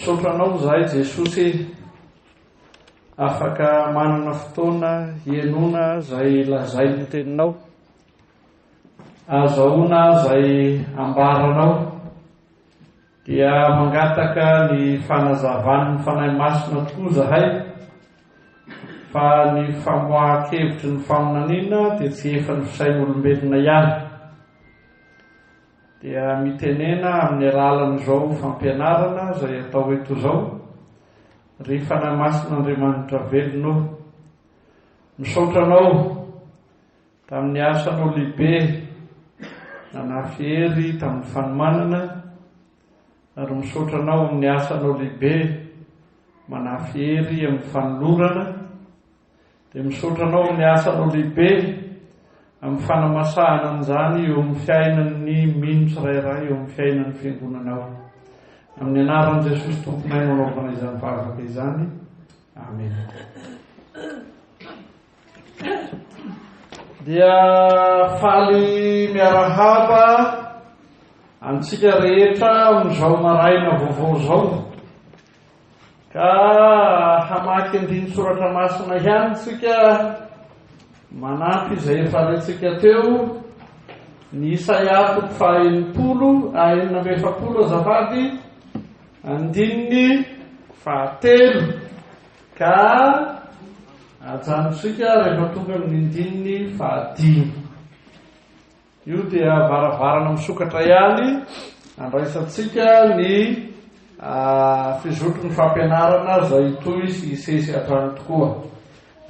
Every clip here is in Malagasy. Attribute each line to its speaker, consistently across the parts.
Speaker 1: Misotranao zahay Jesosy, afaka manana fotoana hienona zay lazay ny teninao, azahoana zay ambaranao, dia mangataka ny fanazavan'ny fanahy masina tokoa zahay, fa ny famoahakevitry ny faminaniana dia tsy efa ny fisain'olombelona ihany. Dia mitenena amin'ny alalan'izao fampianarana zay atao eto izao, ry fanahy masin'Andriamanitra velona, misotranao tamin'ny asanao lehibe nanafihery tamin'ny fanomanana, ary misotranao amin'ny asanao lehibe manafihery amin'ny fanolorana, dia misotranao amin'ny asanao lehibe amin'ny fanamasahana an'izany eo amin'ny fiainan'ny mino tsirairay eo amin'ny fiainan'ny fiangonanao. Amin'ny anaran'i Jesosy tomponay manaovana izany vavaka izany. Amen. Dia faly miarahaba antsika rehetra amin'izao maraina vaovao zao, ka hamaky andiny soratra masina ihany tsika manampy izay efa rentsika teo, ny Isaia 40:50 azafady, andininy 7, ka ajanontsika rehefa tonga amin'ny andininy 10. Io dia varavarana misokatra ihany andraisantsika ny fizotry ny fampianarana zay toy sy isesy hatrany tokoa.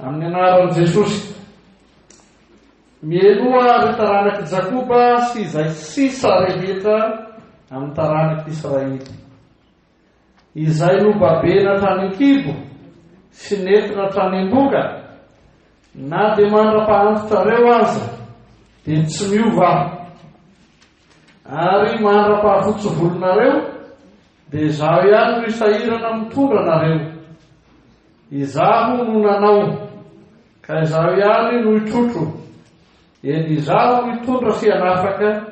Speaker 1: Amin'ny anaran'i Jesosy. Mienoa ry taranaky Jakoba sy izay sisa rehetra amin'ny taranaky Israely, izay no babena trany an-kibo sy nentina trany am-boka, na dia mandra-pahantotrareo aza dia tsy miova, ary mandra-pahafotsy volonareo dia izaho ihany no isahirana mitondra anareo. Izaho no nanao, ka izaho ihany no itrotro. Eny izaho mitondra sy hanafaka,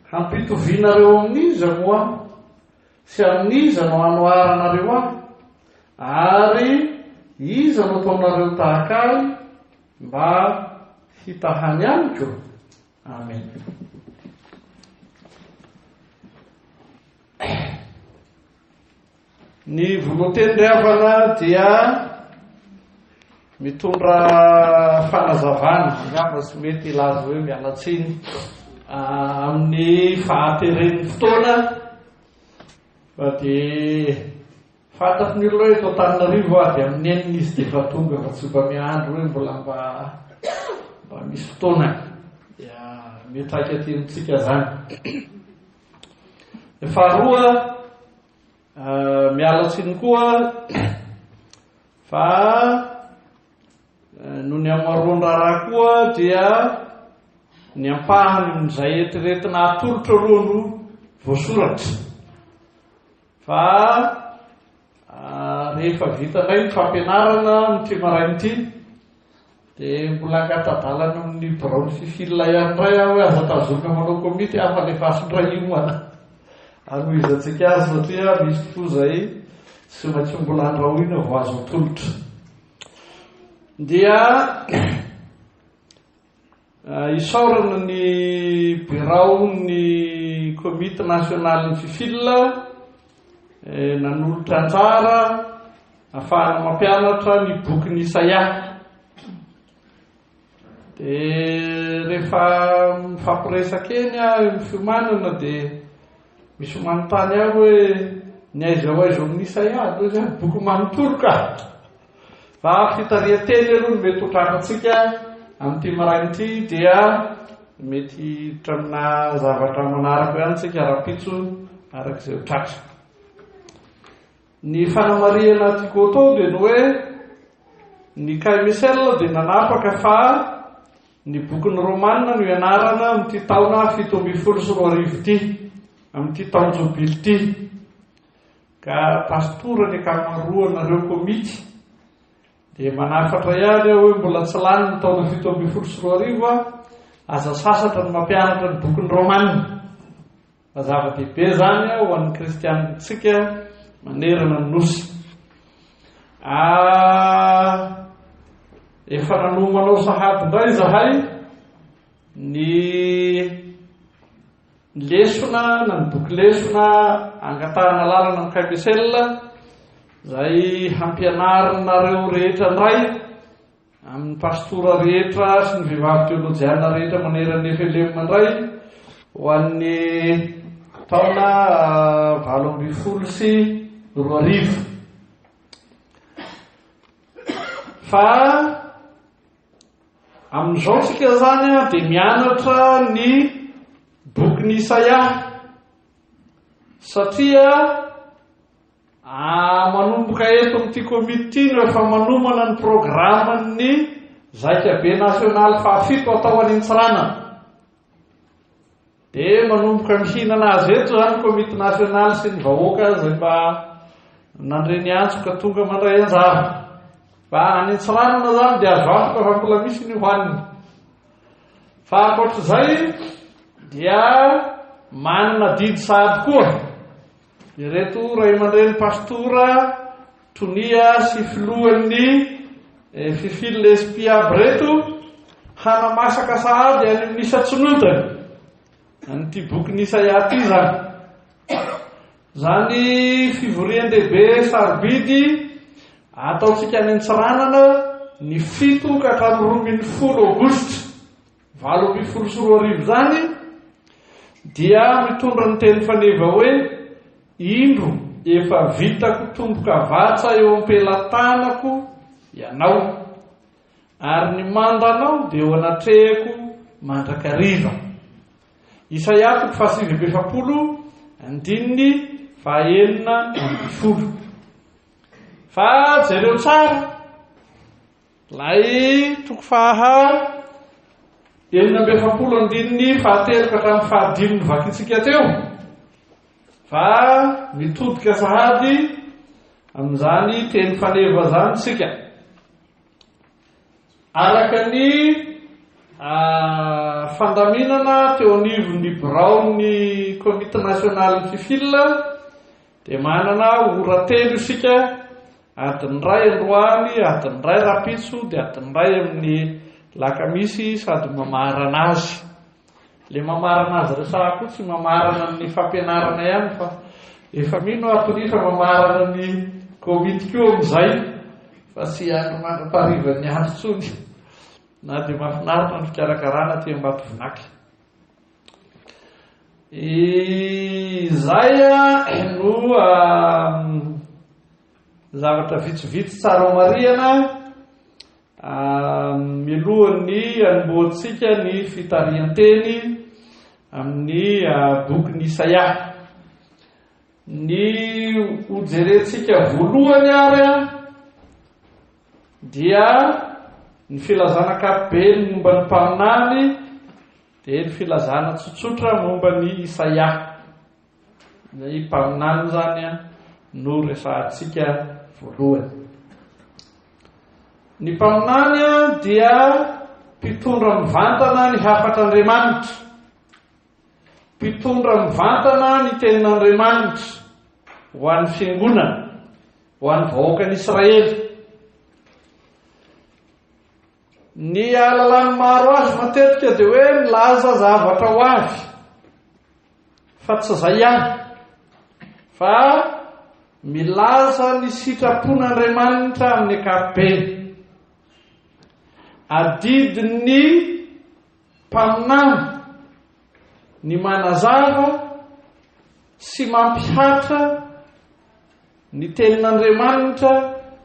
Speaker 1: hampitovianareo amin'iza moa sy amin'iza no hanoharanareo ahy, ary iza no ataonareo tahaka ahy mba hitahany amiko. Amen. Ny volon-tendriavana dia mitondra fanazavana, angamba tsy mety ilaza hoe mialatsiny amin'ny fahateren'ny fotoana, fa dia fantatry ny olona hoe eto Antananarivo dia amin'ny enina izy dia efa tonga, fa tsy mba miandro hoe mbola mba misy fotoana, dia mety haikatintsika zany. Faharoa, mialatsiny koa fa no ny amaroany raharaha koa dia ny ampahany izay etiretina atolotra roa no voasoratra, fa rehefa vitanay ny fampianarana ny marain'ity dia mbola angatadalana amin'ny birao fifilina ihany ray aho hoe aza tazomina manao komity afa lefasindray io mana anoizatsika azy, satria misy tokoa zay tsy maintsy mbola andrahoina vo azo atolotra. Dia isaorana ny birao ny komite nasionalin'ny fifilina nanolotra anjara ahafahana mampianatra ny bokin'ny Isaia. Dia rehefa mifampiresaka eny amin'ny fiomanana dia misy manontany aho hoe ny aiza ho aiza amin'ny Isaia, loa zany boky manontolo ka. Fa fitaria teny aloha no mety hotratratsika amin'ity marain'ity, dia mety tramina zavatra manaraka ihany tsika rapitso arak'izay hotratra. Ny fanamariana tiako atao dia ny hoe ny KMSL dia nanapaka fa ny bokin'ny Romanina no ianarana amin'ity taona 1724 ity, amin'ity taona jobily ity, ka pastora ny akamaroanareo komity dia manafatra ihany aho hoe mbola tsy lany ny taona 1724 aza sasatra ny mampianatra ny bokin'ny Romanina. Zava-dehibe zany ho an'ny kristianitsika manerana ny nosy. Efa nanomanao sahady indray zahay ny lesona na ny boky lesona angatahana lalana ny KBSL zay hampianarinareo rehetra ndray amin'ny pastora rehetra sy ny vehivavy teolojiana rehetra maneran'ny FLM ndray ho an'ny taona 2024. Fa amin'izao tsika zany dia mianatra ny bokin'ny Isaia, satria manomboka eto amin'ity komity no efa manomana ny programan'ny Zaikabe nasionaly 7 atao any Antsirana. Dia manomboka mihinana azy eto zany komity nasionaly sy ny vahoaka zay mba nandreny antsoka tonga mandray anjara. Fa any Antsiranana zany dia azo antoka fa mbola misy ny hoaniny. Fa ankoatr'izay dia manana didy sahady koa ireto ray aman-dreny pastora Tonia sy filohan'ny Fifily Lespi aby reto hanamasaka sahady any amin'ny isa-tsinotany an'ity bokin'ny Isaia ty zany. Zany fivorian-dehibe sarobidy ataotsika any Antsiranana ny 7 ka hatramin'ny 10 Aogositra 2024 zany, dia mitondra ny teny faneva hoe indro efa vitako tomboka vatsa eo am-pelantanako ianao, ary ny mandanao dia ho anatrehako mandrakariva. Isaia 7:9-10. Fa jereo tsara lay 9:7-9 vakitsika teo, fa mitodika sahady amin'izany teny faneva zany tsika araka ny fandaminana teo anivon'ny Braony komite nasionaly ny Fifily dia manana ora telo isika, adiny ray androany, adiny ray rapitso, dia adiny ray amin'ny lakamisy sady mamarana azy. Le mamarana azy resako tsy mamarana ny fampianarana ihany fa efa mino atorifa mamarana ny komity koa amin'izay, fa tsy andro mandra-parivan'ny andro tsony na dia mahafinaritra ny fikarakarana ty Ambatovinaky. Izay no zavatra vitsivitsy tsara mariana milohan'ny anomboantsika ny fitarian-teny amin'ny bokin'ny Isaia. Ny hojerentsika voalohany ary dia ny filazana ankapobeny momba ny mpaminany, dia ny filazana tsotsotra momba ny Isaia. Ny mpaminany zany no resahantsika voalohany. Ny mpaminany dia mpitondra mivantana ny hafatr'Andriamanitra, mpitondra mivantana ny tenin'Andriamanitra ho an'ny fiangonana, ho an'ny vahoakan'Israely. Ny alalany maro azy matetika dia hoe milaza zavatra ho avy, fa tsy izay ihany, fa milaza ny sitrapon'Andriamanitra amin'ny ankapobeny. Adidin'ny mpaminany ny manazava sy mampihatra ny tenin'Andriamanitra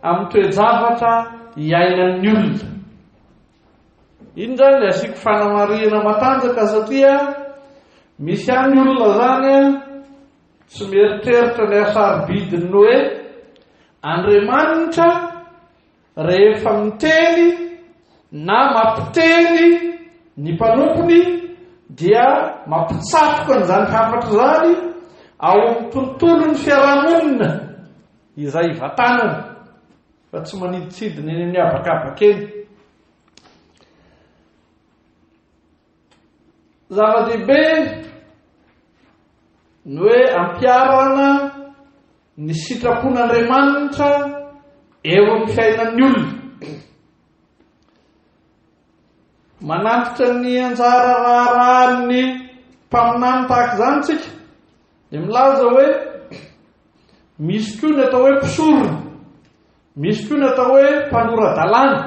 Speaker 1: amin'ny toe-javatra iainan'ny olona. Iny zany le asiko fanamariana matanjaka, satria misy any olona zany tsy mieritreritra ny asarobidiny hoe Andriamanitra rehefa miteny na mampiteny ny mpanompony dia mampitsafoka an'izany hafatra zany ao amin'ny tontolon'ny fiarahamonina izay ivatanana, fa tsy maniditsidina eny amin'ny habakabaka eny. Zava-dehibe ny hoe ampiarana ny sitrapon'Andriamanitra eo amin'ny fiainan'ny olona. Manantitra ny anjara raharahany mpaminany tahaka izany tsika dia milaza hoe misy koa ny atao hoe mpisorona, misy koa ny atao hoe mpanora-dalàna,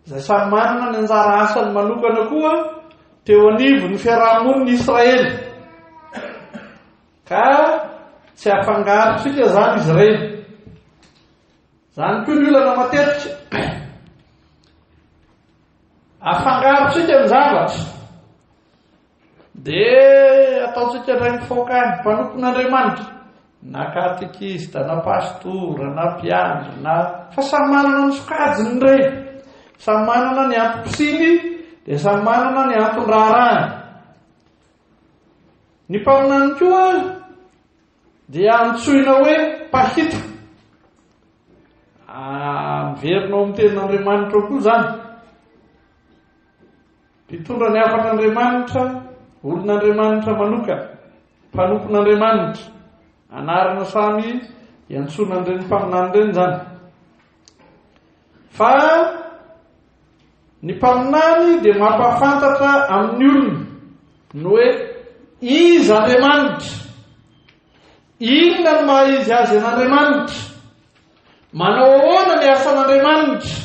Speaker 1: izay samy manana ny anjara asany manokana koa teo anivon'ny fiarahamoniny Israely. Ka tsy afangarotsika izany izy ireny. Izany koa ny olana matetika afangarotsika ny zavatra dia ataotsika indray mifoakany mpanompon'Andriamanitra, na katekista, na pastora, na mpiandry, na fa samy manana ny sokajiny ireny, samy manana ny antom-pisiny dia samy manana ny anton-draharaany. Ny mpaminany koa dia antsoina hoe mpahita. Miverina ao amin'ny tenin'Andriamanitra koa izany. Mpitondra ny hafan'Andriamanitra, olon'Andriamanitra manokana, mpanompon'Andriamanitra, anarana samy iantsoana an'ireny mpaminany ireny izany. Fa ny mpaminany dia mampahafantatra amin'ny olona ny hoe iza Andriamanitra, inona ny maha izy azy an'Andriamanitra, manao ahoana ny asan'Andriamanitra,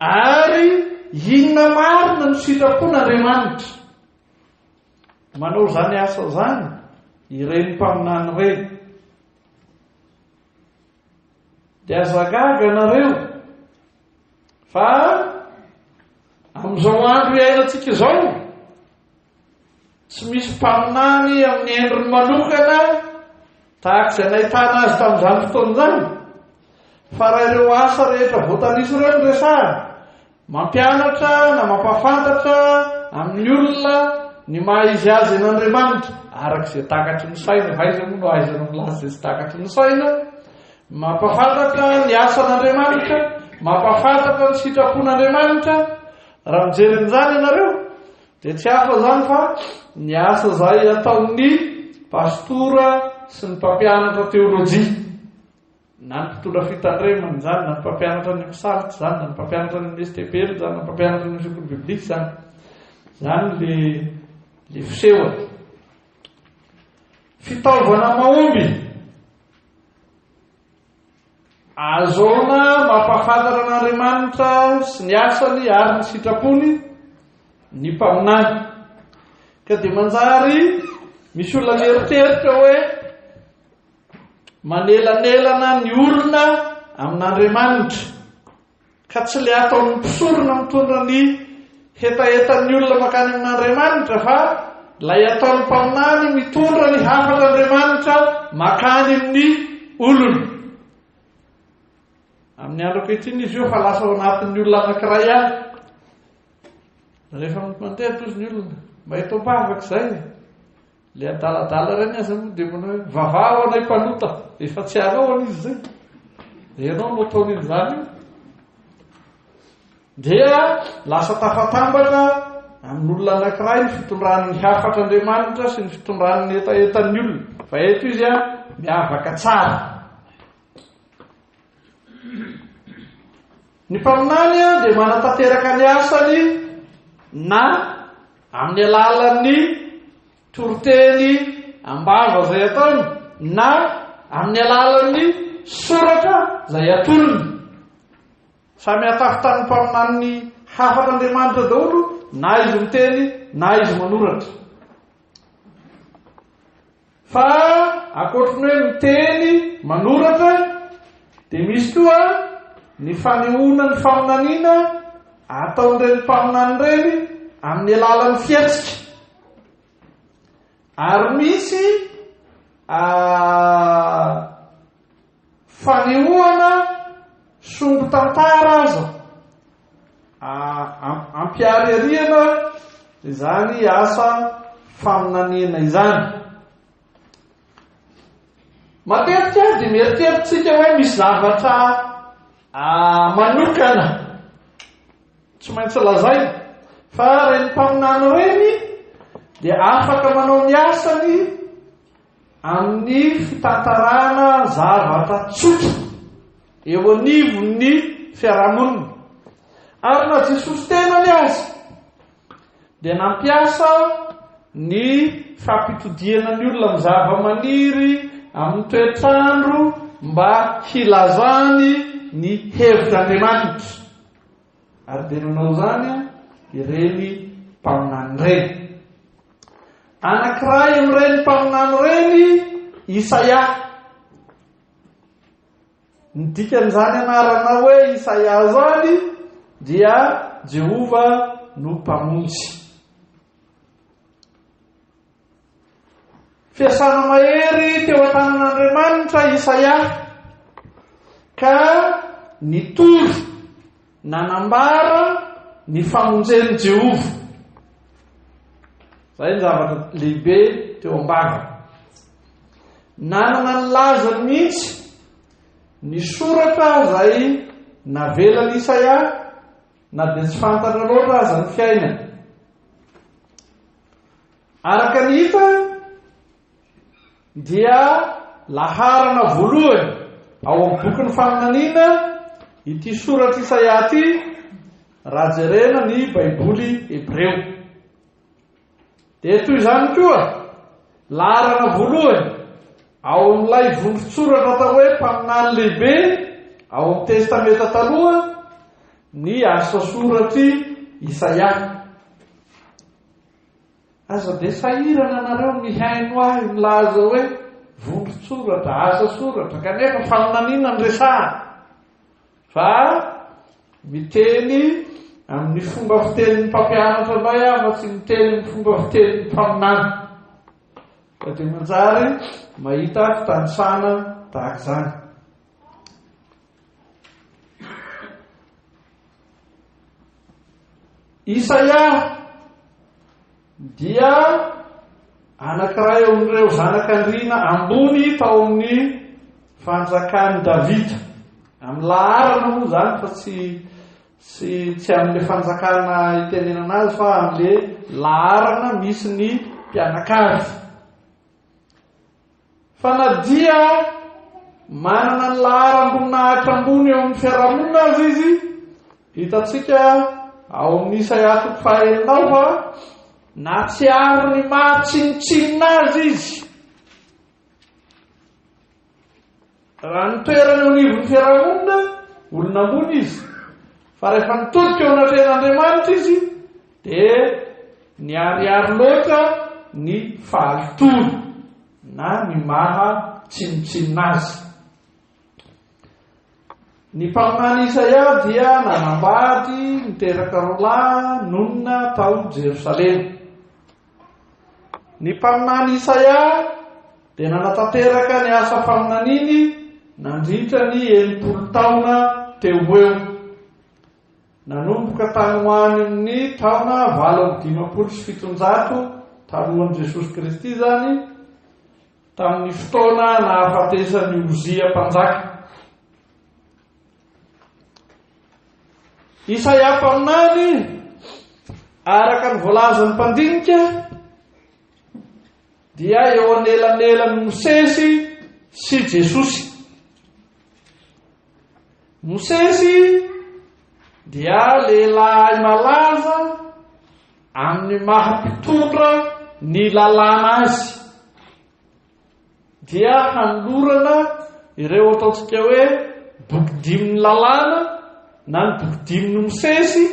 Speaker 1: ary inona marina ny sitrapon'Andriamanitra. Manao izany asa izany ireny mpaminany ireny. Dia azagaga nareo fa amin'izao andro iainantsika izao tsy misy mpaminany amin'ny endriny manokana tahaka izay nahitana azy tamin'izany fotoana izany. Fa raha ireo asa rehetra voatanisa ireo ny resahana, mampianatra na mampahafantatra amin'ny olona ny maha izy azy an'Andriamanitra arak'izay takatry ny saina, aiza moa no aizana milaza izay tsy takatry ny saina, mampahafantatra ny asan'Andriamanitra, mampahafantatra ny sitrapon'Andriamanitra. Raha mijery an'izany ianareo dia tsy hafa izany fa ny asa izay ataon'ny pastora sy ny mpampianatra teolojia, na ny mpitondra fitandremana izany, na ny mpampianatra ny misarotra izany, na ny mpampianatra ny STP izany, na ny mpampianatra ny sekoly biblika izany. Izany le fisehoany. Fitaovana mahomby ahazoana mampahafantatra an'Andriamanitra sy ny asany ary ny sitrapony ny mpaminany. Ka dia manjary misy olona mieritreritra hoe manelanelana ny olona amin'Andriamanitra, ka tsy le ataon'ny mpisorona mitondra ny hetahetan'ny olona makany amin'Andriamanitra, fa lay ataon'ny mpaminany mitondra ny hafan'Andriamanitra makany amin'ny olona. Amin'ny andro ankehitriny izy io fa lasa ao anatin'ny olona anankiray ihany. Rehefa mandeha tozy ny olona mba hitao-bavaka izay, le adaladala ireny aza moa dia manao hoe vavao anay mpanota, efa tsy anao an'izy izay, dia ianao no ataon'izany io. Dia lasa tafatambatra amin'olona anankiray ny fitondran'ny hafatr'Andriamanitra sy ny fitondran'ny etaetan'ny olona. Fa eto izy miavaka tsara. Ny mpaminany dia manatanteraka ny asany na amin'ny alalan'ny toroteny ambava izay ataony, na amin'ny alalan'ny soratra izay atolony. Samy atafitan'ny mpaminany hafatr'Andriamanitra daholo, na izy miteny na izy manoratra. Fa akoatriny hoe miteny, manoratra, dia misy koa ny fanehoana ny faminaniana ataon'ireny mpaminany ireny amin'ny alalan'ny fiatsika. Ary misy fanehoana sombo tantara aza, ampiariariana izany asa faminaniana izany. Matetika dia mieritreritsika hoe misy zavatra manokana tsy maintsy lazay, fa reny mpaminany ireny dia afaka manao ny asany amin'ny fitantarana zavatra tsotra eo anivon'ny fiarahamonina. Ary na Jesosy tena ny azy dia nampiasa ny fampitodiana ny olona amin'ny zava-maniry amin'ny toetrandro mba hilazany ny hevitr'Andriamanitra. Ary dia nanao zany ireny mpaminany ireny. Anankiray amin'ireny mpaminany ireny Isaia. Ny dikan'izany anarana hoe Isaia zany dia Jehova no mpamonjy. Fiasana mahery teo an-tanan'Andriamanitra Isaia ka nitory nanambara ny famonjen'i Jehova. Zay ny zavatra lehibe teo ambava. Nanana ny lazany mihitsy ny soratra zay navelan'i Isaia, na dia tsy fantatra loatra aza ny fiainany. Araka ny hita dia laharana voalohany ao amin'ny bokin'ny faminaniana ity soratra Isaia ity, raha jerena ny baiboly Hebreo. Dia toy izany koa laharana voalohany ao amin'ilay vondrotsoratra atao hoe mpaminany lehibe ao amin'ny testamenta taloha, ny asa soratry Isaia. Aza dia sahirana anareo mihaino ahy milaza hoe vondrotsoratra, asa soratra, kanefa faminaniana ny resahana. Fa miteny amin'ny fomba fitenin'ny mpampianatra ilay aho, fa tsy miteny amin'ny fomba fitenin'ny mpaminany. Fa dia manjary mahita fitandrosana tahaka izany. Isaia dia anankiray amin'ireo zanak'Andriana ambony tao amin'ny fanjakany Davida. Amin'ny laharana moa zany, fa tsy amin'ilay fanjakana itenenana azy, fa amin'ilay laharana misy ny mpianakavy. Fa na dia manana ny laharam-boninahitra ambony eo amin'ny fiarahamonina azy izy, hitatsika ao amin'ny Isaia 1:9 fa na tsy ary ny mahatsinitsinina azy izy. Raha nitoerana eo anivon'ny fiarahamonina, olona ambony izy, fa rehefa nitodika eo anatren'Andriamanitra izy dia niariary loatra ny fahalitoana na ny maha tsinitsinina azy. Ny mpaminany Isaia dia nanambady niteraka roalahy nonina tao Jerosalema. Ny mpaminany Isaia dia nanatanteraka ny asa faminaniny nandritra ny 70 taona teo eo. Nanomboka tany ho any amin'ny taona 857 talohan'i Jesosy Kristy zany, tamin'ny fotoana nahafatesany Ozia mpanjaka. Isaia mpaminany, araka ny voalazan'ny mpandinika, dia eo anelanelan'ny Mosesy sy Jesosy. Mosesy dia lehilahy malaza amin'ny mahampitondra ny lalàna azy, dia hanolorana ireo ataontsika hoe boky 5 lalàna na ny boky 5 Mosesy.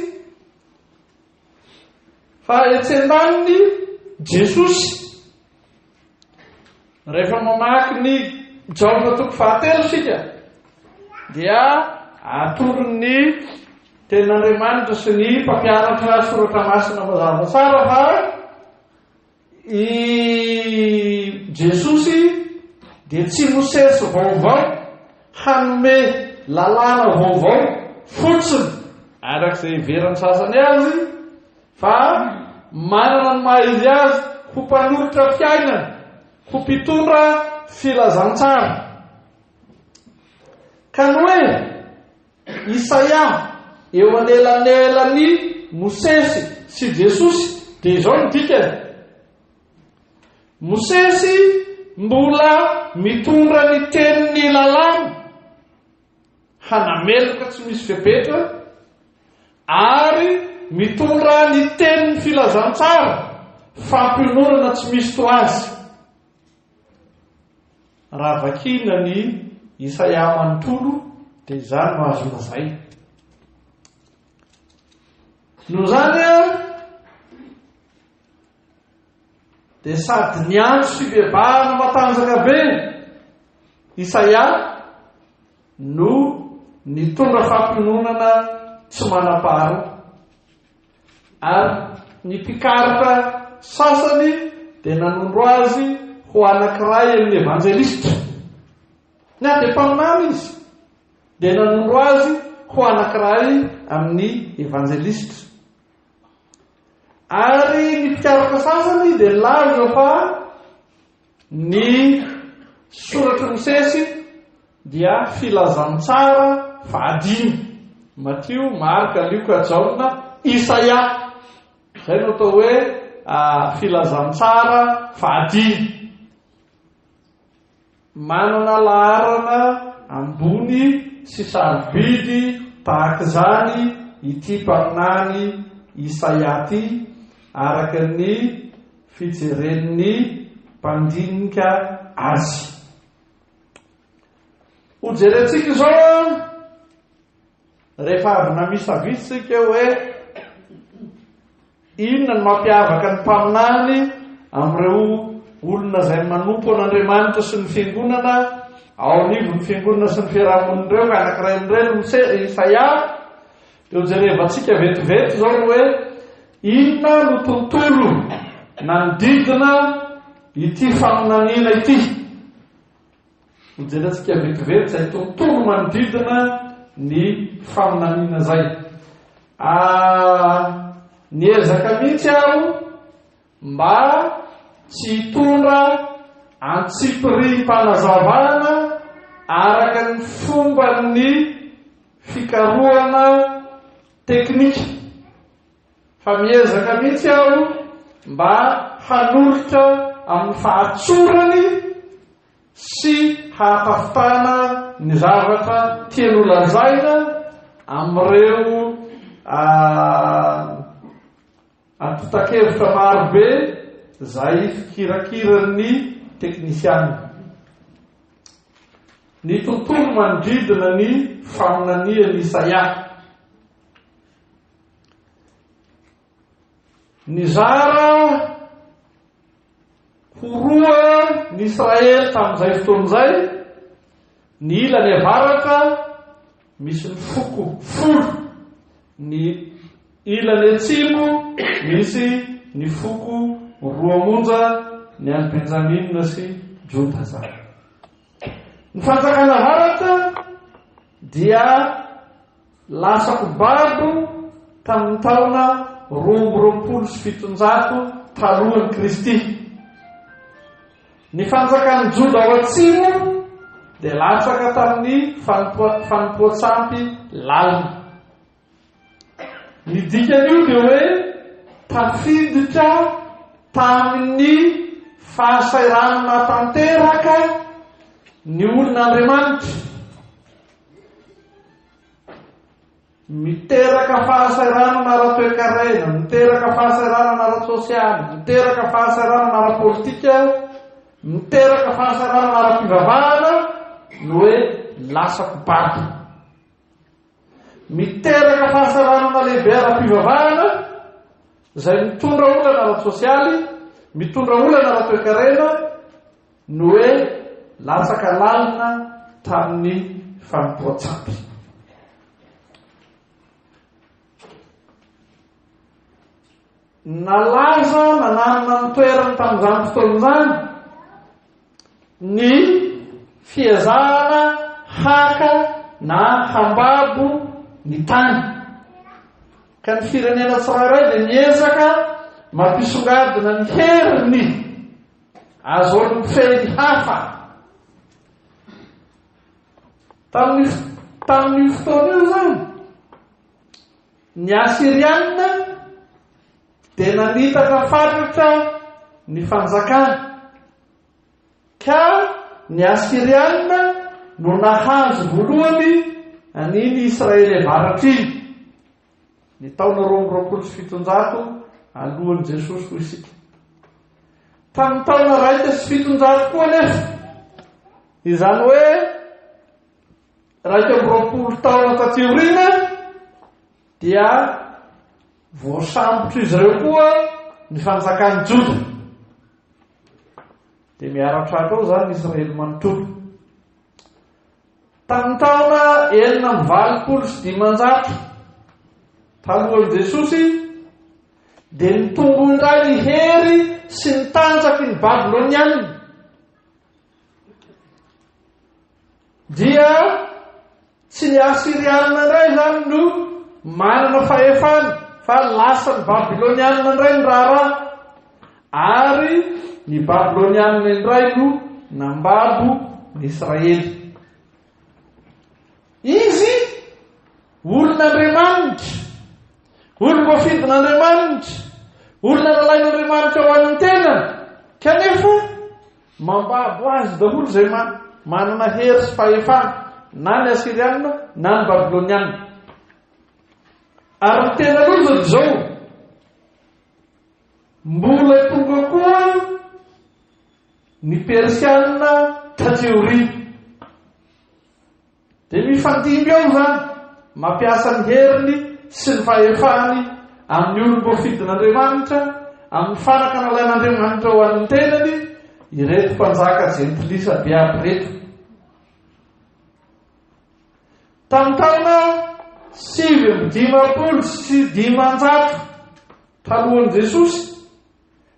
Speaker 1: Fa etsendaniny Jesosy, rehefa mamaky ny Jaona 7 sika, dia atorony tenin'Andriamanitra sy ny mpampianatra soratra masina mazava tsara fa i Jesosy dia tsy Mosesy vaovao hanome lalàna vaovao fotsiny arak'izay iverany sasany azy, fa manana ny maha izy azy ho mpanolotra fiainana, ho mpitondra filazantsara. Ka ny hoe Isaia eo anelanelan'ny Mosesy sy Jesosy dia izao ny dikany. Mosesy mbola mitondra ny tenin'ny lalàna hanameloka tsy misy fepetra ary mitondra ny tenin'ny filazantsara fampiononana tsy misy to azy. Raha vakina ny Isaia manontolo dia izany mahazo lazay. Noho zany dia sady niantso fivavahana matanjaka be Isaia no nitondra fampiononana tsy manam-paharoa, ary ny mpikaritra sasany dia nanondro azy ho anankiray amin'ny evanjelistra. Na dia mpaminany izy dia nanondro azy ho anankiray amin'ny evanjelistra. Ary ny mpikaritra sasany dia laza fa ny soratry Mosesy dia filazantsara fahadimy. Matio, Marka, Luka, Jaona, Isaia. Zay no atao hoe filazantsara fahadimy. Manana laharana ambony sy sarobidy tahaka izany ity mpaminany Isaia ty, araka ny fijeren'ny mpandinika azy. Ho jerentsika izao rehefa avy namisavitsika hoe inona no mampiavaka ny mpaminany amin'ireo olona izay manompo an'Andriamanitra sy ny fiangonana ao anivon'ny fiangonana sy ny fiarahamonin'ireo ka anankiray amin'ireny Isaia. Dia jerevantsika vetivety zao hoe inona no tontolo manodidina ity faminaniana ity. Hojerentsika vetivety zay tontolo manodidina ny faminaniana zay. Niezaka mihitsy aho mba tsy hitondra antsiprim-panazavana araka ny fomba ny fikarohana teknika, fa miezaka mihitsy aho mba hanolotra amin'ny fahatsorany sy hahatafitana ny zavatra tiany lazaina amin'ireo atotakevitra marobe zay fikirakiran'ny teknisiana. Ny tontolo manodidina ny faminanian'i Isaia. Nizara horoa ny Israely tamin'izay fotoan'izay, ny ilany avaratra misy ny foko folo, ny ilany atsimo misy ny foko roa monja, ny any Benjaminina sy Juda zany. Ny fanjakana avaratra dia lasako babo tamin'ny taona 250 talohan'i Kristy. Ny fanjakana Juda ao atsimo dia latsaka tamin'ny fanompoatsampy lalina. Ny dikan'io dia hoe tafiditra tamin'ny fahasairanana tanteraka ny olon'Andriamanitra, miteraka fahasairanana ara-toekarena, miteraka fahasairanana ara-sosialy, miteraka fahasairanana ara-politika, miteraka fahasairanana ara-pivavahana no hoe lasako bato. Miteraka fahasairanana lehibe ara-pivavahana zay mitondra olana ara-sosialy, mitondra olana ara-toekarena no hoe latsaka lalina tamin'ny fanompoatsampy. Nalaza nananana ny toerany tamin'izany fotoan'izany ny fiezahana haka na hambabo ny tany, ka ny firenena tsirairay dia miezaka mampisongadina ny heriny azoany feny hafa. Tamin'ny fotoana io zany ny Asirianina dia nanitaka fatratra ny fanjakana, ka ny Asiriana no nahazo voalohany an'iny Israely avaratra iny ny taona 2,700 alohan'i Jesosy ho isika. Tamin'ny taona 1,700 koa nefa, izany hoe 120 taona taty aoriana, dia voasambotra izy ireo koa ny fanjakan'ny Joda. Dia miara-tratra ao zany Israely manontolo. Tamin'ny taona 9,500 talohan'i Jesosy, dia nitombo indray ny hery sy ny tanjaky ny Babylonianina. Dia tsy ny Asiriana indray zany no manana fahefana, fa lasa ny Babylonianina indray ny raharaha, ary ny Babylonianina indray no nambabo ny Israely. Izy olon'Andriamanitra, olom-boafidin'Andriamanitra, olona nalain'Andriamanitra ho an'ny tenany, kanefa mambabo azy daholo izay manana hery sy fahefana, na ny Asiriana na ny Babylonianina. Ary ny tena loza zao, mbola tonga koa ny Persiana taty aoriana. Dia mifandimby ao zany, mampiasa ny heriny sy ny fahefany amin'ny olom-boafidin'Andriamanitra, amin'ny fanaka nalain'Andriamanitra ho an'ny tenany, ireto mpanjaka jentilisa be aby reto. Tamin'ny taona 7,500 talohan'i Jesosy,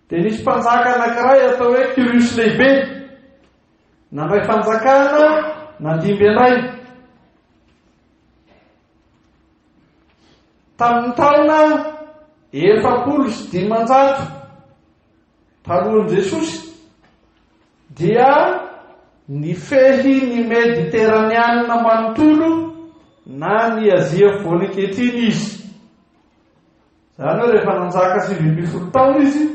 Speaker 1: dia nisy mpanjaka anankiray atao hoe Cyrus lehibe, nandray fanjakana nandimby andray. Tamin'ny taona 7,500 talohan'i Jesosy, dia nifehy ny Mediteraniana manontolo na ny Azia voany ankehitriny izy. Zany hoe rehefa nanjaka 7,000 taona izy,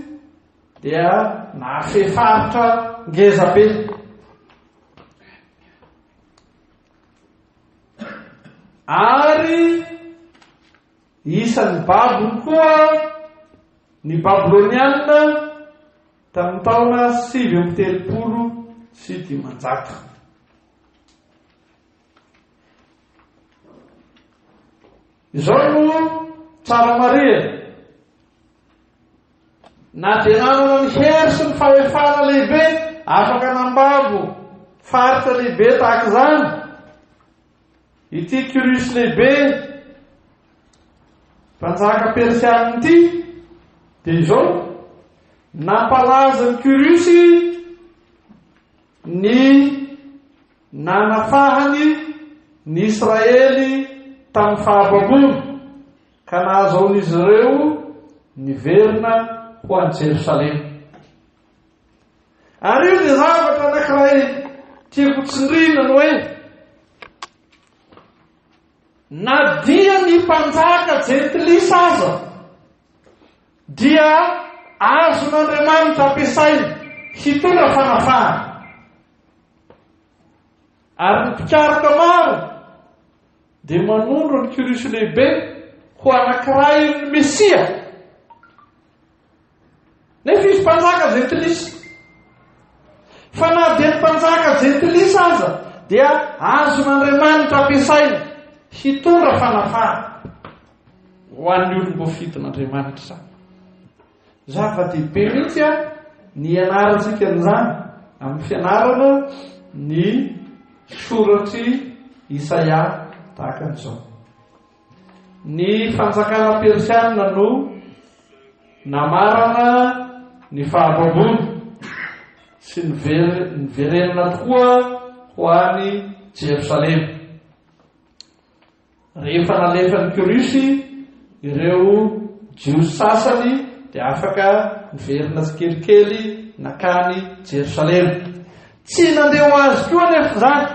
Speaker 1: dia nafehy faritra ngeza be. Ary isan'ny babony koa ny Babylonianina tamin'ny taona 7,500. Izao no tsara marina, na dia nanana ny hery sy ny fahefana lehibe afaka nambabo faritra lehibe tahaka izany ity Cyrus lehibe, mpanjaka Persiana ity. Dia izao nampalaza ny Cyrus ny nanafahany ny Israely tamin'ny fahababony, ka nahazoan'izy ireo niverina ho an'i Jerosalema. Ary io dia zavatra anankiray tiako tsindrina ny hoe, na dia ny mpanjaka jentilisa aza dia azon'Andriamanitra ampiasaina hitondra fanafahana. Ary ny mpikaroka maro dia manondro ny Cyrus lehibe ho anankiray ny Mesia. Nefa izy mpanjaka jentilisa, fa na dia ny mpanjaka jentilisa aza dia azon'Andriamanitra ampiasaina hitondra fanafahana ho an'ny olom-boafidin'Andriamanitra zany. Zava-dehibe mihitsy ny ianarantsika an'izany amin'ny fianarana ny soratry Isaia tahaka an'izao. Ny fanjakana Persiana no namarana ny fahababony sy niverenana tokoa ho an'i Jerosalema. Rehefa nalefan'ny Cyrus ireo jiosy sasany, dia afaka niverina tsikelikely nakany Jerosalema. Tsy nandeha ho azy koa nefa zany.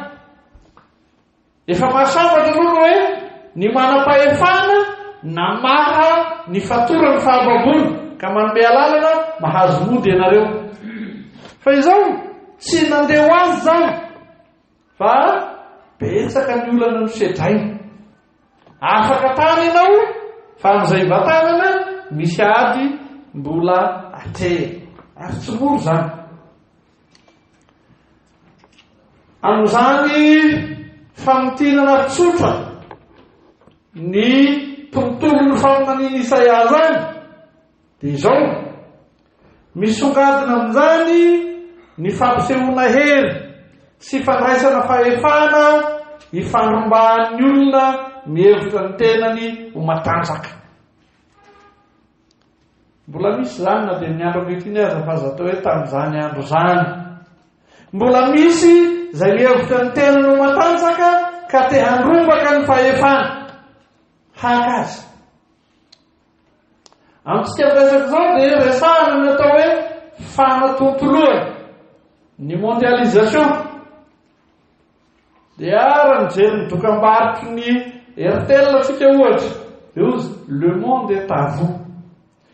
Speaker 1: Efa mahasambatra aloha hoe ny manam-pahefana namaha ny fatorany fahababony ka manome alalana mahazo mody ianareo. Fa izao tsy nandeha ho azy zany fa betsaka ny olana no sedrainy. Afaka tany ianao fa amin'izay vatanana misy ady mbola ate ary tsy moro zany. Amin'izany fanotinana tsotra ny tontolon'ny famonaniana Isaia zany dia izao misongadina amin'izany ny fampisehoana hery sy fandraisana fahefana ifandrombahan'ny olona mihevitra ny tenany ho matanjaka. Mbola misy zany na dia amin'ny andro ankehitriny aza fa aza atao hoe tamin'izany andro zany mbola misy izay mihevitra ny tenany ho matanjaka ka te handrombaka ny fahefana haka azy. Amintsika miresaka zao dia resahana ny atao hoe fanatontoloana ny mondialisation. Dia raha mijery ny dokam-barotra ny RTL atsika ohatra dia ozy le monde est à vous,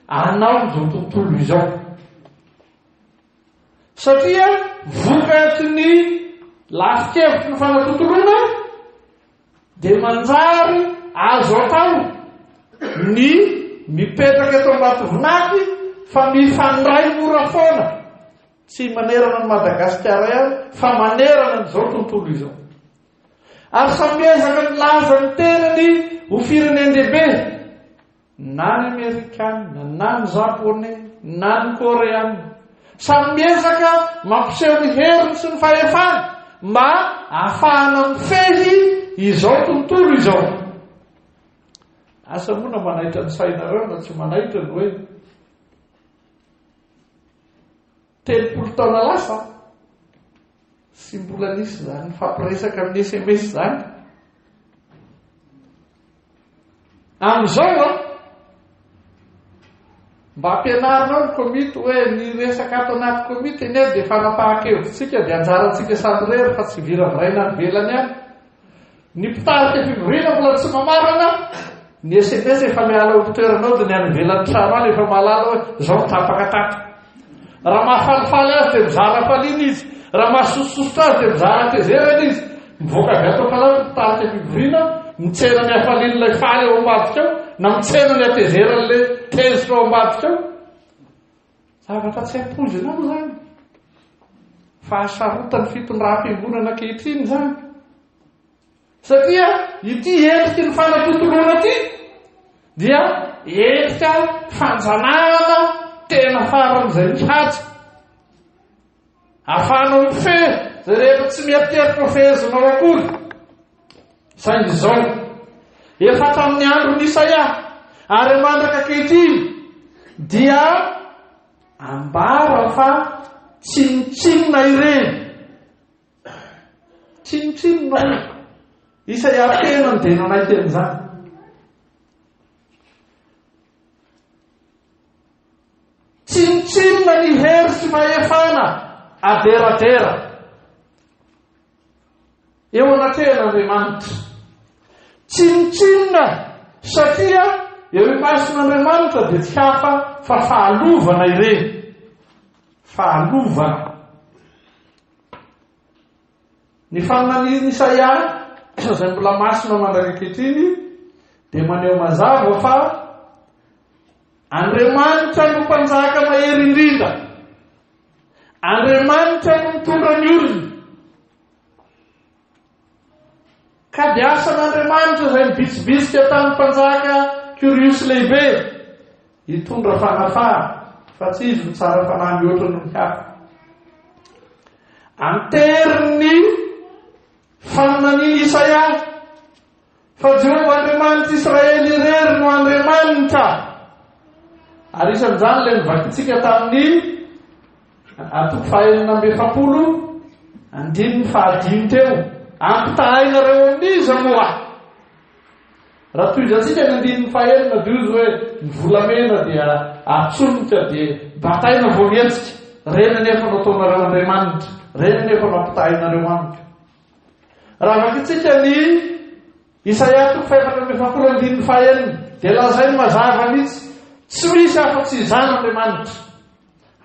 Speaker 1: anao izao tontolo izao, satria vokatry lafin-kevitry ny fanatontoloana dia manjary azo atao ny mipetraka eto ambato vinaky fa mifandray mora foana, tsy manerana ny Madagasikara ihany fa manerana n'izao tontolo izao. Ary samiezaka ny laza ny tenany ho firenendehibe, na ny Amerikanina, na ny Japonais, na ny Koreana, samiezaka mampiseho ny heriny sy ny fahefana mba ahafahana mifehy izao tontolo izao. Asa moa na manaitra ny sainareo na tsy manaitra ny hoe 30 taona lasa sy mbola nisy zany fampiresaka amin'ny SMS zany. Amin'izao mba ampianarinao ny komity hoe ny resaka ato anaty komity eny dia fanapahan-kevitsika dia anjarantsika samy rery fa tsy viraviraina ny velany any. Ny mpitarika fivoriana mbola tsy mamarana, ny SMS efa miala ho toeranao dia ny any velan'ny trano any efa mahalala hoe zao tapaka tato. Raha mahafalifaly azy dia mizara faliana izy, raha mahasososotra azy dia mizara tezerana izy. Mivoaka avy ato pala mpitarika fivoriana mitsena ny hafalian'ilay faly ao ambadika ao na mitsena ny hatezeran'ilay tezitra ao ambadika ao. Zavatra tsy ampoizina ao zany, fahasarotany fitondram-piangonana ankehitriny zany, satria ity endriky ny fanatontoloana ity dia endrika fanjanahana tena faran'izay mihatsy ahafahanao mifehy zay rehefa tsy mieritreritra ho fehezinao akory. Saingy izao efa tamin'ny andron'ny Isaia ary mandraka ankehitriny dia ambara fa tsinotsinona ireny, tsinotsinona Isaia tena ny dena anaiken'izany. Tsinotsinona ny hery sy fahefana aderadera eo anaten'Andriamanitra. Tsinotsinona satria eo imasin'Andriamanitra dia tsy hafa fa fahalovana ireny, fahalovana. Ny famonanian'i Isaia izay mbola masina mandraka ankehitriny dia maneho mazava fa Andriamanitra no mpanjaka mahery indrindra, Andriamanitra no mitondra ny olona, ka dia asan'Andriamanitra izay mibitsibitsika tamin'ny mpanjaka Kyrios lehibe hitondra fanafaha fa tsy izy no tsara fanahy mihoatra noho ny hafa. Anteriny famonanian'i Isaia fa Jehovah Andriamanitra Israely irery no Andriamanitra. Ary isan'izany ilay nivakintsika tamin'ny atoko fahaenina amby 7:5 teo, ampitahainareo amin'iza moa. Raha toy izantsika ny 5:9 dia izy hoe ny volamena dia atsonika dia bataina vao mietsika, reny nefa nataonareo Andriamanitra, reny nefa nampitahainareo amiko. Raha vakintsika ny Isaia 4:5 dia lazay mazava mihitsy tsy misy afa-tsy izany Andriamanitra,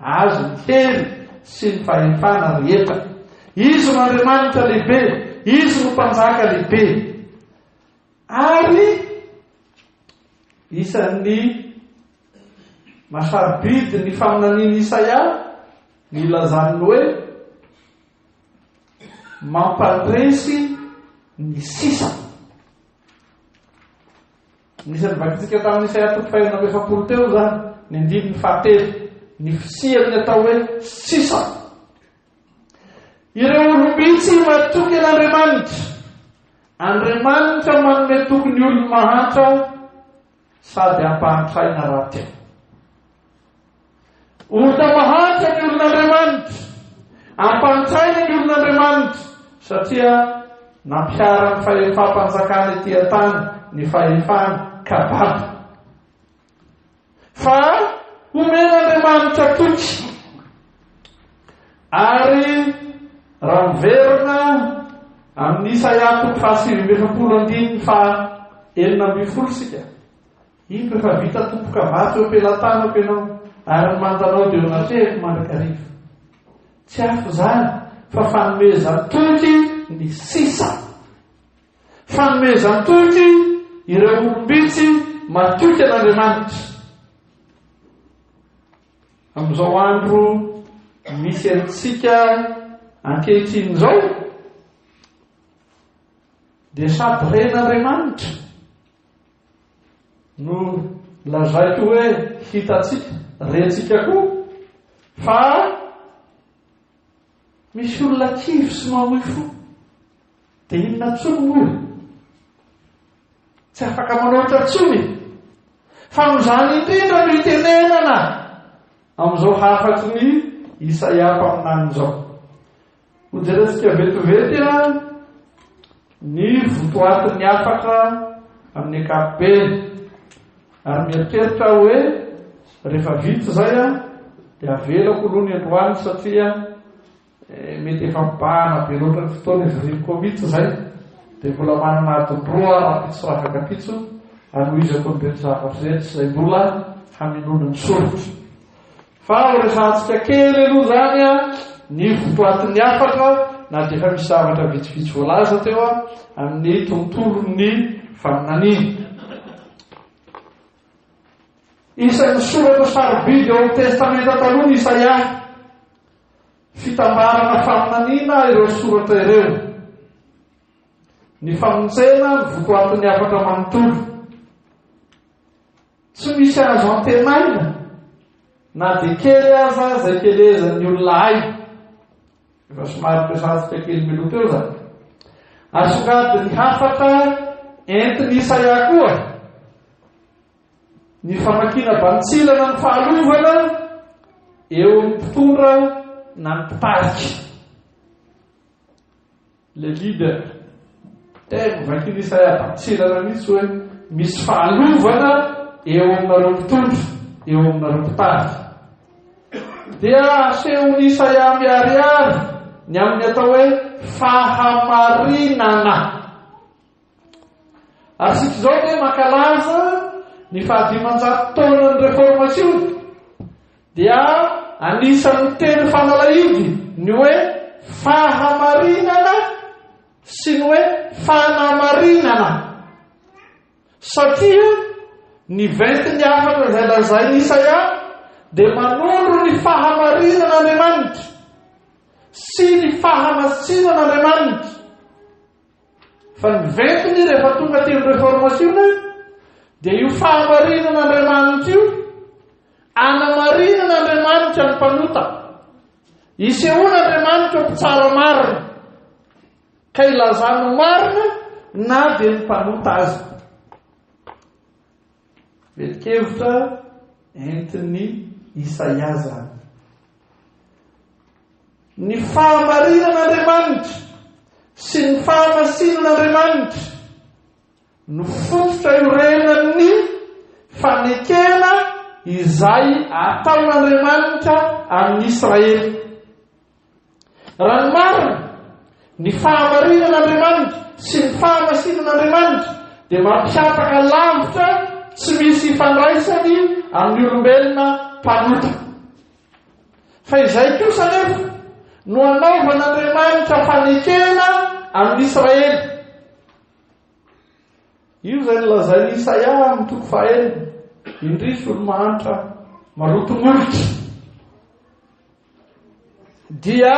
Speaker 1: azo ny hery sy ny fahefana rehetra. Izy no Andriamanitra lehibe, izy no mpanjaka lehibe. Ary isan'ny masarobidy ny faminaniana Isaia ny ilazany hoe mampandresy ny sisa. Nisan'ny vakitsika tamin'ny Isaia 40 teo zany, ny andininy fahatelo, ny fisiany atao hoe sisa. Ireo olombitsy matoky an'Andriamanitra, Andriamanitra manome toky ny olona mahantra sady ampahantraina raha teo. Olona mahantra ny olon'Andriamanitra, ampahantraina ny olon'Andriamanitra, satria nampiara ny fahefam-panjakana ety an-tany, ny fahefana kababo. Fa omen'Andriamanitra toky. Ary raha miverina amin'ny Isaia 7:20 fa 9 sika. Ino rehefa vita tompoka vatsy eo ampelatana ampenao, ary mandanao dia natrehiko mandrakariva. Tsy afo zany fa fanomezan-toky ny sisa. Fanomezan-toky ireo olombitsy matoky an'Andriamanitra. Amin'izao andro misy antsika ankehitriny zao dia sady ren'Andriamanitra no lazaiko hoe hitatsika, rentsika koa, fa misy olona kivy sy mamoy fo. Dia inona tsony moa? Tsy afaka manoatra tsony. Fa amin'izany indrindra no itenenana amin'izao hafaky ny Isaia mpaminany izao. Ho jerentsika vetivety ny votoatin'ny afaka amin'ny ankapobeny. Ary mieritreritra hoe rehefa vita zay dia avelako aloha ny androany, satria mety efa mibahana be loatra ny fotoana izariko mihitsy zay, dia mbola manana adin-droa apitso afaka apitso anohizako ny rehetra zavatra rehetra izay mbola haminona ny soratra. Fa resantsika kely aloha zany ny votoatin'ny afaka, na dia efa misy zavatra vitsivitsy voalaza teo amin'ny tontolon'ny faminaniana. Isan'ny soratra sarobidy ao amin'ny testamenta taloha ny Isaia, fitambarana faminaniana ireo soratra ireo. Ny famonjena ny votoatin'ny afaka manontolo. Tsy misy azo antenaina, na dia kely aza izay kelezan'ny olona hay. Efa somary mpiasantsika kely miloa teo zany. Asongadiny hafaka entiny Isaia koa ny famakina bantsilana ny fahalovana eo amin'ny mpitondra na ny mpitariky. Le leader tena vakina Isaia bantsilana mihitsy hoe misy fahalovana eo aminareo mpitondra, eo aminareo mpitariky. Dia asehony Isaia miariary ny amin'ny atao hoe fahamarinana. Ary sika izao dia mankalaza ny 500 taonan'ny reformation, dia anisan'ny teny fanalahidy ny hoe fahamarinana sy ny hoe fanamarinana. Satria ny 20 ny afaka izay lazainy Isaia dia manondro ny fahamarinan'Andriamanitra sy ny fahamasinan'Andriamanitra. Fa ny 20 rehefa tonga teny reformation dia io fahamarinan'Andriamanitra io, anamarinan'Andriamanitra ny mpanota. Isehoan'Andriamanitra mpitsara marina, ka ilazano marina na dia ny mpanota azy. Vetikevitra entiny Isaia zany. Ny fahamarinan'Andriamanitra sy ny fahamasinan'Andriamanitra no fototra iorenan'ny fanekena izay ataon'Andriamanitra amin'ny Israely. Raha ny marina ny fahamarinan'Andriamanitra sy ny fahamasinan'Andriamanitra dia mampiapaka lavitra tsy misy ifandraisany amin'ny olombelona mpanota. fa izay kosa nefa no anaovan'Andriamanitra fanekena amin'Israely. Io zay nolazain'i Isaia amin'ny toko 4 indrisy olo mahantra malotomolotra dia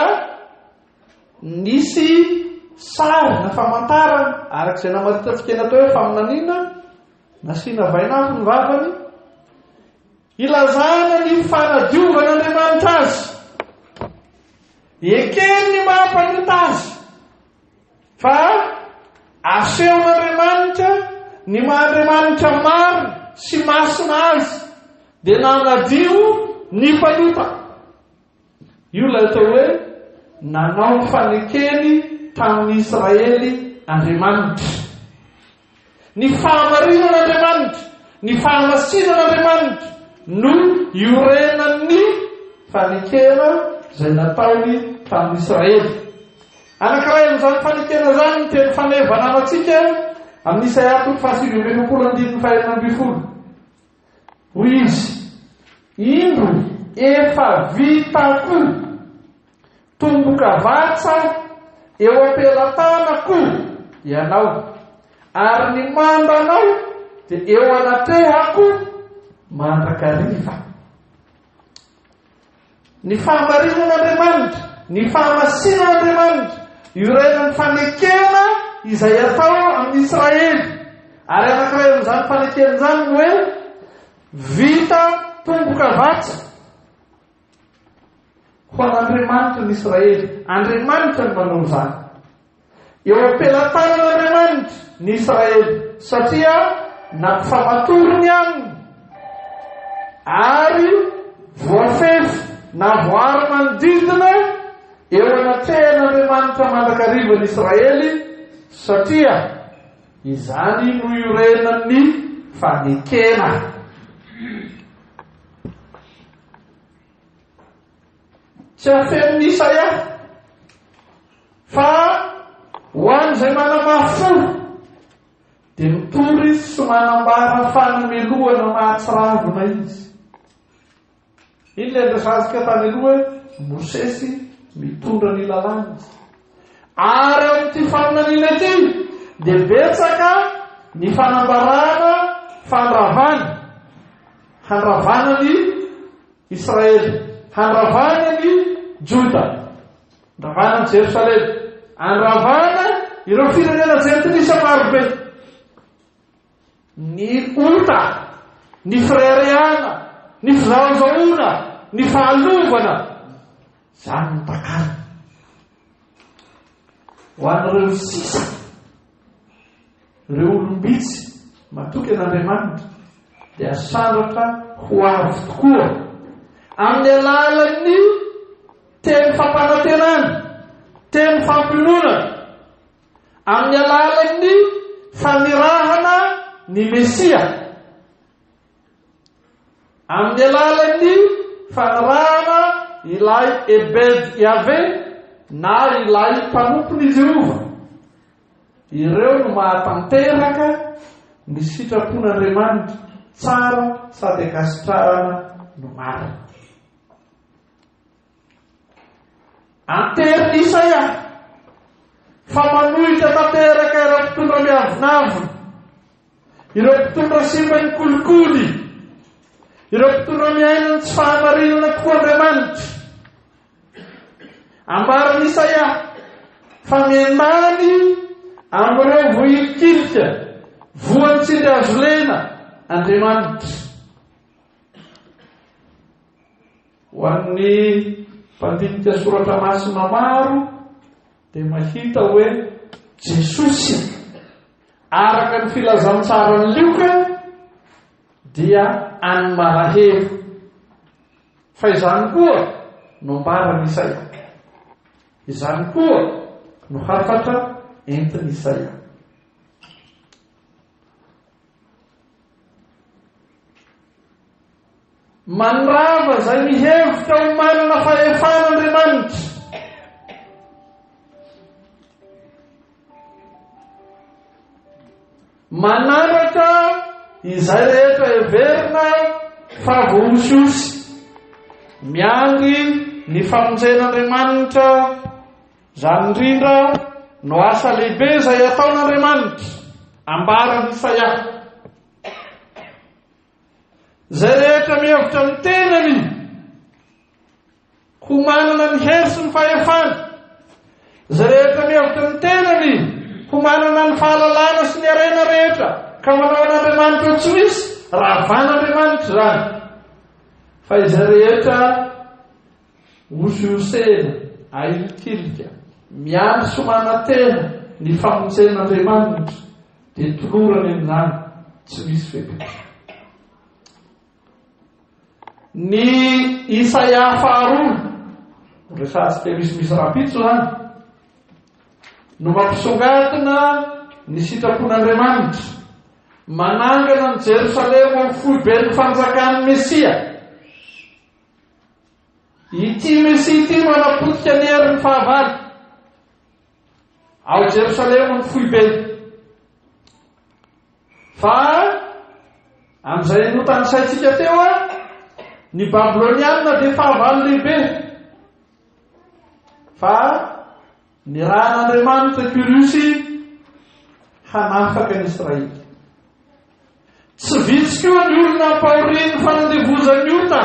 Speaker 1: nisy sary na famantarana arak'izay namaritatsika natao hoe faminaniana nasiana vainafo ny vavany ilazana ny fanadiovan'Andriamanitra azy, ekeny ny mahampanita azy fa asehon'Andriamanitra ny maha-Andriamanitra maro sy masina azy dia nanadio ny mpanota. Io ilay atao hoe nanao ny fanekeny tamin'ny Israely Andriamanitra. Ny fahamarinan'Andriamanitra, ny fahamasinan'Andriamanitra no iorenan'ny fanekena izay nataony tamin'ny Israely. Anankiray amin'izany fanekena zany ny teny fanevana antsika amin'ny Isaia 7:20. Hoy izy: indro efa vitako tomboka vatsa eo ampelantanako ianao, ary ny mandanao dia eo anatrehako mandrakariva. Ny fahamarinan'Andriamanitra, ny fahamasinan'Andriamanitra iorenan'ny fanekena izay atao amin'ny Israely. Ary anankiray amin'izany fanekena izany no hoe vita tomboka vatsa ho an'Andriamanitra ny Israely. Andriamanitra ny manao izany. Eo ampelantanan'Andriamanitra ny Israely satria nampifamatorony aminy ary voafefy na voary manodidina eo anatrehan'Andriamanitra mandrakariva ny Israely satria izany no iorenan'ny fanekena. Tsy afen'ny Isaia fa ho an'izay manamafo dia mitory sy manambara fanameloana mahatsiravina izy. Iny ilay andrazazika tany aloha Mosesy mitondra ny lalàna. Ary amin'ity faminaniana ity dia betsaka ny fanambarana handravana ny Israely, handravana ny Juda, handravana ny Jerusalema, handravana ireo firenena jentilisa marobe, ny ota, ny fireriana, ny fizahazahoana, ny fahalovana, zany no takana ho an'ireo sisa, ireo olombitsy matoky an'Andriamanitra dia sandratra ho avy tokoa amin'ny alalan'ny teny fampanantenana, teny fampinoana, amin'ny alalan'ny fanirahana ny Mesia, amin'ny alalan'ny fanirahana ilay Ebed Yahve na ilay mpanompon'i Jehova. Ireo no mahatanteraka ny sitrapon'Andriamanitra tsara sady akasitrahana no marina. Anteriny Isaia fa manohitra tanteraka ireo mpitondra miavonavona, ireo mpitondra simba ny kolikoly, ireo mpitondra miainana tsy fahamarinana tokoa Andriamanitra. Ambaran'i Isaia fa miendany amin'ireo vohilikilika, voany tsindry azo lena Andriamanitra. Ho an'ny mpandinika soratra masina maro dia mahita hoe Jesosy araka ny filazantsarany lioka dia any malahelo. Fa izany koa no ambaran'i Isaia, izany koa no hafatra entin'i Isaia. Manrava zay mihevitra ho manana fahefan'Andriamanitra, manaraka izay rehetra heverina fa vohosiosy, miangy ny famonjen'Andriamanitra zany indrindra no asa lehibe izay ataon'Andriamanitra ambarany Isaia. Zay rehetra mihevitra ny tenany ho manana ny hery sy ny fahefana, zay rehetra mihevitra ny tenany ho manana ny fahalalana sy ny arena rehetra ka manao an'Andriamanitra tsy misy raha van'Andriamanitra zany. Fa izay rehetra ososena ailokilika miandry somanatena ny famonjen'Andriamanitra dia tolorany amin'izany tsy misy fepetra. Ny Isaia 4 resatsika misy rapitso zany no mampisongadina ny sitrapon'Andriamanitra manangana ny Jerosalema ho foibe ny fanjakan'ny Mesia. Ity Mesia ity manapotika ny herin'ny fahavalo ao Jerosalema ny foibe. Fa amin'izay notanisaitsika teo ny Babilonianina dia fahavalo lehibe. Fa ny rahan'Andriamanitra Kirusy hanafaka ny Israely. Tsy vitsy koa ny olona ampahorian'ny fanandevozan'ny ota.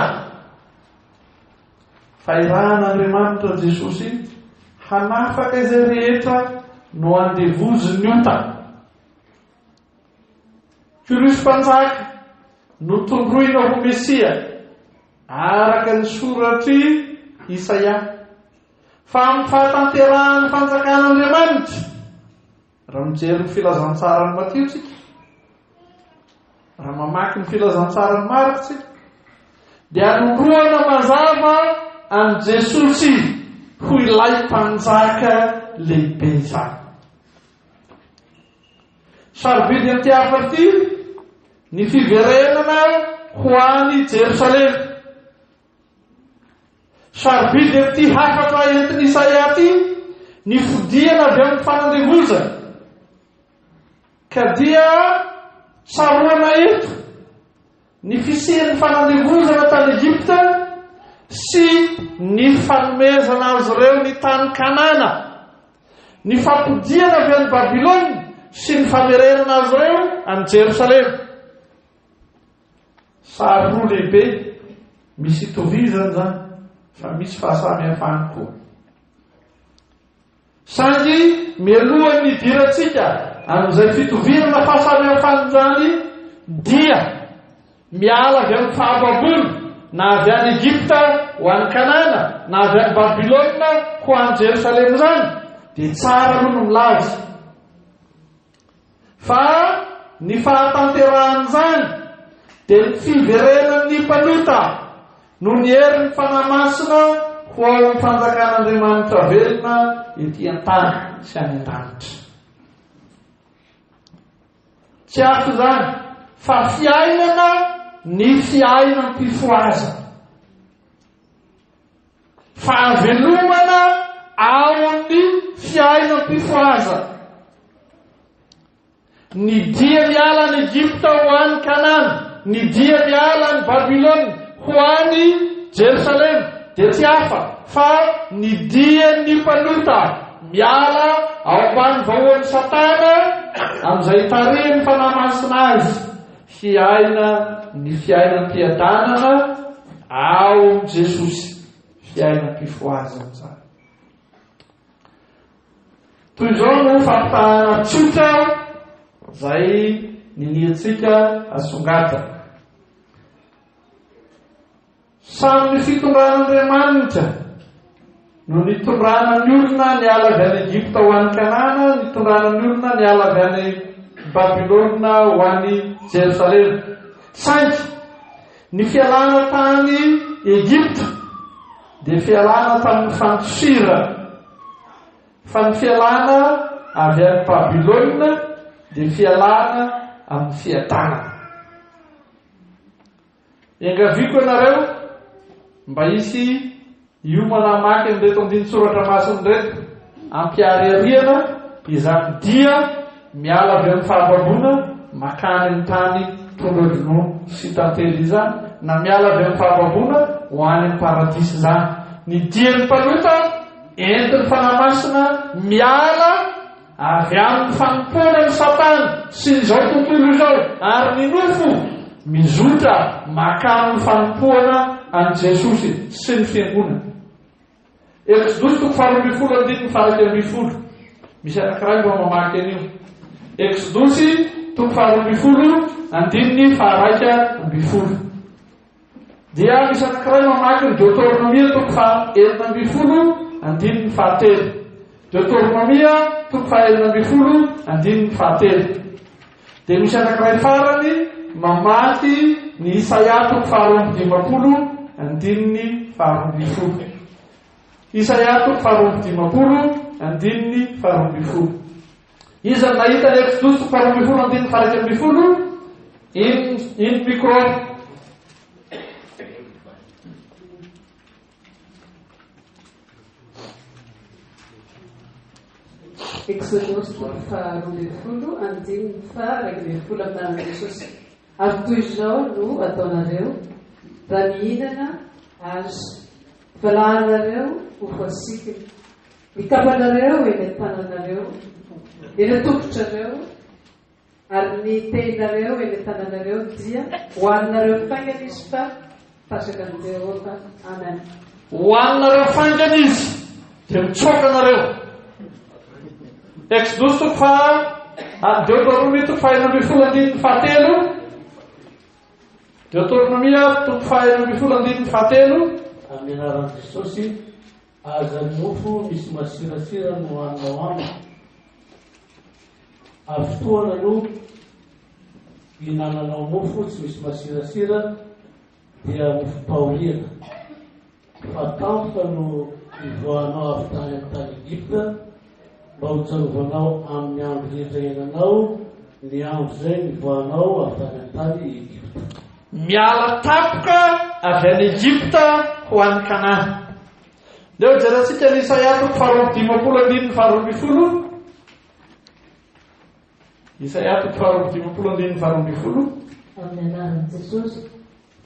Speaker 1: Fa i rahan'Andriamanitra Jesosy hanafaka izay rehetra no andevozin'ny ota. Kirusy mpanjaka no tondroina ho Mesia araka ny soratry Isaia. Fa amin'ny fahatanterahany fanjakan'Andriamanitra, raha mijery ny filazantsarany Matio tsika, raha mamaky ny filazantsarany Marika tsika, dia anoroana mazava an Jesosy ho ilay mpanjaka lehibe izany. Sarobidy amin'ity afaty ny fiverenana ho any Jerosalema. Sarobidy amin'ity hafatra entin'ny Isaia ty ny fodiana avy amin'ny fanandevozana, ka dia tsaroana eto ny fisian'ny fanandevozana tany Egypta sy ny fanomezana azy ireo ny tany Kanana, ny fampodiana avy amin'ny Babilônia sy ny famerenana azy ireo any Jerosalema. Sary roa lehibe misy itovizany zany, fa misy fahasamihafany koa. Sangy mialohan'ny idirantsika amin'izay fitovinana fahasamihafany zany dia miala avy amin'ny fahababoly na avy any Egypta ho any Kanana na avy any Babilônia ho any Jerosalema zany, dia tsara aloha no milaza. Fa ny fahatanterahany zany dia ny fiverenan'ny mpanota no ny herin'ny fanamasina ho ao amin'ny fanjakan'Andriamanitra velona ety an-tany sy any an-danitra. Tsy hafa zany fa fiainana ny fiainam-pifoaza, fahavelomana ao amin'ny fiainam-pifoaza. Ny dia miala ny Egypta ho any Kanana, ny dia miala ny Babilônia ho any Jerosalema, dia tsy hafa fa ny dian'ny mpanota miala ao ambany vahoan'ny Satana amin'izay tarehiny fanamasina azy fiaina ny fiainam-piadanana ao Jesosy, fiainam-pifoazana zany. Toy izao no fampitahana tsotra zay niniantsika asongadana. Samy ny fitondran'Andriamanitra no nitondrana ny olona niala avy any Egypta ho any Kanana, nitondrana ny olona niala avy any Babilônia ho any Jerosalema. Saingy ny fialana tany Egypta dia fialana tamin'ny fantosira, fa ny fialana avy any Babilônia dia fialana amin'ny fiadanana. Engaviko ianareo mba hisy io manamaky an'ireto andinin-tsoratra masiny reto ampiariariana izany dia miala avy amin'ny fahababona makany amin'ny tany tondrodrono sy tantely izany, na miala avy amin'ny fahababona ho any amin'ny paradisy zany. ny dian'ny mpalota entiny fanamasina miala avy amin'ny fanompoana ny satana sy nyzao tontolo izao ary ny nofo mizotra makano ny fanompoana any Jesosy sy ny fiangonana. Exodosy toko 12:1-12. Misy anankiray mba mamaky an'io. Exodosy toko 12:1-12. Dia misy anankiray mamaky ny Deutéronomia toko 12:7. Deutéronomia toko 12:7. Dia misy anankiray farany mamaky ny Isaia toko 12:12. Isaia toko 12:12. Iza nahita ny Exodosy toko 12:1-12. Ino micro.
Speaker 2: Exodosy toko 12:1-12 amin'n'an'ny Jesosy. Ary toy izao no ataonareo raha mihinana azy. Valahanareo ho voasikiny. Mikapanareo eny an-tananareo, eny an-tongotrareo, ary ny tenareo eny an-tananareo dia hoaninareo faingana izy fa pasaka ny Jehova. Amen.
Speaker 1: Hoaninareo faingana izy dia mitsoka nareo. Exodosy toko Deutéronomia toko 5:7. Deutéronomia toko 5:7.
Speaker 3: Amin'ny anaran'i Jesosy, aza mofo misy masirasira no hoaninao aminy. Amin'ny fotoana no ihinananao mofo tsy misy masirasira dia mofo paoliana. Fa tampoka no ivoanao avy tany amin'ny tany Egypta mba ho tsaovanao amin'ny andro rehetra iainanao ny andro izay nivoanao avy tany amin'ny tany Egypta.
Speaker 1: Miala tapoka avy any Egypta ho any Kanana. Leo jerantsika ny Isaia toko 12:12. Isaia toko 12:12.
Speaker 4: Amin'ny anaran'i Jesosy,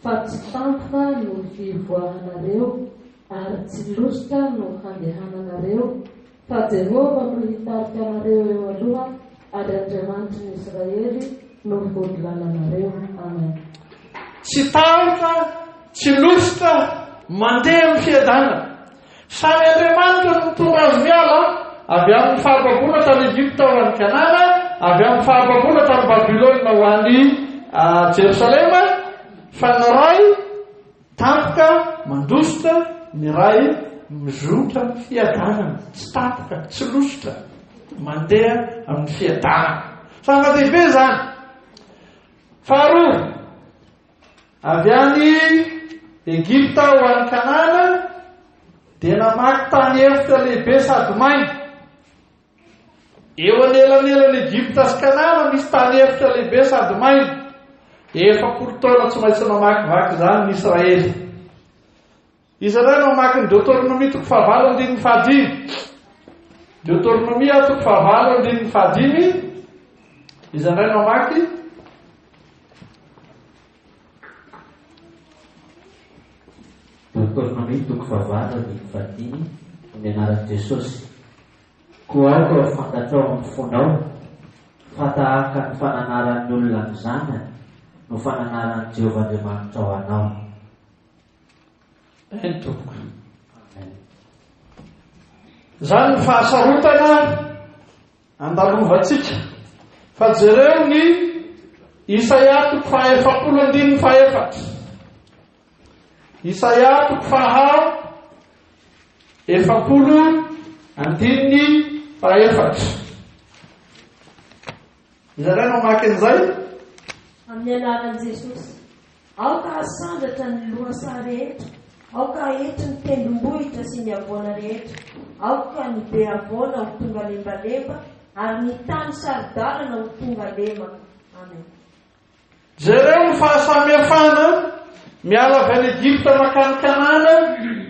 Speaker 4: fa tsy tampoka no fivoahanareo ary tsy losoka no handehananareo, fa Jehova no hitarika anareo eo aloha ary Andriamanitry ny Israely no vodilananareo. Amen.
Speaker 1: Tsy tampoka, tsy losoka, mandeha amin'ny fiadana. Samy Andriamanitra no tonga azy miala avy amin'ny fahababoana tany Egypta ho any Kanana, avy amin'ny fahababoana tany Babilôna ho any Jerosalema, fa ny ray tampoka mandositra, ny ray mizotra fiadanana. Tsy tampoka, tsy losotra, mandeha amin'ny fiadanana. Zava-dehibe zany. Faharoa, avy any Egypta ho any Kanana dia namaky tany efitra lehibe sady maina. Eo anelanelan'ny Egypta sy Kanana misy tany efitra lehibe sady maina. 40 taona tsy maintsy namakivaky zany ny Israely. Israely namaky ny Deutéronomia toko 9:5. Deutéronomia toko 9:5. Israely namaky
Speaker 5: Deutéronomia toko 9:5. Amin'ny anaran'i Jesosy. Koa aoka fantatrao amin'ny fonao fa tahaka ny fananaran'ny olona ny zanany no fananaran'i Jehova Andriamanitra ho anao.
Speaker 1: Entoka. Zany ny fahasarotana andalovatsika. Fa jereo ny Isaia toko 7:4. Isaia toko 7:4. Zareo mamaky an'izay.
Speaker 6: Amin'ny anaran'i Jesosy, aoka hasandratra ny loasa rehetra, aoka ahety ny tendrombohitra sy ny avoana rehetra, aoka ny be avoana ho tonga lembalemba, ary ny tany sarodalana ho tonga lemaka. Amen.
Speaker 1: Jereo ny fahasamihafana miala avy any Egypta makany Kanana,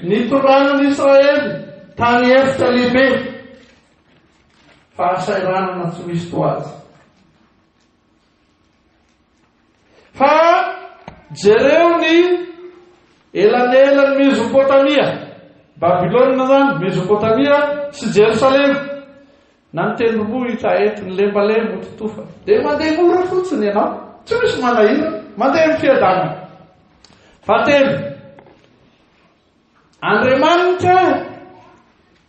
Speaker 1: nitoranan'ny Israely tany efitra lehibe. Fahasairanana tsy misy toazy. Fa jereo ny elanelan'ny Mesopotamia, Babilôna zany, Mesopotamia sy Jerosalema. Na ny tendrombohitra entiny lembalemo totofa. Dia mandeha mora fotsiny ianao. Tsy misy manahira, mandeha amin'ny fiadanana. Fahatelo, Andriamanitra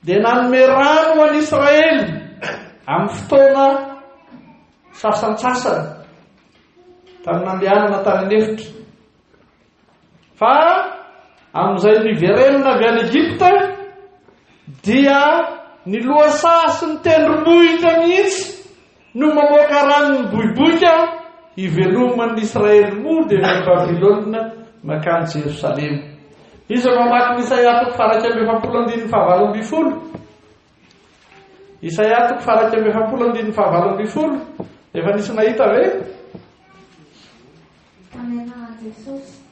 Speaker 1: dia nanome rano ho an'i Israely amin'ny fotoana sasantsasany tamin'ny andehanana tany an'efitra. Fa amin'izay niverenana avy any Egypta dia ny lohasaha sy ny tendrombohitra mihitsy no mamoaka ranony bohibohika iveloman'ny Israely mody ny Babilôna makany Jerosalema. Izy mamaky ny Isaia 7:7-12. Isaia 7:7-12. Efa nisy nahita ve?
Speaker 7: Amenahan Jesosy.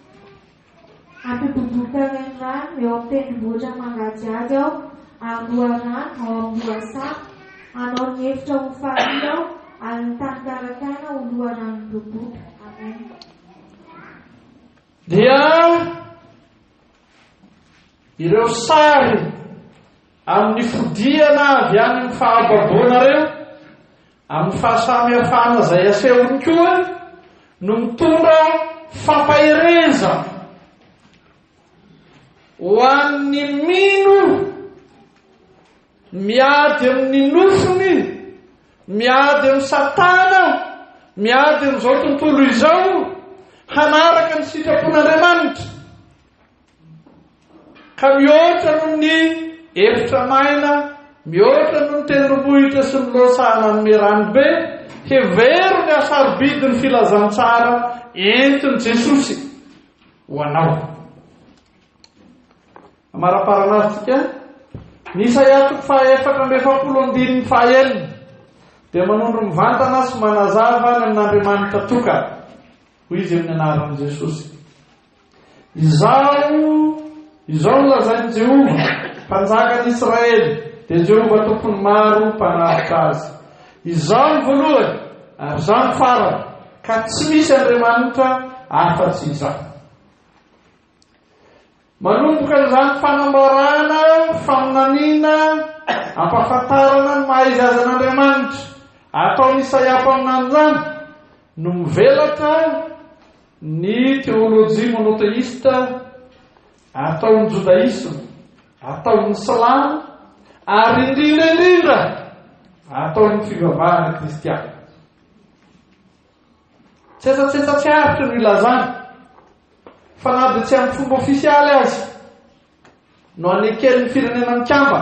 Speaker 7: Ampiboboka ny rano eo amin'ny tendrombohitra mangatsiaky aho, amboarano ao amin'ny lohasaha, anao ny hevitra ho fahiny aho, ary ny tany karakaina ho loharano boboka. Amen.
Speaker 1: Dia ireo sary amin'ny fodiana avy any amin'ny fahababoana reo, amin'ny fahasamihafana izay asehony koa no mitondra fampahereza ho an'ny mino miady amin'ny nofony, miady amin'ny Satana, miady amin'izao tontolo izao, hanaraka ny sitrapon'Andriamanitra. Ka mihoatra noho ny hevitra maina, mihoatra noho ny tendrombohitra sy ny lohasaha nanome rano be, hevery ny asarobidiny filazantsara entiny Jesosy ho anao. Amara-paranatsika ny Isaia 4:7-9 dia manondro mivantana sy manazava ny amin'Andriamanitra toka hoy izy amin'ny anaran'i Jesosy. Izao no lazain'i Jehova, mpanjakan'Israely, dia Jehova tompony maro mpanaritra azy. Izao ny voalohany ary izao ny farany, ka tsy misy Andriamanitra afa-tsy izaho. Manomboka n'izany fanambarana, faminaniana, ampahafantarana ny maha-izy azy an'Andriamanitra ataon'ny Isaia mpaminany izany no mivelatra ny teolojia monoteista, ataon'ny jodaisma, ataon'ny silamo, ary indrindra ataon'ny fivavahana kristiana. Tsetsatsetsatsyaritra no ilazana fa na dia tsy amin'ny fomba ofisialy azy no aneken'ny firenena mikamba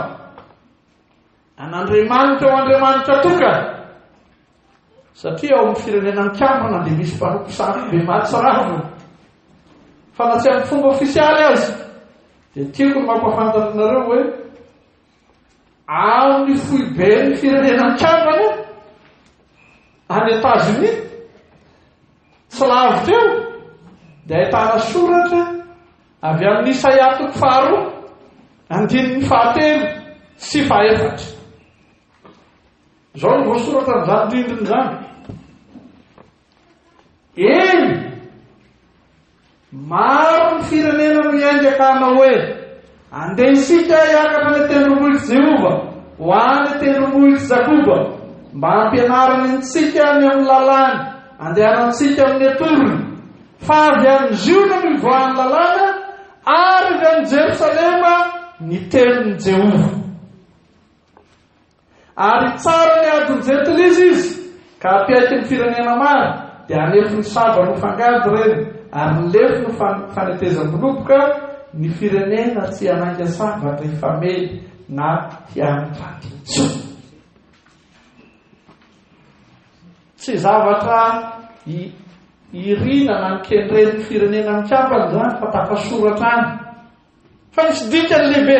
Speaker 1: an'Andriamanitra ho Andriamanitra toka, satria ao amin'ny firenena mikamba na dia misy mpanompo safy be matsy ravo. Fa na tsy amin'ny fomba ofisialy azy dia tiako ny mampafantatra nareo hoe amin'ny foiben'ny firenena mikambana any Etazonia tsy lavitra eo dia ahitana soratra avy amin'ny Isaia 4:1-9 sy 4. Zao no voasoratra amin'izany rindrina izany. Eny maro ny firenena miaingaka anao hoe andeha isika hiakatra ny tendrombohitra Jehova ho any tendrombohitra Jakoba mba hampianarany antsika ny amin'ny lalàny, andehanantsika amin'ny atorony. Fa avy any Ziona mivoahan'ny lalàna, ary avy any Jerosalema ny tenin'i Jehova. Ary tsara ny adiny jentilizy izy ka ampiaiky ny firenena maro, dia anefy ny saba no fangady reny, ary ny lefy no fanetezam-boloboka ny firenena tsy hanainga sabatra hifamely na hiantraty intsony. Tsy zavatra irina na nikendren'ny firenena mikambana zany fa tafasoratra any, fa misy dikany lehibe.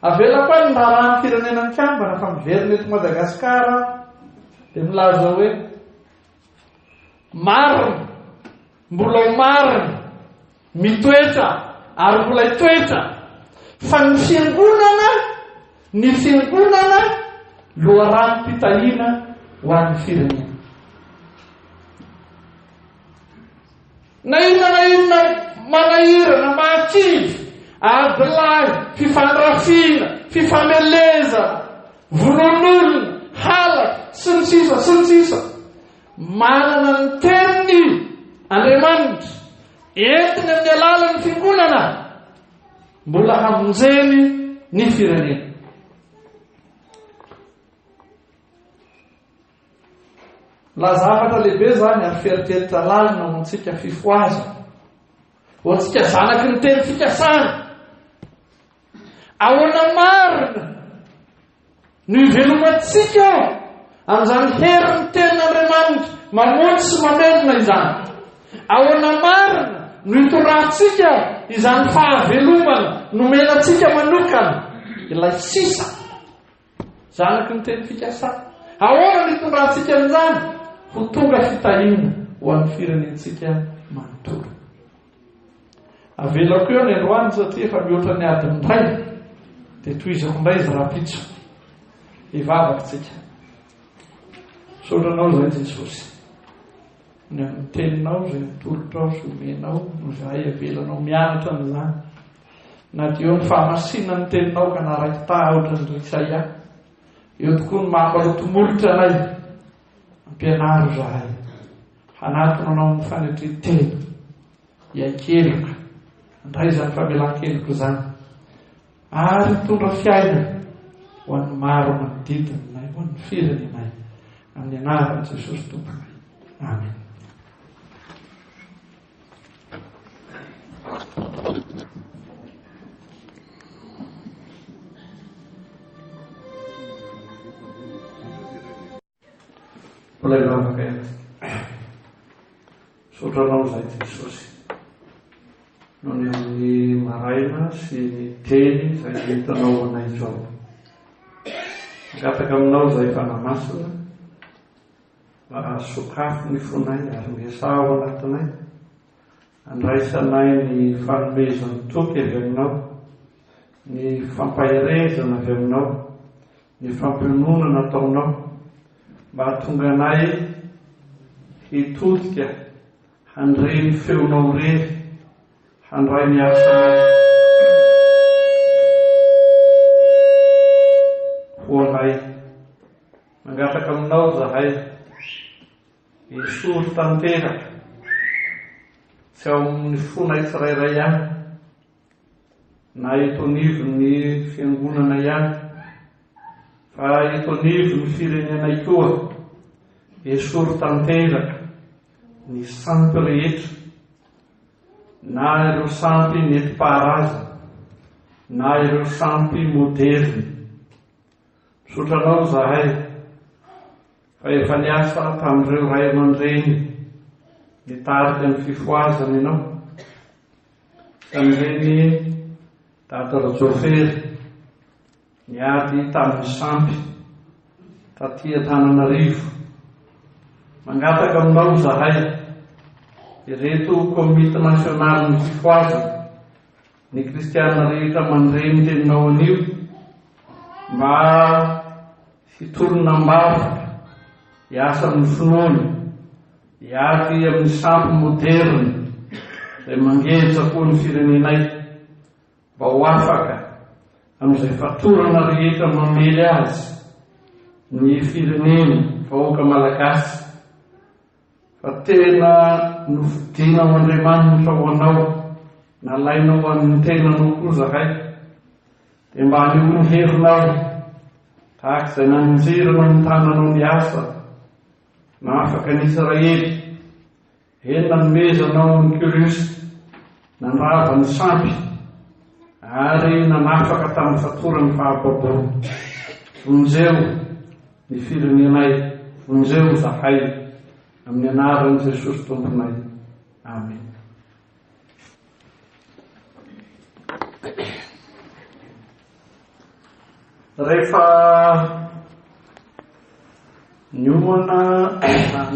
Speaker 1: Avela koa ny raran'ny firenena mikambana fa miverina eto Madagasikara dia milaza hoe marina, mbola marina, mitoetra ary mbola hitoetra, fa ny fiangonana loharanom-pitahiana ho an'ny firenena. Na inona manahirana, mahakivy adolahy, fifandrafina, fifameleza, voron'olona, halaka, sy ny sisa. Manana ny teniny Andriamanitra entiny amin'ny alalan'ny fiangonana mbola hamonjeny ny firenena. La zavatra lehibe zany ary fieritreretana lalina ho antsika fifoaza, ho antsika zanaky ny teny fikasana. Ahoana marina no ivelomantsika amin'izany herin'ny tenin'Andriamanitra mamonjy sy mamelona izany. Ahoana marina no itorantsika izany fahavelomana nomenantsika manokana ilay sisa zanaky ny teny fikasana. Ahoana no itorantsika amin'izany ho tonga fitahina ho an'ny firenentsika manontolo. Avelako eo ny androany satria efa mihoatra ny adiny iray dia toizako indray izy rapitso hivavakintsika. Sotranao izay Jesosy, ny amin'ny teninao izay mitolotrao sy omenao no izay avelanao mianatra n'izany. Na dia eo ny fahamasinany teninao ka naraiky taha ohatran'ny Isaia, eo tokoa ny mampalotomolotra anay ampianaro zahay hanatona anao amin'ny fanetretena iakelika andray izany famelan-keliko izany ary mitondra fiainana ho an'ny maro manodidinanay, ho an'ny firenenay, amin'ny anaran'i Jesosy Tomponay. Amen. Mbola lavaka sotranao izay Jesosy noho ny amin'ny maraina sy ny teny izay hitanao anay izao. Angataka aminao izay fanamasina mba sokafo ny fonay ary miasa ao anatinay, andraisanay ny fanomezan'ny toky avy aminao, ny fampahirezana avy aminao, ny fampionona nataonao, mba tonga anay hitodika handray ny feonao rery, handray ny asanay ho anay. Mangataka aminao zahay hisory tanteraka, tsy ao amin'ny fonay tsirairay ihany, na eto anivon'ny fiangonana ihany, fa eto anivon'ny firenenay koa, hisory tanteraka ny sampy rehetra, na ireo sampy nentim-paharaza, na ireo sampy moderna. Sotranao zahay fa efa niasa tamin'ireo ray aman-dreny nitarika ny fifoazana ianao, tamin'ireny Dr. Jofery niady tamin'ny sampy taty Antananarivo. Mangataka aminao zahay ireto komity nasionaly ny fifoazana, ny kristiana rehetra mandreny teninao anio, mba hitorona-mbavaka hiasa amin'ny finoana, hiady amin'ny sampy moderna izay mangeja koa ny firenenay, mba ho afaka amin'izay fatorana rehetra mamely azy ny firenena vahoaka malagasy. Fa tena novidinao Andriamanitra ho anao, nalainao amin'ny tenanao koa zahay, dia mba hanio ny herinao tahaka izay nanjerana ny tananao ny asa na afaka ny Israely. Eny nanomezanao ny Kirisy, nandrava ny sampy ary nanafaka tamin'ny fatorany fahababorona. Vonjeo ny firenenay, vonjeo zahay amin'ny anaran'i Jesosy Tomponay. Amen. Rehefa niomana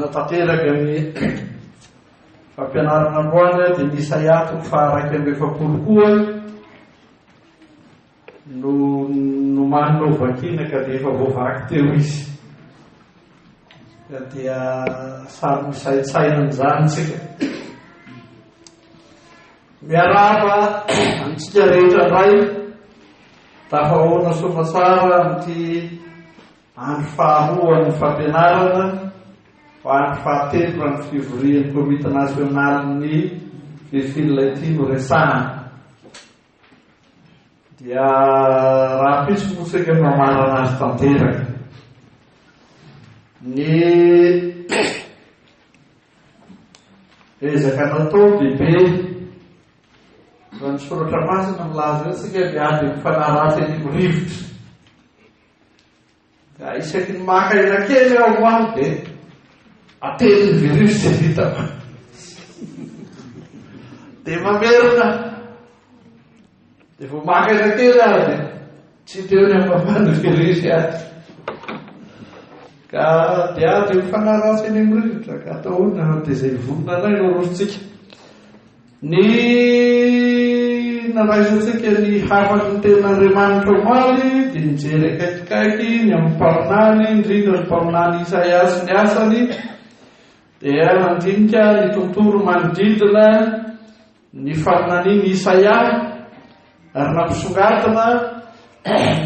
Speaker 1: natanteraka ny fampianarana androany dia Isaia toko faha 1 koa no manao vakina ka dia efa voavaky teo izy. Dia samy misaitsaina n'izany tsika. miaraba antsika rehetra ray tafahoana somatsara amity andro faharoa ny fampianarana ho andro fahatelo raha ny fivorian'ny komite nasionalin'ny fifililatino resahana dia raha pisy mosika mamarana azy tanteraka ny ezaka natao bebe raha ny soratra masina milaza eo tsika miady mifanaraty ny rivotra da isaky ny maka ina kely ao moany de ately ny virus vita de mamerina de vo maka ina kely aho de tsy teo ny ampafany virus aty ka de ady mifanaraty ny rivotra ka ataona de zay vononanay no rositsika ny naraisitsika ny hafaky ny ten'Andriamanitra omaly de nijery akaikikaiky ny amin'ny mpaminany indrindra ny mpaminany Isaiasy ny asany dia nandinika ny tontolo manodidina ny faminaniny Isaia ary nampisongadina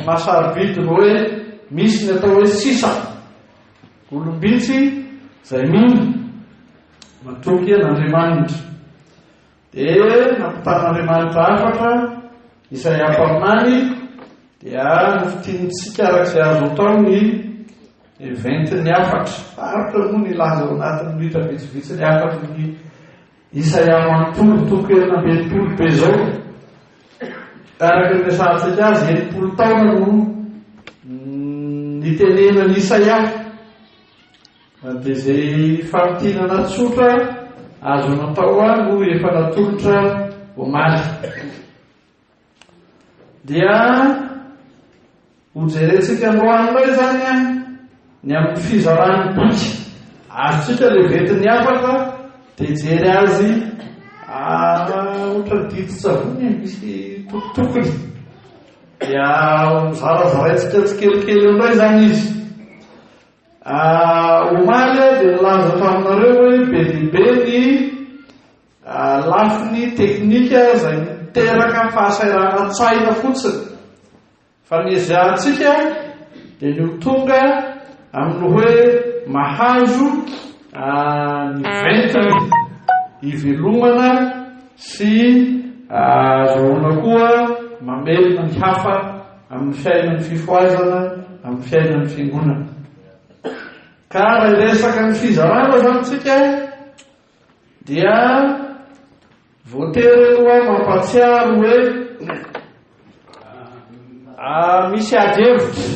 Speaker 1: masarobidiny hoe misy ny atao hoe sisa olombitsy zay mino matoky an'Andriamanitra dia nampitan'Andriamanitra afatra Isaia mpaminany dia nofitianitsika arak'izay azo atao ny eventiny afatra aritra moa ny laza ao anatin'ny mitra vitsivitsy ny afatra ny Isaia manontolo tokena ambelipolo be zao araka ny mesantsika azy 70 taona no nitenenany Isaia dia zay famtinana tsotra azo natao no efa natolotra omaly dia hojerentsika androanilay zany a ny amin'ny fizarany boky azotsika le vetiny afatra dia jery azy ohatra diditsavony misy tokotokony dia zarazaraitsika tsikelikely indray zany izy omaly a dia nilaza taminareo hoe be dibe ny lafiny teknika zay miteraka fahasairana tsaina fotsiny fa niezahantsika dia ny tonga amin'ny hoe mahazo ny ventiny ivelomana sy azahoana koa mamelona ny hafa amin'ny fiainan'ny fifoazana amin'ny fiainan'ny fiangonana ka raha iresaka ny fizarana zany tsika dia voatery aloha mampatsiaro hoe misy ady hevitra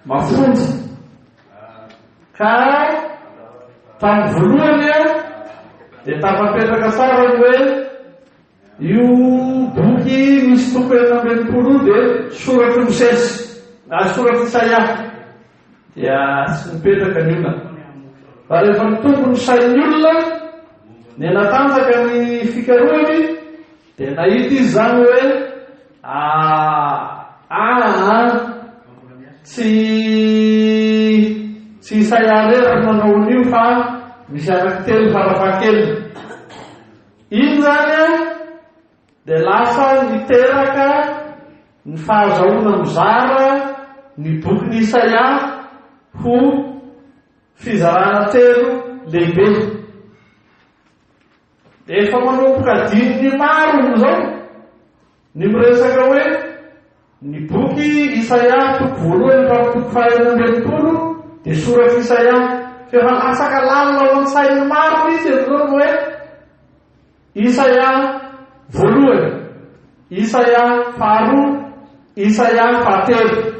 Speaker 1: mafonja ka tamin'ny voalohany a dia tafapetraka tsara ny hoe io boky misy toko 40 dia soratry Mosesy na soratry Isaia dia tsy mipetraka ny olona fa rehefa nitombo ny sain'ny olona ny natanjaka ny fikaroany dia nahita izy zany hoe tsy Isaia rehetra nanao an'io fa misy anankitelo farafahakeliny iny zany a dia lasa niteraka ny fahazahoana mizara ny bokyny Isaia ho fizarana telo lehibe dia efa manomboka dininy maro zao ny miresaka hoe ny boky Isaia toko voalohany fa toko 220 dia soratry Isaia fefa lasaka lalina ao an-tsainy maro izy zao hoe Isaia voalohany, Isaia faharoa, Isaia fahatelo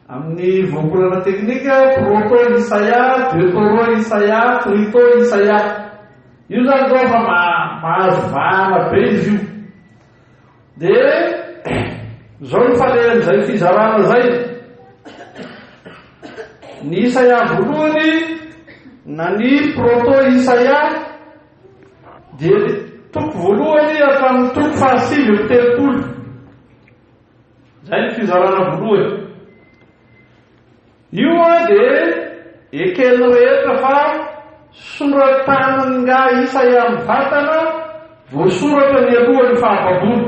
Speaker 1: amin'ny voakolana teknika proto Isaia, deutéro Isaia, trito Isaia io zany zao fa mahazo vana be izy io dia zao ny falehan'izay fizarana zay ny Isaia voalohany na ny proto Isaia dia toko voalohany hatramin'ny toko 730 zay ny fizarana voalohany io dia ekely rehetra fa soratanany nga Isaia amin'ny vatana voasoratra ny alohan'ny fahababona.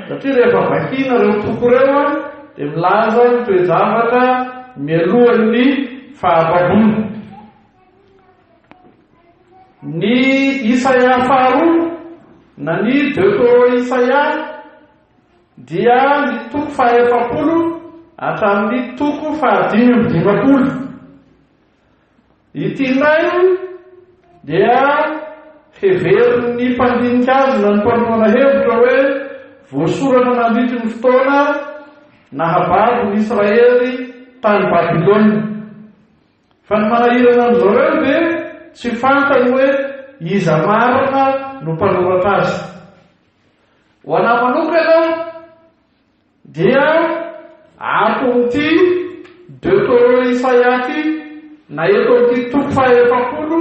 Speaker 1: Satria rehefa vakina reo toko reo a dia milaza ny toe-javatra mialohan'ny fahababona. Ny Isaia faharoa na ny Deutéro Isaia dia ny toko faha-efapolo hatramin'ny toko faha-dimapolo. Ity indray dia heverin'ny mpandinika azy na ny mpanoana hevitra hoe voasoratra nandritra ny fotoana nahababo ny Israely tany Babilônia. Fa ny manahirana amin'izao reo dia tsy fantany hoe iza marina no mpanoratra azy. Ho anahy manokana dia akon'ity Deutéro Isaia ty na eto amin'ity toko faha-efapolo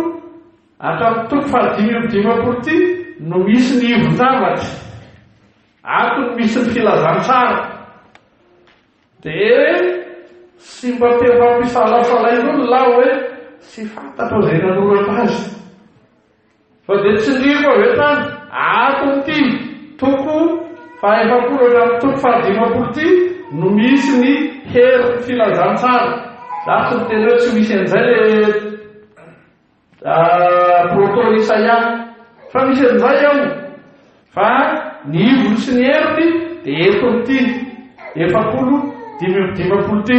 Speaker 1: hatramin'ny toko faha-dimapolo ty no misy ny ivon-javatra, atony misy ny filazantsara. Dia sy mba te-fampisalasalain'olo la hoe sy fantatra zay nanoratra azy. Fa dia tsy ndriko avy tany akon'ity toko faha-efapolo hatramin'ny toko faha-dimapolo ty no misy ny hery filazantsara. Lasy ny tena tsy misy an'izay le proto Isaia, fa misy an'izay ao. Fa ny ivony sy ny heriny dia eto amin'ity efapolo dimapolo ty.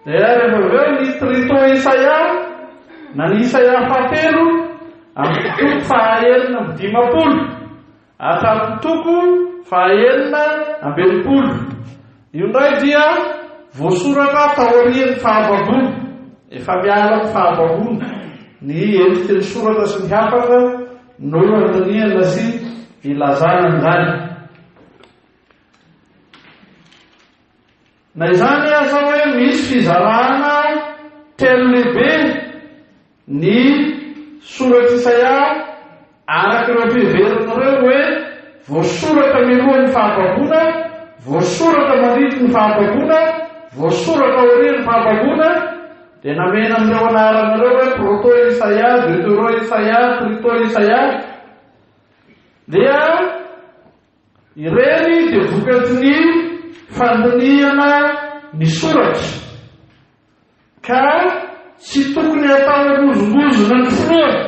Speaker 1: Dia rehefa avy eo ny trito Isaia na ny Isaia fahatelo amin'ny toko faha-enina amby dimapolo hatramin'ny toko faha-enina amby enimpolo. Io ndray dia voasoratra taorian'ny fahababona, efa miala ny fahababona, ny endriky ny soratra sy ny hafaka no andaniana sy ilazana izany. Na izany aza hoe misy fizarana telo lehibe ny soratra Isaia araka ireo mpiheverina ireo hoe voasoratra mialohan'ny fahababona, voasoratra mandritra ny fahababona, voasoratra aorian'ny fahababona. Dia namena amin'ireo anaran'ireo hoe proto Isaia, Deutéro Isaia, trito Isaia. Dia ireny dia vokatry ny fandiniana ny soratra, ka tsy tokony atao rozongozona ny finoana.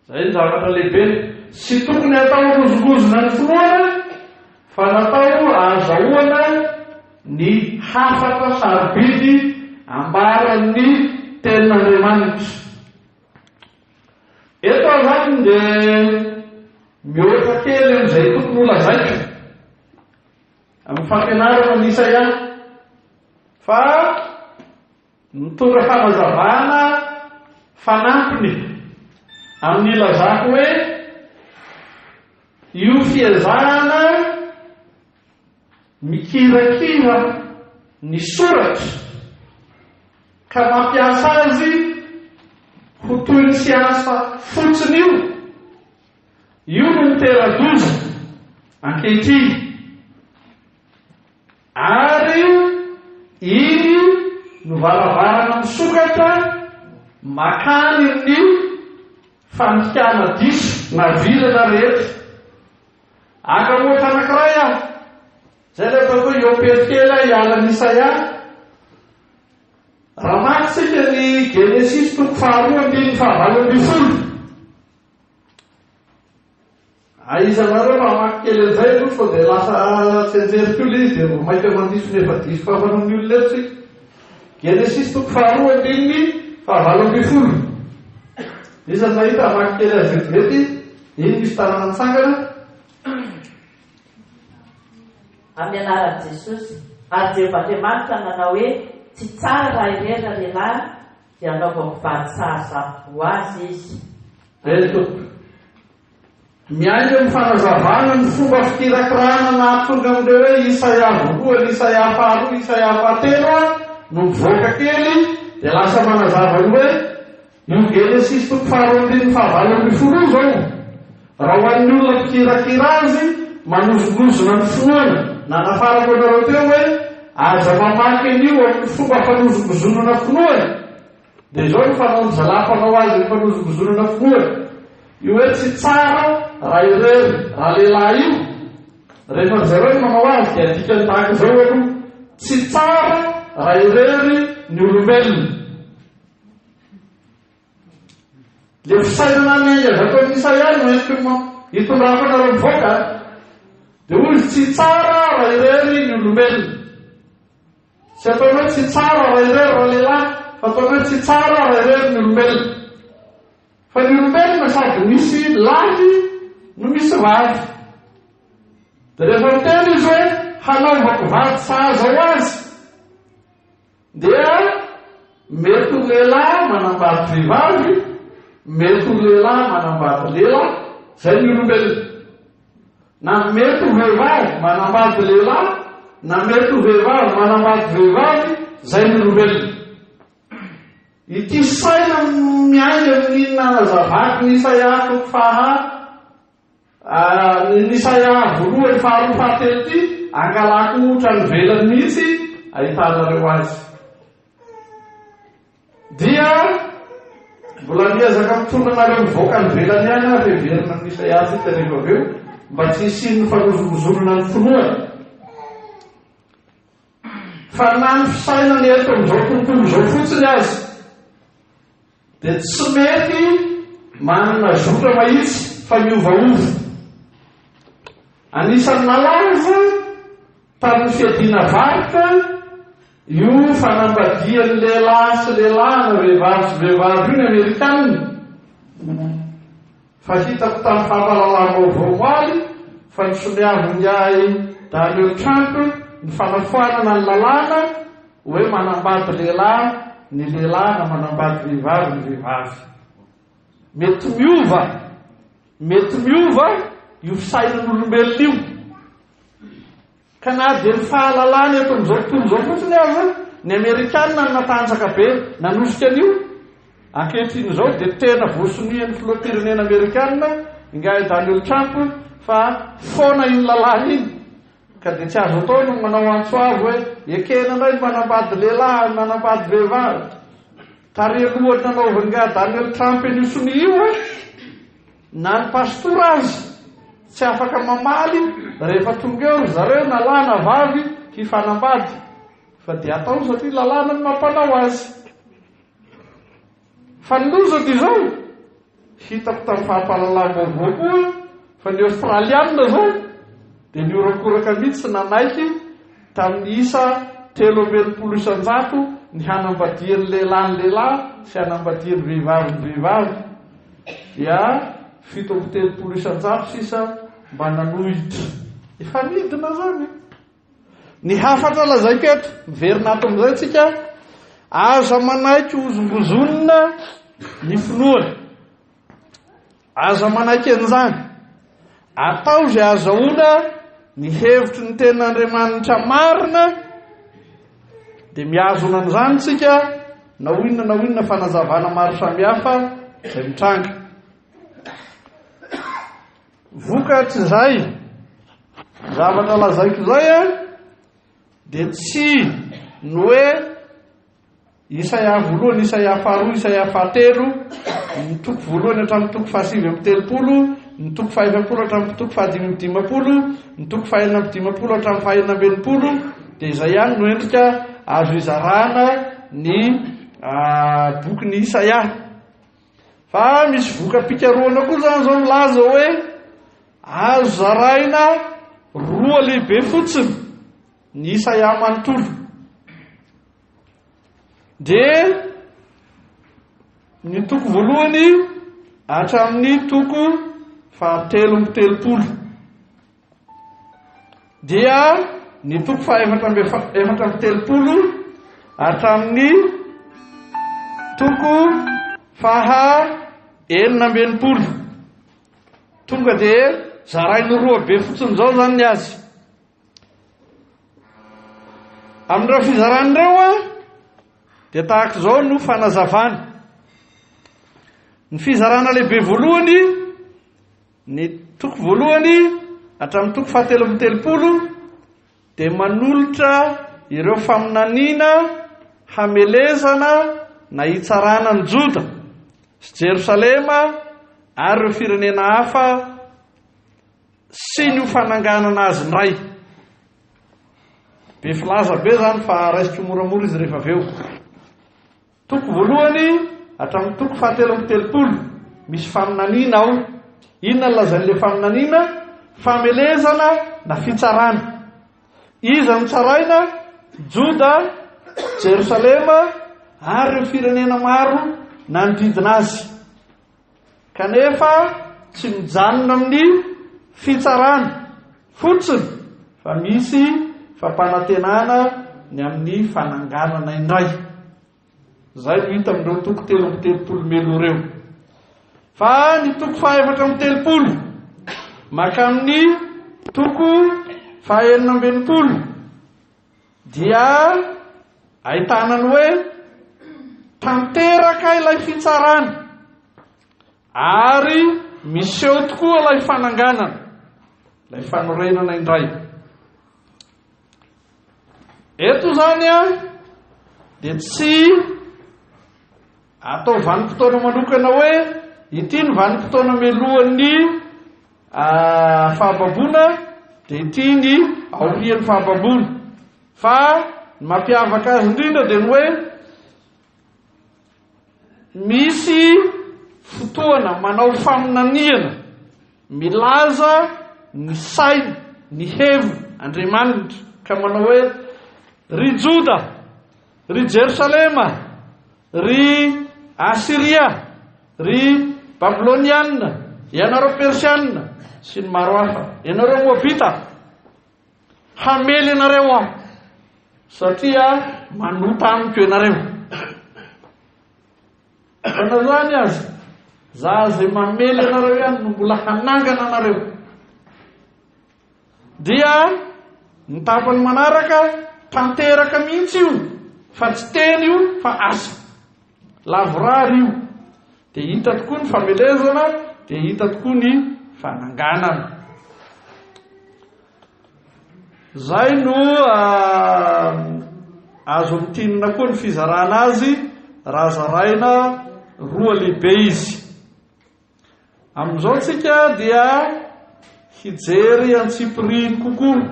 Speaker 1: Zay ny zavatra lehibe, tsy tokony atao rozongozona ny finoana fa natao ahazahoana ny hafatra sarobidy ambaran'ny tenin'Andriamanitra. Eto azany dia mihoatra kely amin'izay tokony ho lazaiko amin'ny fampianarana ny Isaia, fa mitondra fanazavana fanampiny amin'ny lazako hoe io fiezahana mikirakira ny soratra ka mampiasa azy ho toy ny siansa fotsiny io no mitera-doza ankehitriny. Ary iny no varavarana misokatra makany ny fanikana diso na vilana rehetra. Aka ohatra anankiray aho zay rehefa koa eo pelikely hiala ny Isaia. Raha makitsika ny Genesis toko faharoa andiny fahavalo ambin'ny folo. Aizanareo raha maky kely an'izay aloha fa dia lasa tsy anjerik'olo izy dia maika mandiso nefa diso fahafanony olona eto tsika. Genesis toko faharoa andiny fahavalo ambin'ny folo. Isan'ny mahita maky kely azy vetivety, iny misy tanana mitsangana.
Speaker 8: Amin'ny anaran'i Jesosy, ary Jehovah-Andriamanitra nanao hoe tsy tsara raha irera lehilahy dia anaovako vady sasa ho azy izy.
Speaker 1: Miainga amin'ny fanazavana ny fomba fikirakirana nahatonga amin'ireo hoe Isaia voalohany, Isaia faharoa, Isaia fahatelo no mivoaka kely dia lasa manazava ny hoe io Genesis toko faharoa andiny fahavalo ambin'ny folo zao. Raha ho an'ny olona mpikirakira azy manozongozona ny finoana, na nafarako anareo teo hoe aza mamaky an'io amin'ny fomba fanozongozonana finoana dia izao ny fanao zalafanao azy ny fanozobozonana foa io hoe tsy tsara raha irery raha lehilahy io rehefa zareo ny manao azy dia dikany tahaka izao aloha tsy tsara raha irery ny olombelona le fisainana miainga avy atao Isaia no hitondrafanareo mivoaka dia ozy tsy tsara raha irery ny olombelona tsy ataony hoe tsy tsara raha irery raha lehilahy fa ataony hoe tsy tsara raha irery ny olombelona fa ny olombelona sady misy lahy no misy vavy dia rehefa miteny izy hoe hanaovako vady sahaza ho azy dia mety ho lehilahy manambady vehivavy mety ho lehilahy manambady lehilahy zay ny olombelona na mety ho vehivavy manambady lehilahy na mety ho vehivavy manambady vehivavy zay ny olombelona ity saina miainga amin'inona nazavako ny Isaia toko ny Isaia voalohany faharoa fahatelo ity angalako ohatra ny velany mihitsy ahitanareo azy dia mbola miezaka mitondra anareo mivoaka ny velany ihany a feverina amin'ny Isaia azy ity rehefa avy eo mba tsy hisin'ny fanozobozonana ny finoana fa na ny fisainany eto amin'izao tontolo izao fotsiny azy dia tsy mety manana zotra mahitsy fa miovaova anisan'ny nalaza tamin'ny fiadiana varotra io fanambadian'ny lehilahy sy lehilahy na vehivavy sy vehivavy io ny Amerikanina fa hitako tamin'ny fahampalalana vaovao moaly fa ny somiaviny ahy Donald Trump ny fanafoanana ny lalàna hoe manambady lehilahy ny lehilahy na manambady vehivavy ny vehivavy mety miova io fisainan'olombelona io ka na dia ny fahalalana eto amin'izao tontolo izao fotsiny azy ny Amerikanina ny natanjaka be nanosika an'io ankehitriny izao dia tena voasonihan'ny filoham-pirenena Amerikanina ingahy Donald Trump fa foana iny lalàna iny ka dia tsy azo atao no manao antso avy hoe ekena indray manambady lehilahy manambady vehivavy tarelohany nanaovany nga Donald Trump io soni io na ny pastora azy tsy afaka mamaly rehefa tonga eo zareo na lahy na vavy hifanambady fa dia atao satria lalàna ny mampanao azy fa ny loza dia izao hitako tamin'ny fahampalalana koa fa ny Australianina zao dia niorakoraka mihitsy sy nanaiky tamin'ny isa 390 ny hanambadian'ny lehilahy ny lehilahy sy hanambadian'ny vehivavy ny vehivavy dia 730 sisa mba nanohitra efa midina zany ny hafatra lazaiko eto miverina ato amin'izay tsika aza manaiky ozongozonina ny finoana aza manaiky an'izany atao zay azahoana ny hevitry ny ten'Andriamanitra marina dia miazona an'izany tsika na inona fanazavana maro samihafa zay mitranga vokatry zay zavatra lazaiko zay dia tsy ny hoe Isaia voalohany Isaia faharoa Isaia fahatelo ny toko voalohany hatramin'ny toko fahasivy amby telopolo ny toko fahaefapolo hatramin'ny toko fahadimy amby dimapolo ny toko fahaenina amby dimapolo hatramin'ny fahaenina amby enipolo dia izay ihany no endrika azo izarana ny boky ny Isaia fa misy voka-pikaroana koa zany zao milaza hoe azo zaraina roa lehibe fotsiny ny Isaia manontolo dia ny toko voalohany hatramin'ny toko fahatelo amby telopolo dia ny toko fahaefatra amby telopolo hatramin'ny toko faha enina amby enipolo tonga dia zarainy roa be fotsiny zao zany ny azy amin'ireo fizaran'ireo dia tahaka izao no fanazavana ny fizarana lehibe voalohany ny toko voalohany hatramin'ny toko fahatelo amby telopolo dia manolotra ireo faminaniana hamelezana na hitsarana ny Joda sy Jerosalema ary ireo firenena hafa sy ny fananganana azy ndray. Be filaza be zany fa raisitry moramora izy rehefa aveo. Toko voalohany hatramin'ny toko 730 misy faminaniana ao. Inona ny lazan'ilay faminaniana? Famelezana na fitsarana. Iza ny tsaraina? Joda, Jerosalema ary ireo firenena maro nanodidina azy. Kanefa tsy mijanona amin'ny fitsarana fotsiny fa misy fampanantenana ny amin'ny fananganana indray. Zay no hita amin'ireo toko 330 melo ireo. Fa ny toko 430 maka amin'ny toko 490 dia ahitana ny hoe tanteraka ilay fitsarana ary miseho tokoa ilay fananganana, ilay fanorenana indray. Eto zany dia tsy atao vanim-potoana manokana hoe ity ny vanim-potoana melohan'ny fahababona dia ity ny aorian'ny fahababona. Fa ny mampiavaka azy indrindra dia ny hoe misy fotoana manao faminaniana milaza ny saina, ny hevo Andriamanitra ka manao hoe ry Joda, ry Jerosalema, ry Asiria, ry Babilonianina, ianareo Persianina sy ny maro hafa, ianareo Moabita, hamely ianareo aho satria manota amiko ianareo. Fana zany azy, za zay mamely ianareo ihany no mbola hanangana anareo. Dia ny tapany manaraka tanteraka mihitsy io, fa tsy teny io fa asa lavorary io. Dia hita tokoa ny famelezana, dia hita tokoa ny fananganana. Zay no azo mitinina koa ny fizarana azy raha zaraina roa lehibe izy. Amin'izao tsika dia hijery antsipiriny kokoa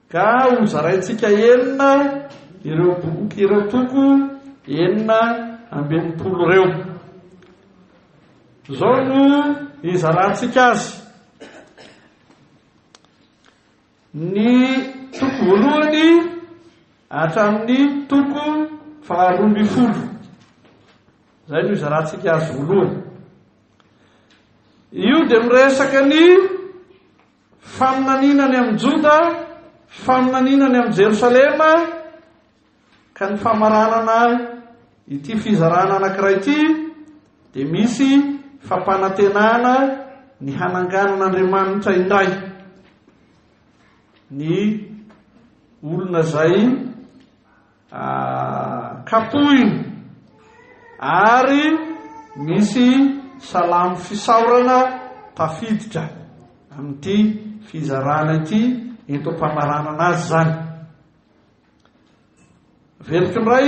Speaker 1: ka ho zaraintsika enina ireo boky, ireo toko 9 ireo. Zao no hizarantsika azy. Ny toko voalohany hatramin'ny toko 12. Zay no hizarantsika azy voalohany. Io dia miresaka ny faminaninany amin'ny Joda, faminaninany amin'ny Jerosalema, ka ny famaranana ity fizarana anankiray ity dia misy fampanantenana ny hananganan'Andriamanitra indray. Ny olona zay kapohiny ary misy salamo fisaorana tafiditra amin'ity fizarana ity eto mpamaranana azy zany. Veloko indray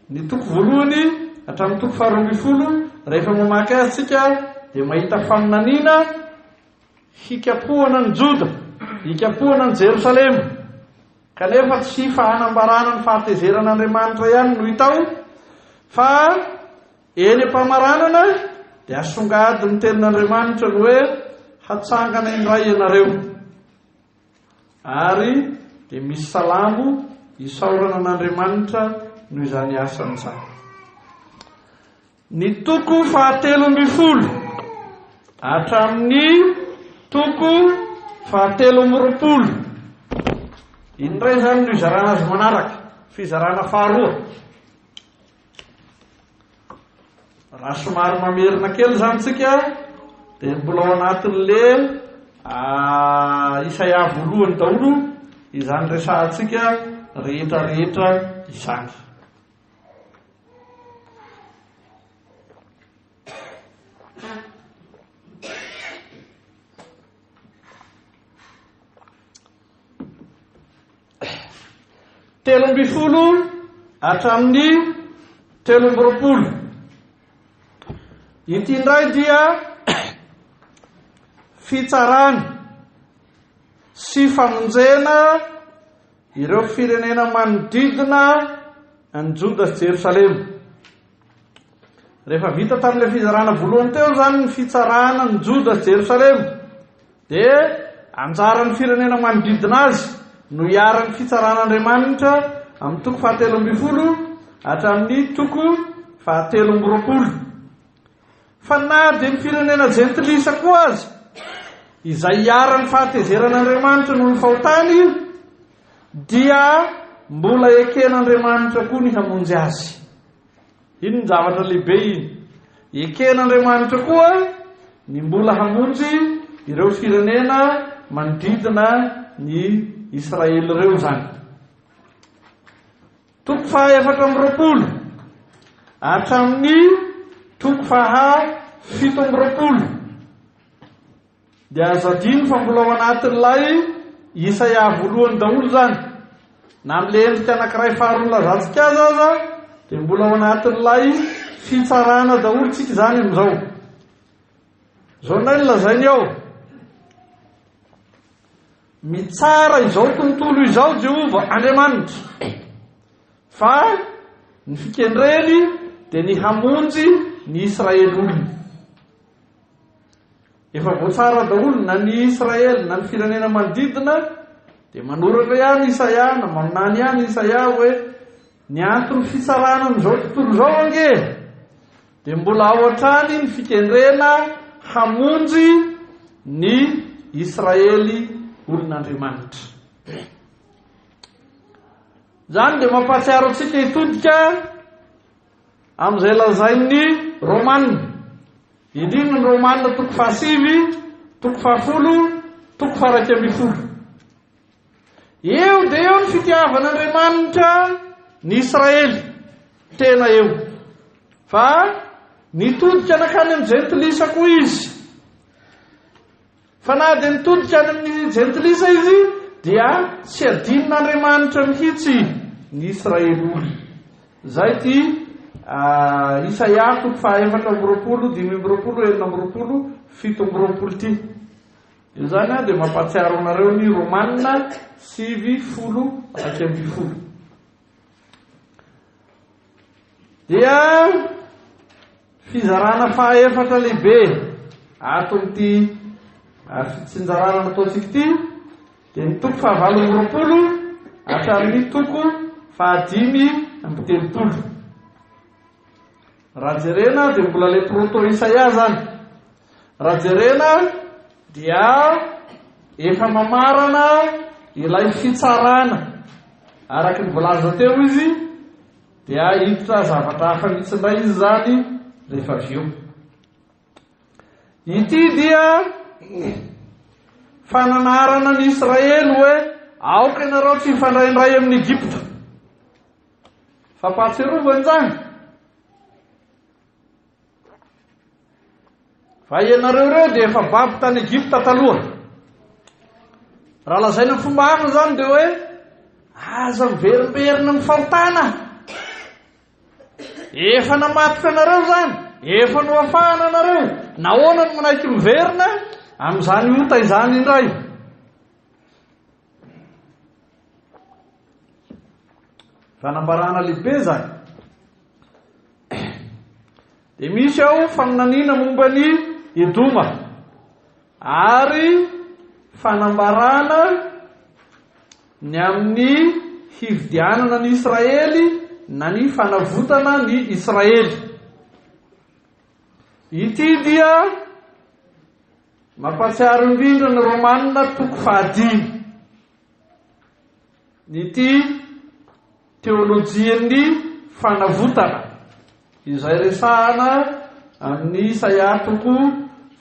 Speaker 1: ny toko voalohany hatramin'ny toko 12 rehefa mamaky azy tsika dia mahita faminaniana hikapohana ny Joda, hikapohana ny Jerosalema. Kanefa tsy fahanambarana ny fahatezeran'Andriamanitra ihany no hitao, fa eny am-pamaranana dia asongady ny tenin'Andriamanitra no hoe hatsangana indray ianareo, ary dia misy salamo isaorana an'Andriamanitra noho izany asan'izany. Ny toko 730 hatramin'ny toko 720 indray zany no izarana azy manaraka, fizarana faharoa. Raha somary mamerina kely zany tsika dia mbola ao anatin'le Isaia voalohany daholo izany resahantsika rehetrarehetra izany. Telo ambin'ny folo hatramin'ny 320. Ity indray dia fitsarana sy famonjena ireo firenena manodidina any Joda sy Jerosalema. Rehefa vita tamin'ilay fizarana voalohany teo zany ny fitsarana ny Joda sy Jerosalema, dia anjaran'ny firenena manodidina azy no iaran'ny fitsaran'Andriamanitra amin'ny toko 17 hatramin'ny toko 120. Fa na dia ny firenena jentilisa koa azy, izay iaran'ny fahatezeran'Andriamanitra noho ny fahotany, dia mbola eken'Andriamanitra koa ny hamonjy azy. Iny ny zavatra lehibe iny. Eken'Andriamanitra koa ny mbola hamonjy ireo firenena manodidina ny Israely ireo zany. Toko 420 hatramin'ny toko 720 dia azadiny fa mbola ao anatin'ilay Isaia voalohany daholo zany. Na amin'ilay endrika anankiray faharoa lazantsika azy aza, dia mbola ao anatin'ilay fitsarana daholo tsika zany amin'izao. Zao ndray ny lazainy ao. Mitsara izao tontolo izao Jehova Andriamanitra, fa ny fikendreny dia ny hamonjy ny Israely olona. Efa voatsara daholo na ny Israely na ny firenena manodidina, dia manoratra ihany Isaia na maminany ihany Isaia hoe ny antony fitsarana amin'izao tontolo izao ange dia mbola ao hatrany ny fikendrena hamonjy ny Israely olon'Andriamanitra. Zany dia mampatsiaro antsika hitodika amin'izay lazain'ny Romanina, indrindra ny Romanina toko 7, toko 10, toko 110. Eo dia eo ny fitiavan'Andriamanitra ny Israely, tena eo. Fa nitodika nakany amin'ny jentilisa koa izy. Fa na dia nitodika amin'ny jentilisa izy, dia tsy adinon'Andriamanitra mihitsy ny Israely olona. Zay ty Isaia toko 420, 520, 720 ty. Io zany dia mampatsiaro anareo ny Romanina 7:10. Dia fizarana 4 lehibe aton'ity fitsinjarana nataontsika ity, dia ny toko 920 hatramin'ny toko 530. Raha jerena dia mbola le proto Isaia zany. Raha jerena dia efa mamarana ilay fitsarana araky ny voalaza teo izy, dia hiditra zavatra hafa mihitsy indray izy zany rehefa avy eo. Ity dia fananarana ny Israely hoe aoka ianareo tsy hifandraindray amin'ny Egypta. Fa pahatsiarovany zany. Fa ianareo reo dia efa babo tany Egypta taloha. Raha lazaina amin'ny fomba hafa zany dia hoe aza miverimberina amin'ny fahotana. Efa namatoka anareo zany, efa noafahana anareo. Nahoana no manaiky miverina amin'izany ota izany indray. Fanambarana lehibe zany. Dia misy ao faminaniana momba ny Edoma, ary fanambarana ny amin'ny hividianana ny Israely na ny fanavotana ny Israely. Ity dia mampatsiaro indrindra ny Romanina toko 10. Ity teolojian'ny fanavotana izay resahana amin'ny Isaia toko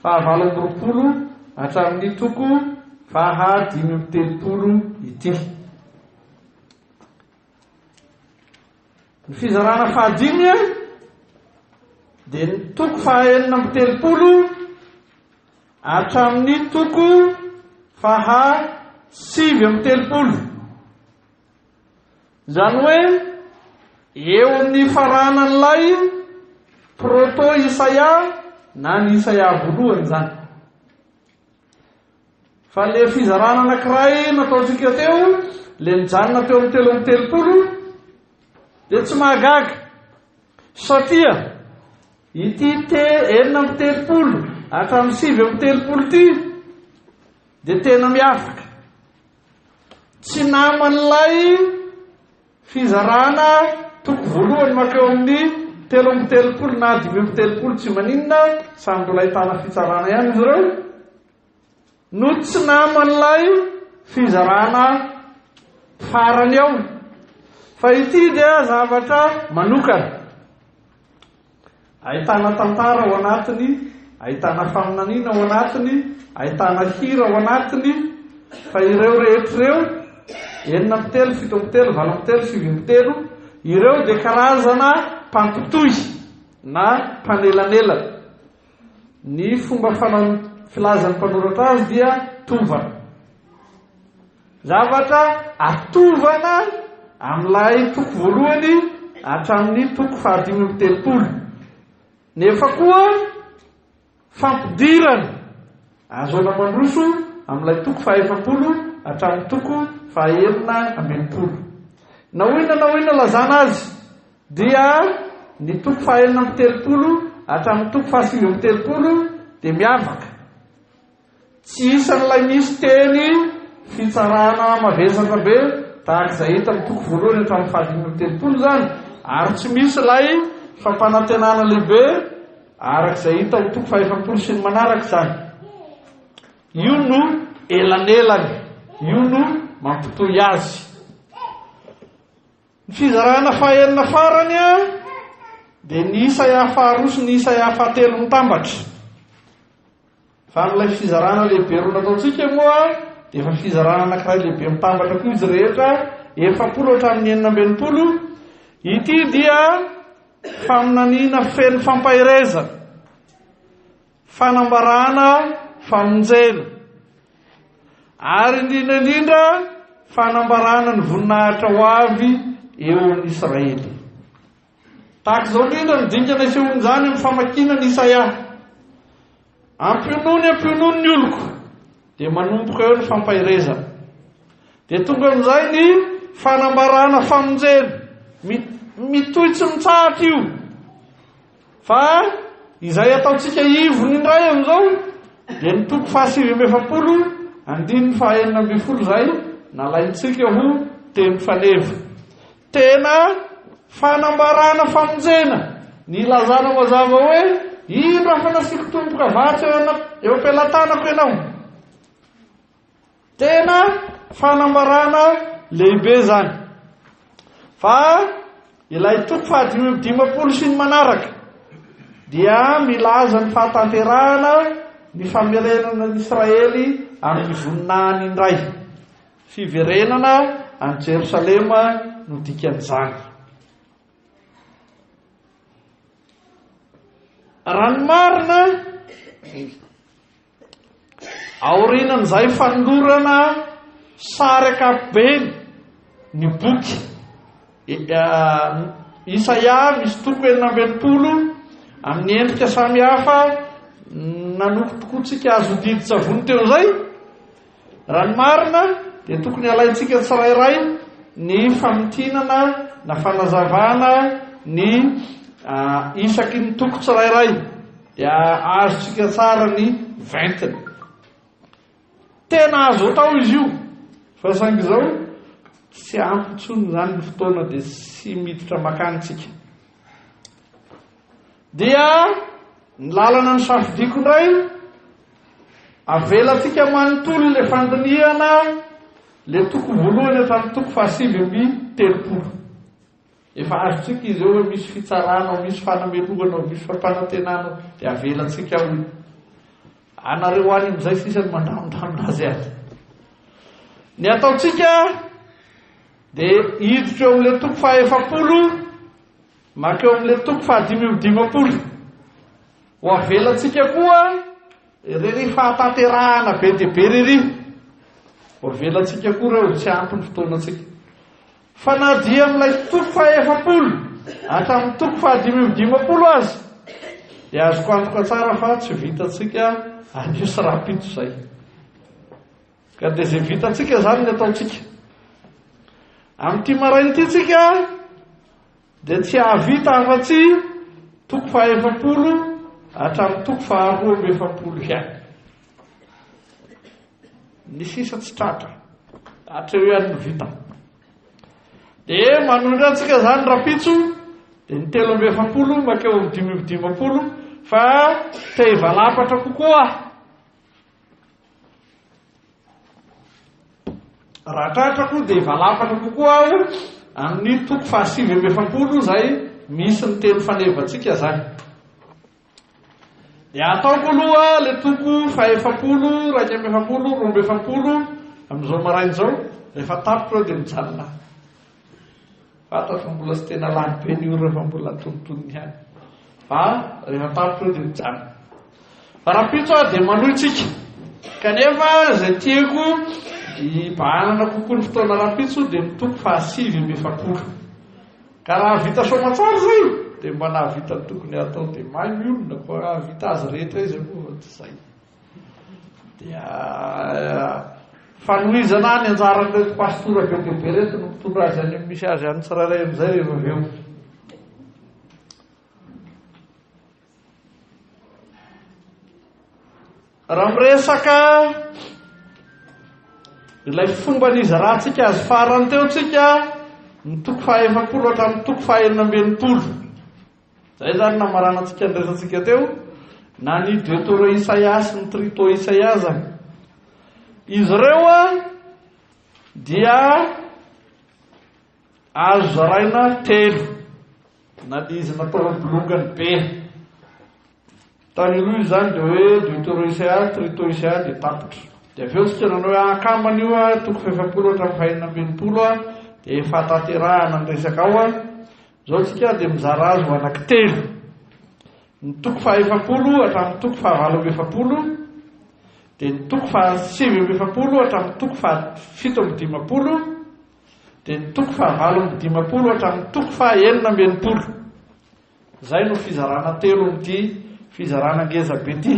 Speaker 1: 9:20 hatramin'ny toko 5:30 ity. Ny fizarana 5 dia ny toko 9:30 hatramin'ny toko 7:30. Zany hoe eo ny faranan'ilay proto Isaia na ny Isaia voalohany zany. Fa le fizarana anankiray nataontsika teo, le nijanona teo amin'ny 3:30 dia tsy mahagaga, satria ity 4:30 hatramin'ny 7:30 ity dia tena miafaka. Tsy naman'ilay fizarana toko voalohany makeo amin'ny 3:30 na 5:30 tsy maninona, samy mbola ahitana fitsarana ihany izy ireo, no tsy naman'ilay fizarana farany ao. Fa ity dia zavatra manokana, ahitana tantara ao anatiny, ahitana faminaniana ao anatiny, ahitana hira ao anatiny. Fa ireo rehetr'ireo 4:30, 7:30, 8:30, 7:30 ireo dia karazana mpampitohy na mpanelanelana. Ny fomba filazan'ny mpanoratra azy dia tovana, zavatra atovana amin'ilay toko voalohany hatramin'ny toko 5:30. Nefa koa fampidirana azoana mandroso amin'ilay toko 40 hatramin'ny toko 9:40. Na oina lazana azy dia ny toko 9:30 hatramin'ny toko 9:30 dia miavaka. Tsy isan'ilay misy teny fitsarana mavesatra be tahaka izay hita amin'ny toko voalohany hatramin'ny 5:30 zany, ary tsy misy ilay fampanantenana lehibe arak'izay hita amin'ny toko 5 sy ny manaraka zany. Io no elanelany, io no mampitohy azy. Ny fizarana fahaenina farany dia ny Isaia 2 sy ny Isaia 3 mitambatra. Fa amin'ilay fizarana lehibe roa nataontsika moa dia efa fizarana anankiray lehibe mitambatra koa izy rehetra 70 hatramin'ny 9:40. Ity dia faminaniana feno fampahirezana, fanambarana famonjena, ary indrindra fanambarana ny voninahitra ho avy eo amin'ny Israely. Tahaka izao indrindra ny dingana isehon'izany amin'ny famakiana ny Isaia. Ampionony ny oloko dia manomboka eo ny fampahirezana, dia tonga amin'izay ny fanambarana famonjena. Mitohy tsy mitsahatra io, fa izay ataontsika ivony indray amin'izao dia ny toko 7:40 andininy 9:40 zay nalaintsika ho teny faneva. Tena fanambarana famonjena, ny lazana mazava hoe ino raha fa nasiako tomboka vatsy eo am-pelantanako ianao. Tena fanambarana lehibe zany. Fa ilay toko 5:50 sy ny manaraka dia milaza ny fahatanterahana ny famerenana ny Israely amin'ny voninahiny indray. Fiverenana any Jerosalema no dikan'izany. Raha ny marina aorinan'izay fanolorana sary ankapobeny ny boky Isaia misy toko 4:90 amin'ny endrika samihafa nanoko tokotsika azo didi-tsavony teo zay. Raha ny marina dia tokony alaintsika tsirairay ny famitinana na fanazavana ny isaky ny toko tsirairay, dia azotsika tsara ny ventiny. Tena azo atao izy io, fa saingy izao tsy ampintsony zany ny fotoana dia tsy miditra makanitsika. Dia ny lalana ny safidiako indray, avelatsika manontolo le fandiniana le toko voalohany hatramin'ny toko 7:30. Efa azotsika izy eo hoe misy fitsarana, misy fanamelogana, misy fampanantenana, dia avelatsika ao. Anareo any amin'izay sisany mandamindamina azy azy. Ny ataontsika dia hiditra eo amin'ilay toko 70 makeo amin'ilay toko 5:50. Ho avelatsika koa rery fahatanterahana be dia be rery. Ho avelatsika koa reo tsy ampy ny fotoanatsika. fa na dia amin'ilay toko faha-efapolo hatramin'ny toko faha-dimapolo azy dia azoko antoka tsara fa tsy vitatsika anio sy rapito zay ka dia zay vitatsika zany ny ataotsika amin'ity marain'ity tsika dia tsy ahavita afa-tsy toko faha-efapolo hatramin'ny toko faha-roa-efapolo ihany ny sisa tsy tratra hatreo ihany ny vita dia manondra antsika zany rapitso dia ny 3-efapolo makeo amin'ny 5-dimapolo fa te hivalapatra kokoa raha tratrako dia hivalapatra kokoa aho amin'ny toko faha-5-efapolo zay misy ny teny fanevantsika zany dia ataoko aloha le toko faha-efapolo 2-efapolo 3-efapolo amin'izao marain'izao rehefa tapitra dia mijanona fantatro mbola sy tena lany be ny io rehefa mbola tonontonony ihany fa rehefa tapitra dia mijanona fa rapitso dia manohitsika kanefa zay tiako hibahanana kokoa ny fotoana rapitso dia mitoko faha-5-efapolo ka raha vita somatsara zay dia mba nahavita ny tokony atao dia mahay miolona koa rahavita azy rehetra izy aloha tsy zay dia fanohizana any anjaran'ireo pastora bebebe reto no mitondra azy any misy azy any tsiraray amin'izay rehefa avy eo raha miresaka ilay fomba n'izy rahantsika azy farany teo tsika ny toko faha-efapolo hatramin'ny toko faha-enina-ambinipolo zay zany namaranantsika ny resantsika teo na ny Deutéro Isaias ny Trito Isaias izy ireo dia azo zaraina 3 na dia izy natao bolongany be tany aloha zany dia hoe Deutéro Isaias Trito Isaias dia tapitra dia avy eo tsika nanao akambana io toko faha-efapolo hatramin'ny faha-enina-ambinipolo dia efa tanterahana ny resaka ao zao tsika dia mizara azy ho anaky 3 ny toko faha-efapolo hatramin'ny toko faha-9-efapolo dia ny toko faha-5-efapolo hatramin'ny toko faha-7-dimapolo dia ny toko faha-8-dimapolo hatramin'ny toko faha-enina-ambinipolo zay no fizarana 3 amin'ity fizarana ngeza be ity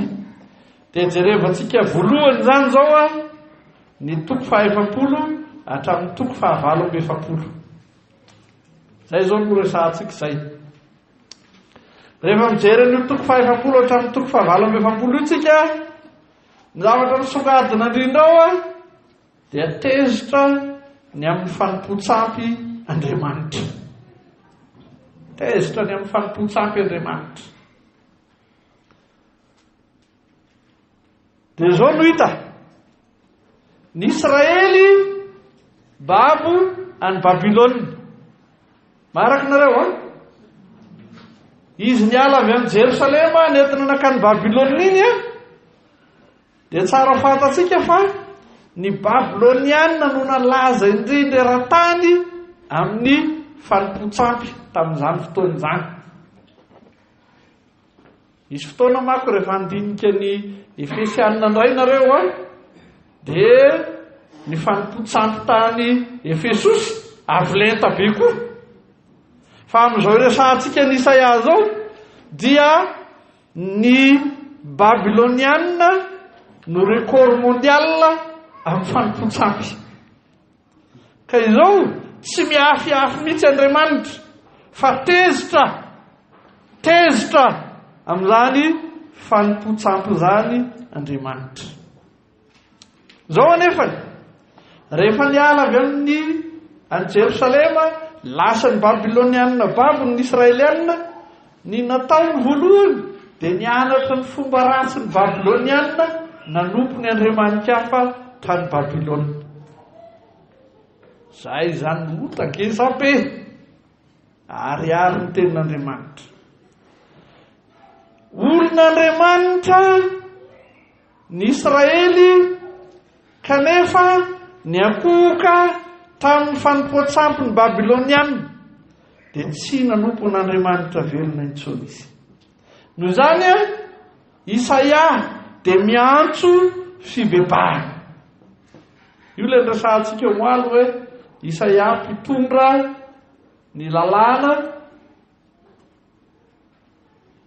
Speaker 1: dia jerevantsika voalohany zany zao ny toko faha-efapolo hatramin'ny toko faha-9-efapolo zay zao no resantsika zay rehefa mijery ny toko faha-efapolo hatramin'ny toko faha-9-efapolo io tsika ny zavatra misongadina indrindra ao dia tezitra ny amin'ny fanompo-tsampy Andriamanitra tezitra ny amin'ny fanompo-tsampy Andriamanitra dia zao no hita ny Israely babo any Babilôna maraka nareo izy niala avy amin'ny Jerosalema nentina nakany Babilôna iny dia tsara fantatsika fa ny Babilôniana no nalaza indrindra eran-tany amin'ny fanompo-tsampy tamin'izany fotoana izany misy fotoana mako rehefa andinika ny Efesianina indray nareo dia ny fanompo-tsampy tany Efesosy avolenta be koa fa amin'izao resantsika ny Isaia zao dia ny Babilôniana no record mondial amin'ny fanompo-tsampy ka izao tsy miafiafy mihitsy Andriamanitra fa tezitra amin'izany fanompo-tsampy zany Andriamanitra zao anefany rehefa niala avy amin'ny any Jerosalema lasa ny Babilôniana babo ny Israeliana ny nataony voalohany dia nianatra ny fomba ratsy ny Babilôniana nanompo ny Andriamanitra hafa tany Babilôna zay zany motangeza be ariary ny tenin'Andriamanitra olon'Andriamanitra ny Israely kanefa ny akohoka tamin'ny fanompo-tsampy ny Babilôniana dia tsy nanompo n'Andriamanitra velona intsony izy noho izany Isaia dia miantso fibebahana io ilay resantsika moalo hoe Isaia mpitondra ny lalàna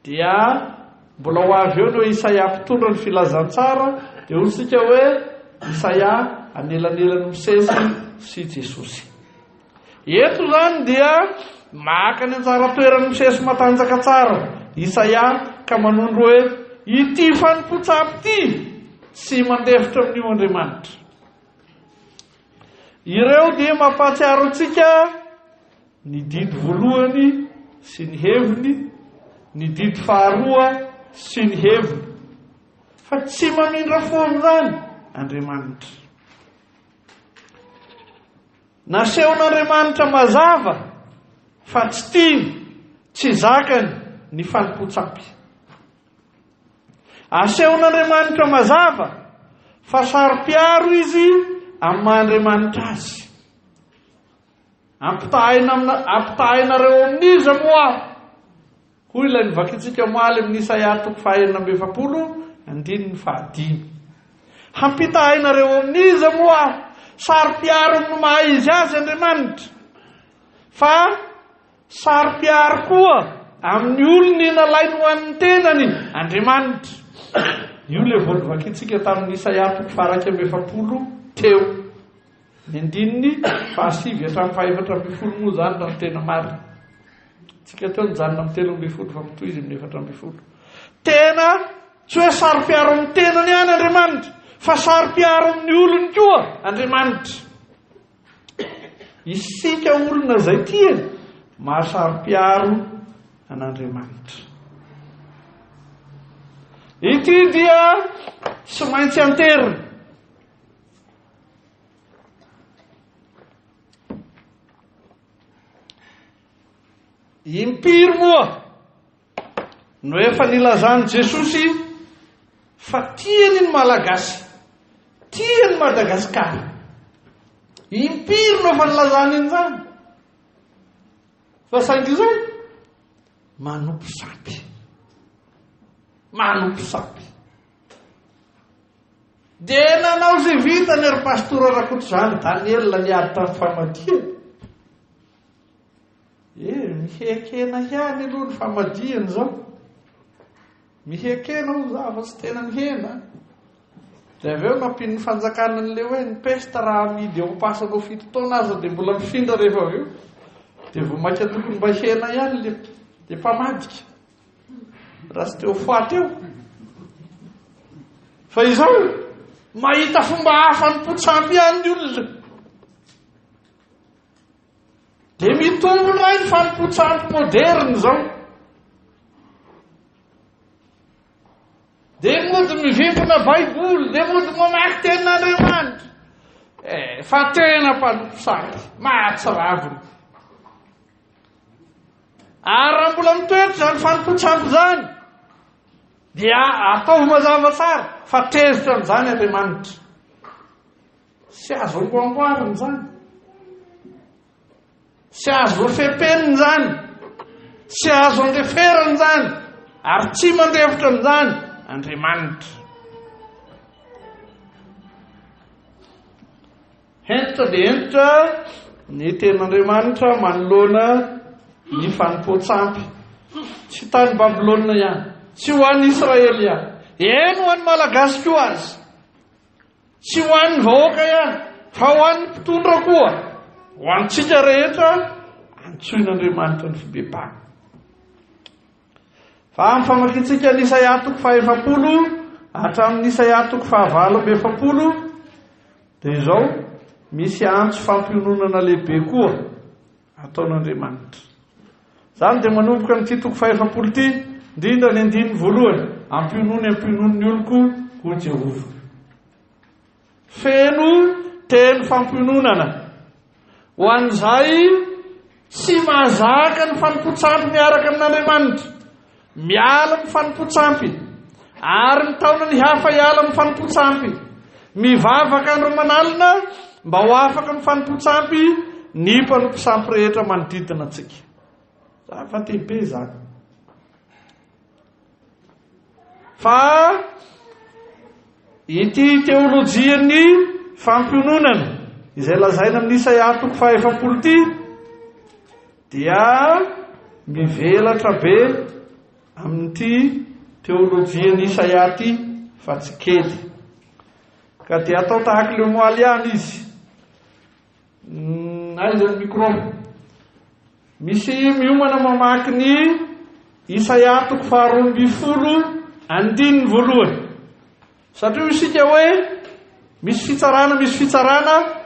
Speaker 1: dia mbola ho avy eo no Isaia mpitondra ny filazantsara dia hotsika hoe Isaia anelanelan'ny misesy sy Jesosy. Eto zany dia maka ny anjara toerany misesy matanjaka tsara Isaia ka manondro hoe ity fanompotsapy ity sy mandefitra amin'io Andriamanitra. Ireo dia mampahatsiaro antsika ny didy voalohany sy ny heviny, ny didy faharoa sy ny heviny, fa tsy mamindra foana zany Andriamanitra. Nasehon'Andriamanitra mazava fa tsy tiany, tsy zakany ny fanompotsapy. Asehon'Andriamanitra mazava fa saro-piaro izy amin'ny maha-Andriamanitra azy. Ampitahainareo amin'iza moa hoy ilay nivakitsika omaly amin'ny Isaia 49:5. Hampitahainareo amin'iza moa saro-piaro amin'ny maha izy azy Andriamanitra, fa saro-piaro koa amin'ny olony nalainy ho an'ny tenany Andriamanitra. Io le voalivakitsika tamin'ny Isaia 49 teo. Ny andininy 7:4 moa zany raha tena marina. Tsika teo nijanona amin'ny 13 fa mitoy izy amin'ny 14. Tena tsy hoe saro-piaro amin'ny tenany ihany Andriamanitra, fa saro-piaro amin'ny olony koa Andriamanitra. Isika olona zay tiany mahasaro-piaro an'Andriamanitra. Ity dia tsy maintsy anterina. Impiry moa no efa nilazany Jesosy fa tiany ny Malagasy, tiany Madagasikara. Impiry no efa nilazany an'izany, fa saingy izay manompo sapy, manompo sapy. Dia nanao zay vita ny ry pastora Rakotodrano Daniel niady tamin'ny famadiana. Mihekena ihany aloha ny famadiana zao. Mihekena ho za fa tsy tena mihena. Dia avy eo nampin'ny fanjakana an'le hoe ny pesta raha amidy eo ampasanao 7 taona aza dia mbola mifindra rehefa avy eo. Dia vao maika tokony mba hena ihany le dia mpamadika. Raha tsy teo foaty eo. Fa izao mahita fomba hafa ny potsampy ihany ny olona. Dia mitombo ray ny fanompotsapy moderna zao. Dia mody mivimbina Baiboly, dia mody mamaky tenin'Andriamanitra. Fa tena mpanomposapy, mahatsiravina. Ary raha mbola mitoetra zany fanompotsapy zany, dia atao mazava tsara fa tezitra amin'izany Andriamanitra. Tsy azo amboamboarina zany. Tsy azo fepeliny zany, tsy azo andeferany zany, ary tsy mandefitra amin'izany Andriamanitra. Entitra dia entitra ny ten'Andriamanitra manoloana ny fanompotsapy. Tsy tany Babilôna ihany, tsy ho an'ny Israely ihany, eny ho an'ny Malagasy koa azy. Tsy ho an'ny vahoaka ihany, fa ho an'ny mpitondra koa. Ho antsika rehetra antsoin'Andriamanitra ny fibebahana. Fa amin'ny famakiantsika ny Isaia 50 hatramin'ny Isaia 50 dia izao misy antso fampiononana lehibe koa ataon'Andriamanitra. Zany dia manomboka ny 50 ity, indrindra ny andininy voalohany, ampionony oloko ho Jehova. Feno teny fampiononana ho an'izay tsy mahazaka ny fanompotsapy miaraka amin'Andriamanitra, miala amin'ny fanompotsapy, ary mitaona ny hafa hiala amin'ny fanompotsapy, mivavaka andro manalina mba ho afaka ny fanompotsapy ny mpanompotsapy rehetra manodidina antsika. Zava-dehibe zany. Fa ity teolojian'ny fampiononana izay lazaina amin'ny Isaia 40 ty dia mivelatra be amin'ity teolojiany Isaia ty fa tsy kely ka dia atao tahaka le moaly ihany izy. Aizany micro misy miomana mamaky ny Isaia 40:2 satria isika hoe misy fitsarana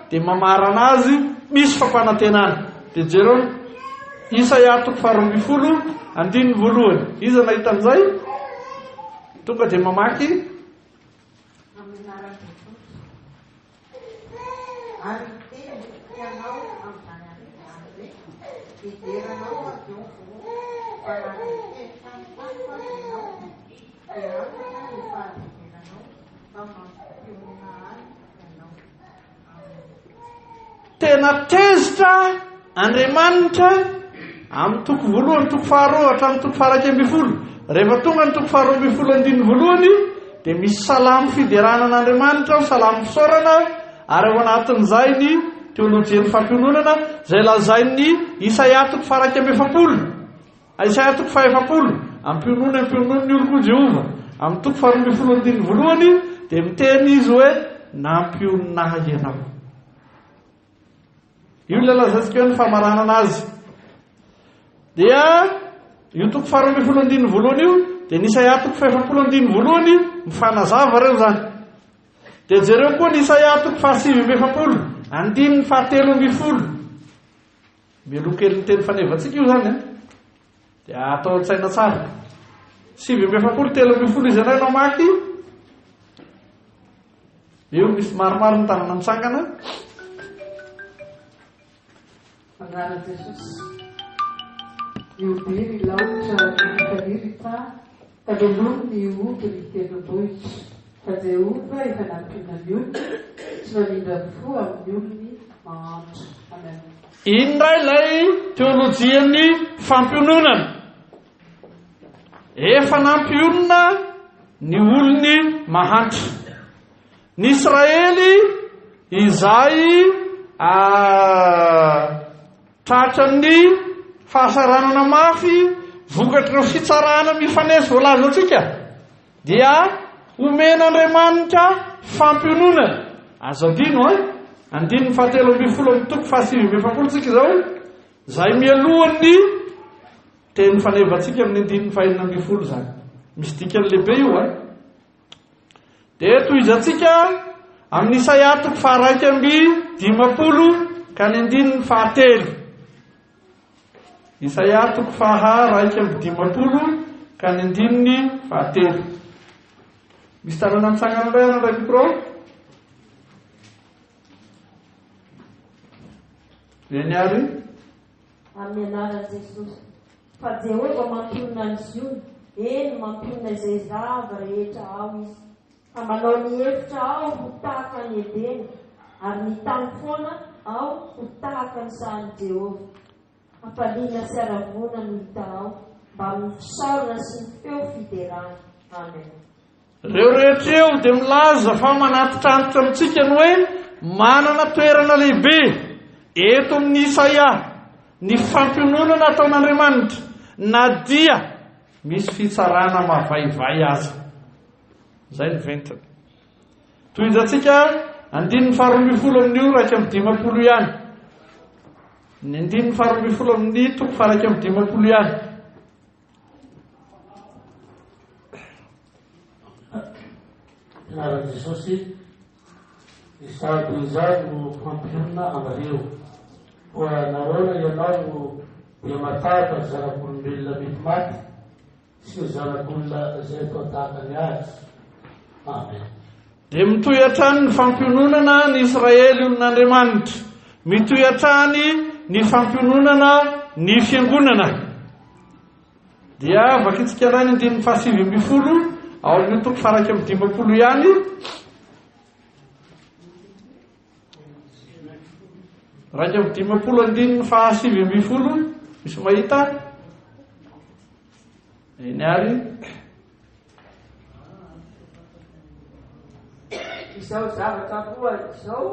Speaker 1: dia mamarana azy misy fampanantenana dia jereo Isaia 40:2 iza nahita an'izay tonga dia mamaky tena tezitra Andriamanitra amin'ny toko voalohany, toko faharoa hatramin'ny toko 12. Rehefa tonga ny toko 12 dia misy salamo fiderana an'Andriamanitra, salamo fisaorana, ary ao anatin'izay ny teolojian'ny fampiononana izay lazain'ny Isaia 40. Isaia 40 ampiononany oloko Jehova amin'ny toko 12 dia miteny izy hoe nampioninaha ianao. Io ilay lazaintsika hoe ny famaranana azy. Dia io toko 12 io dia ny Isaia 40 mifanazava reo zany. Dia jereo koa ny Isaia 7:7 andininy 7:10 melokely ny teny fanevantsika io zany dia atao an-tsaina tsara 7:7 izy anao namaky io misy maromaro ny tanana mitsangana.
Speaker 2: Anara Jesosy iodiry laotra nyfanirita ka lolono ny oto ny tenobohitra fa Jehova efa nampiona ny olo tsy manindra fo amin'ny olony mahantra. Amen.
Speaker 1: Indray ilay teolojian'ny fampiononana efa nampionona ny olony mahantra. Ny Israely izay tratran'ny fahasaranana mafy vokatr'ireo fitsarana mifanesy voalaza antsika dia omen'Andriamanitra fampiononana. Azo adino 7:7 toko 7:7 tsika izao izay mialohan'ny teny fanevantsika amin'ny 5:5 zany misy dikany lehibe io dia tohizantsika amin'ny Isaia 1:50 ka ny 9:3. Isaia 1:50 ka ny 9:3. Misy tanana mitsangana indray anao micro eny ary
Speaker 6: amin'ny anaran'i Jesosy fa Jehova mampionona ny Ziona, eny mampionona izay zava rehetra ao izy, fa manao ny hevitra ao ho tahaka ny Edena, ary ny tany foana ao ho tahaka ny sahan'i Jehova. Hampaliana sy haravona no hita ao mba amin'ny fisaorana sy ny feo fiderana. Amen.
Speaker 1: Reo rehetra eo dia milaza fa manatitranitra amintsika ny hoe manana toerana lehibe eto amin'ny Isaia ny fampiononana ataon'Andriamanitra na dia misy fitsarana mavaivay aza. Zay ny ventana. Tohizantsika 12:50 ihany. Ny 12:50 toko 1:50 ihany.
Speaker 3: Anara Jesosy isady izay no fampionona anareo koa nahoana ianao no dia matahaka zanak'olombelona mety maty sy zanak'olona izay atao tahakany azy. Amen.
Speaker 1: Dia mitoy hatrany ny fampiononana ny Israely olon'Andriamanitra, mitoy hatrany ny fampiononana ny fiangonana. Dia vakitsika iray ny 7:7 ao amin'ny toko 1:50 ihany. Raika 7:7 misy mahita eny ary
Speaker 9: izao zavatra roa izao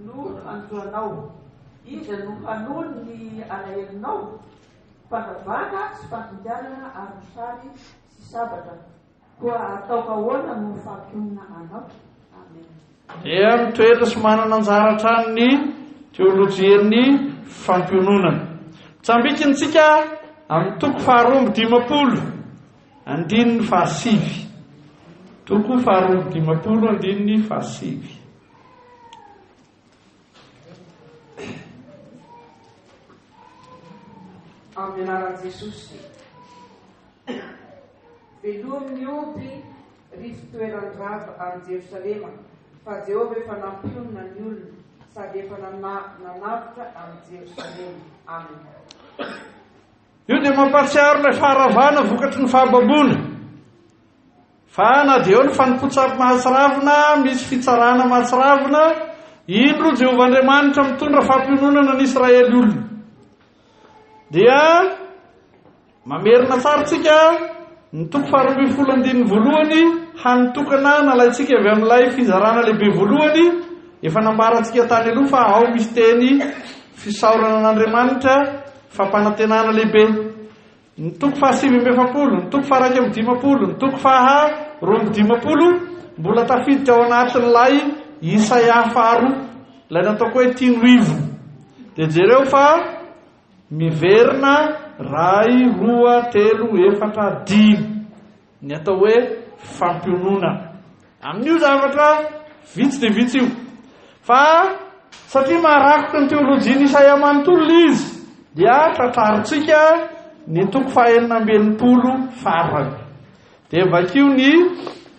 Speaker 9: no androanao izy no hanony ny alahelinao fanavana sy fandidianana ary sary sy sabatra koa ataoko ahoana no fampionina anao. Amen.
Speaker 1: Dia mitoetra sy manana anjara hatrany ny teolojian'ny fampiononana. Tsambikintsika amin'ny toko 2:50 andininy 7. Toko 2:50 andininy 7.
Speaker 10: Amin'ny anaran'i Jesosy. Velomin'ny oby ry fitoeran-drava any Jerosalema, fa Jehova efa nampionina ny olona sady efa nanavitra any Jerosalema. Amen.
Speaker 1: Io dia mampatsiaro ilay faharavana vokatry ny fahababona. Fa na dia eo ny fanompotsapy mahatsiravina, misy fitsarana mahatsiravina, indro Jehova Andriamanitra mitondra fampiononana ny Israely olona. Dia mamerina tsaratsika ny toko 12:1 hanotokana nalaitsika avy amin'ilay fizarana lehibe voalohany efa nambarantsika tany aloha fa ao misy teny fisaorana an'Andriamanitra fampanantenana lehibe. Ny toko 7:70, ny toko 1:50, ny toko 2:50 mbola tafiditra ao anatin'ilay Isaia 4 ilay nataoko hoe tinoivo. Dia jereo fa miverina 2, 3, 4, 5 ny atao hoe fampionona. Amin'io zavatra vitsy dia vitsy io. Fa satria maharakoka ny teolojian'ny Isaia manontolo izy dia tratrarintsika ny toko 4:90 farany. Dia vakio ny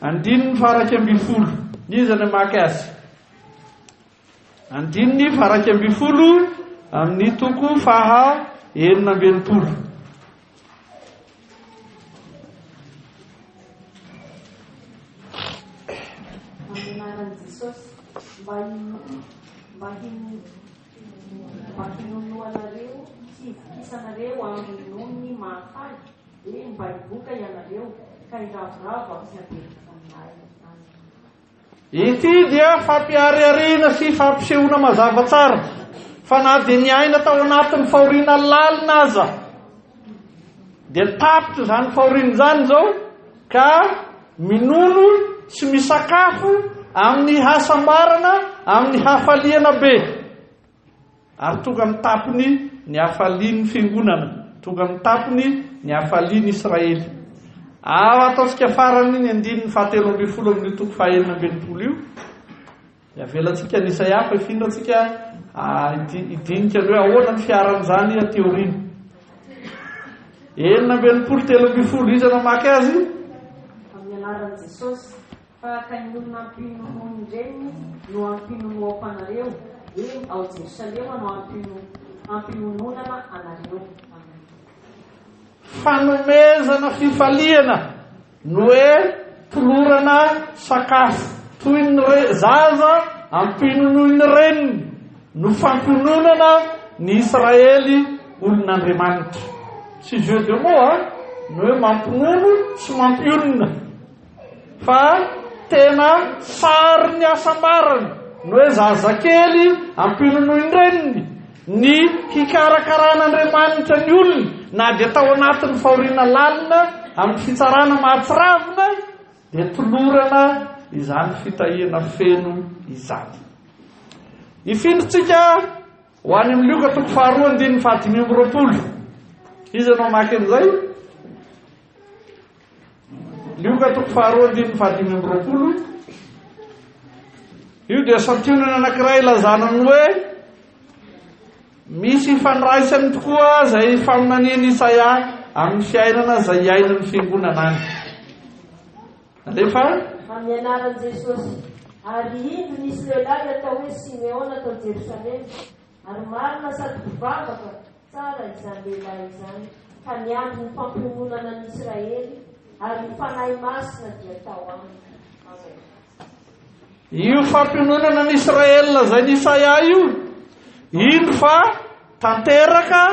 Speaker 1: 2:20. Izy ny maky azy 2:20 amin'ny toko 4:90.
Speaker 6: Anaran'i Jesosy mba hinonoanareo sy hivokisanareo amin'ny nomy mahafaly dia mba hivoka ianareo ka hiravoravo amin'ny habery.
Speaker 1: Ity dia fampiariariana sy fampisehoana mazava tsara. Fa na dia ny aina tao anatin'ny fahoriana lalina aza dia tapitra izany fahoriana izany zao ka minono sy misakafo amin'ny hasambarana, amin'ny hafaliana be. Ary tonga amin'ny tapony ny hafalian'ny fiangonana, tonga amin'ny tapony ny hafalian'ny Israely. Ataontsika farany ny 2:17 amin'ny toko 4:90 io. Dia avelantsika ny Isaia fa ifindratsika idinika hoe ahoana ny fiaran'izany teoriana. 4:90 izy namaky azy.
Speaker 6: Amin'ny anaran'i Jesosy fa ka ny olona ampinonoiny ireny no ampinonoako anareo dia ao Jerosalema no ampinononana anareo.
Speaker 1: Fanomezana fifaliana no hoe tolorana sakafo toy ny zaza ampinonoiny reniny no fampiononana ny Israely olon'Andriamanitra. Sy jeu de mots no hoe mampinono sy mampionona. Fa tena sary ny asambarana no hoe zazakely ampinonoiny reniny ny hikarakaràn'Andriamanitra ny olona na dia tao anatin'ny fahoriana lalina amin'ny fitsarana mahatsiravina dia tolorana izany fitahiana feno izany. Ifindritsika ho any amin'ny Luka toko 2:5-20. Izy anao maky an'izay Luka toko 2:5-20. Io dia santionana anankiray ilazanany hoe misy fandraisany tokoa izay faminaniany Isaia amin'ny fiainana izay iainan'ny fiangonana any. Alefa
Speaker 6: amin'ny anaran'i Jesosy. Ary indro nisy lehilahy atao hoe Simeona atao Jerosalema, ary marina sady mpivavaka tsara izany lehilahy izany, ka niandry ny fampiononana ny Israely, ary ny fanahy masina dia tao aminy. Amen.
Speaker 1: Io fampiononana ny Israely izay ny Isaia io, indro fa tanteraka